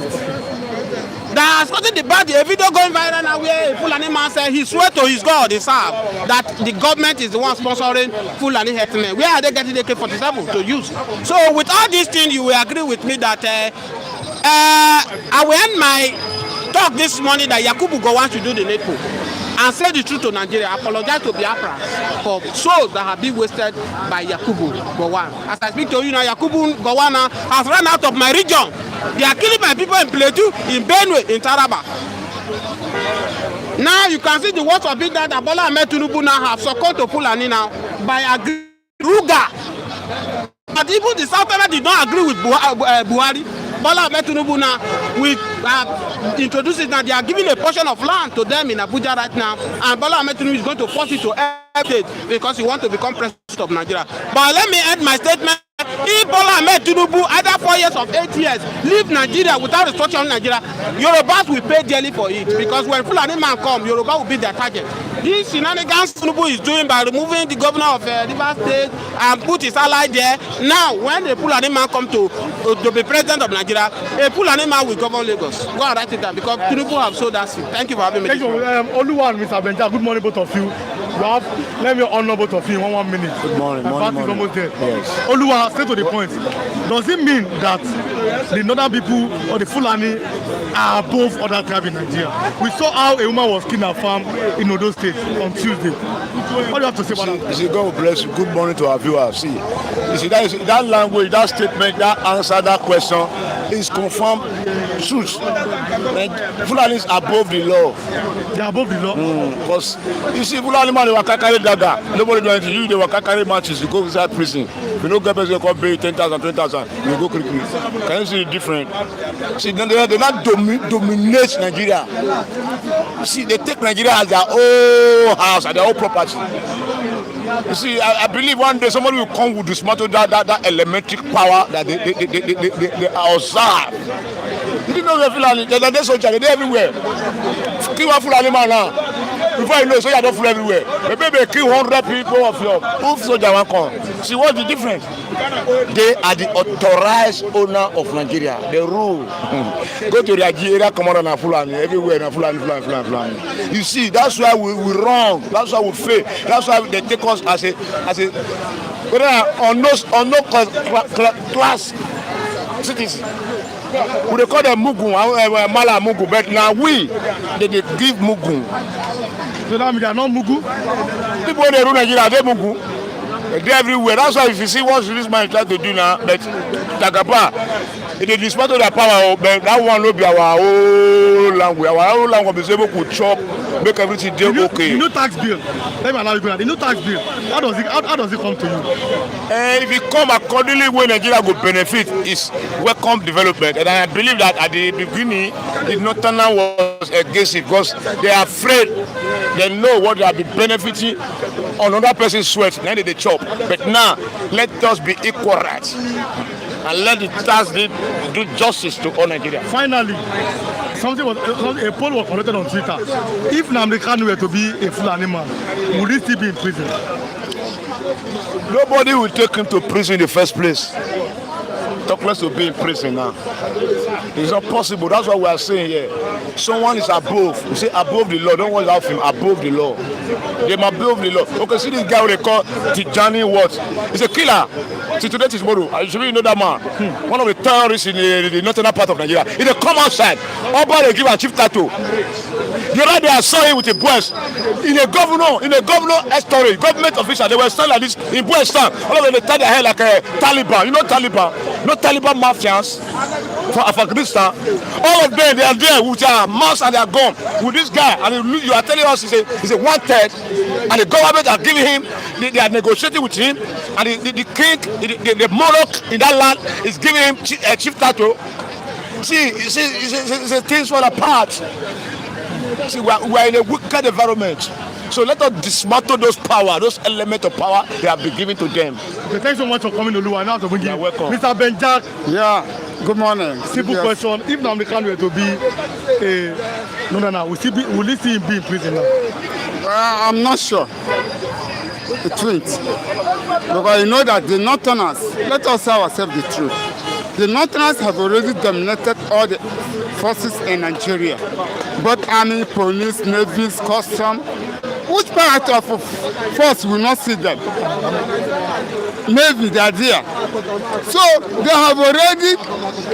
They are escorting the bandits. A video going viral now where a Fulani man said he swear to his God, his serve, that the government is the one sponsoring Fulani herdsmen. Where are they getting the AK-47 to use? So with all these things, you will agree with me that I will end my talk this morning that Yakubu Gowon should do the needful and say the truth to Nigeria. Apologize to Biafra for souls that have been wasted by Yakubu Gowon. As I speak to you now, Yakubu Gowon has run out of my region. They are killing my people in Plateau, in Benue, in Taraba. Now you can see the worst of it that Bola Ahmed Tinubu now have succumbed to Fulani now by Ruga. But even the Southerners did not agree with Buhari. Bola Ahmed Tinubu now, we introduce it now. They are giving a portion of land to them in Abuja right now, and Bola Ahmed Tinubu is going to force it to every state because he wants to become president of Nigeria. But let me end my statement. If Bola Ahmed Tinubu, either 4 years or 8 years, leave Nigeria without restructuring Nigeria, Yorubas will pay dearly for it, because when Fulani man come, Yoruba will be their target. This shenanigans Tinubu is doing by removing the governor of Rivers State and put his ally there. Now, when the Fulani man come to be president of Nigeria, a Fulani man will govern Lagos. Go and write it down, because Tinubu have sold that seat. Thank you for having me. Thank you. Oluwa and Mr. Benja, good morning both of you. Let me honor both of you in 1 minute. Good morning. My part is almost there. Yes. Oluwa, straight to the point. Does it mean that the northern people or the Fulani are above other tribes in Nigeria? We saw how a woman was killed in a farm in Odo State on Tuesday. What do you have to say about that? You see, God bless you. Good morning to our viewers. See, you see that language, that statement, that answer, that question is confirmed truth. Fulani is above the law. They are above the law? Because you see, Fulani man, they were carry dagger. Nobody do anything. You, they were carry matches. You go inside prison. If you don't get person, you come pay 10,000, 20,000. You go quickly. Can you see the difference? See, they not dominate Nigeria. See, they take Nigeria as their own house, as their own property. You see, I believe one day somebody will come with dismantle that elementary power that they are observed. You didn't know the Fulani, they're soldiers, they're everywhere. Kill one Fulani man now. Before you know, soldiers don't fool everywhere. Maybe they kill 100 people of your who soldier one come. See, what's the difference? They are the authorized owner of Nigeria. They rule. Go to Nigeria, commander na Fulani, everywhere na Fulani. You see, that's why we wrong. That's why we fail. That's why they take us as a on no class citizen. We call them Mugu, Mala Mugu, but now they give Mugu. So that means they are not Mugu? People they rule Nigeria, they Mugu. They're everywhere. That's why if you see what this man is trying to do now, but Takapa, it is dismantle their power, but that one will be our own language. Our own language is able to chop, make everything deal okay. The new tax bill, let me allow you to go. The new tax bill, how does it come to you? If it come accordingly where Nigeria will benefit, is welcome development. And I believe that at the beginning, the Northerners was against it because they are afraid. They know what they have been benefiting on another person's sweat, and then they chop. But now, let us be equal rights. And let the tax do justice to all Nigeria. Finally, a poll was conducted on Twitter. If Nnamdi Kanu were to be a Fulani man, would he still be in prison? Nobody will take him to prison in the first place. Talk less to be in prison now. It's not possible. That's what we are saying here. Someone is above. We say above the law. Don't want to have him above the law. They're above the law. Okay, see this guy they call Tijani what? He's a killer. See today tomorrow. You should know that man. One of the terrorists in the northern part of Nigeria. If they come outside, all they give a chief tattoo. The other day I saw him with a breast in a governor story, government official. They were standing like this in breast stand. All of them they tie their hair like a Taliban. You know Taliban? Not Taliban mafians for Afghanistan. All of them they are there with their masks and their gun with this guy. And you are telling us he's a wanted, and the government are giving him. They are negotiating with him, and the king, the monarch in that land is giving him a chief title. See, things fall apart. See, we are in a wicked environment. So let us dismantle those power, those elements of power they have been given to them. Okay, thanks so much for coming, Oluwa. Now to bring you. Welcome. Mr. Benjak. Yeah, good morning. Simple question. If Nnamdi Kanu were to be will he still be in prison now? I'm not sure. The truth. Because you know that the Northerners, let us say ourselves the truth. The Northerners have already dominated all the forces in Nigeria. Both army, police, navies, custom, which part of force will not see them? Maybe they are there. So they have already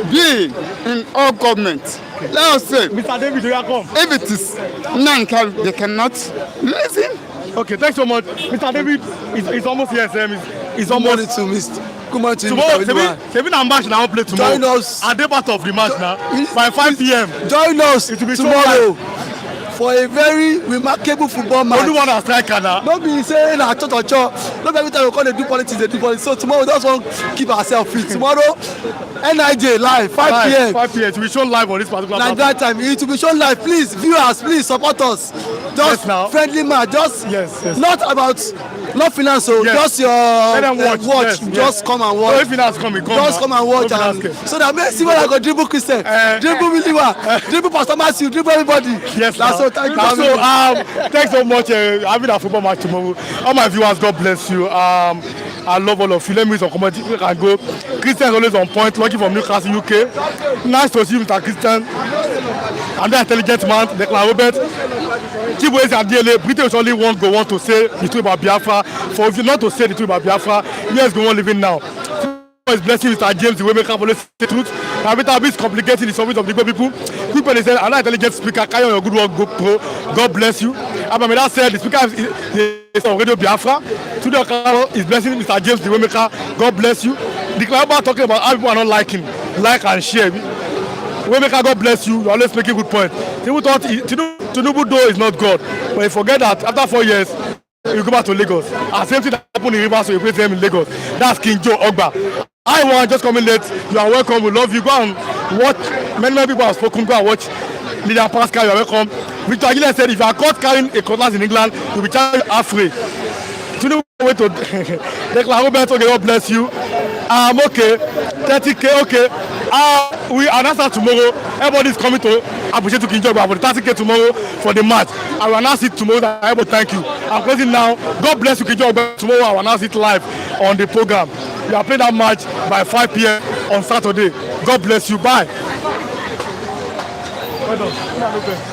been in all governments. Let us say, Mr. David, you are come. if it is none, they cannot listen. Okay, thanks so much. Mr. David is almost here, Sam. It's almost to Mr. Good morning to tomorrow. you. Seven and match now play tomorrow. Join us. Are they part of the match now? By 5 p.m. Join us It will be tomorrow for a very remarkable football match. Only one as striker now. Don't be saying na cho. No be every time we call they do politics. So tomorrow we just want to keep ourselves fit. Tomorrow, NIJ live 5 p.m. 5 p.m. To be shown live on this particular platform. Nigeria time. It will be shown live. Please, viewers, please support us. Just now. friendly match. Just not about not finance. So just your watch. Just come and watch. So if finance come, just come and watch. So that makes see when I go dribble Christian, dribble believer, dribble Pastor Matthew, dribble everybody. Yes, that's so thank you. So thanks so much. Having a football match tomorrow. All my viewers, God bless you. I love all of you. Let me some comment. You can go. Christian is always on point. Lucky from Newcastle, UK. Nice to see you, Mr. Christian. I'm the intelligent man, Declan Robert. Chibueze and DLA, Britain is only one Gowon to say the truth about Biafra. For if you not to say the truth about Biafra, here's Gowon living now. Is blessing Mr. James, the way make always say the truth. Habita is complicating the service of the good people. People they say, I'm not intelligent speaker, carry on your good work, go pro. God bless you. Abameda said, the speaker is on Radio Biafra. Today is blessing Mr. James, the way maker. God bless you. The Club talking about how people are not liking, like and share. Waymaker, God bless you. You always make a good point. People thought Tinubu though is not God, but you forget that after 4 years, you go back to Lagos. And same thing that happened in Rivers, so you place them in Lagos. That's King Joe Ogba. I want just coming late. You are welcome. We love you. Go and watch. Many people have spoken. Go and watch. Lydia Pascal, you are welcome. Victor Aguilera said, if you are caught carrying a cutlass in England, you'll be charged halfway. Tinubu wait to Declan Robert. Okay, God bless you. Okay. 30K. Okay. We announce that tomorrow. Everybody's coming to appreciate to King Joe for the 30K tomorrow for the match. I will announce it tomorrow. Everybody, thank you. I'm closing now. God bless you, King Joe. Tomorrow I will announce it live on the program. We are playing that match by 5 p.m. on Saturday. God bless you. Bye. Well done.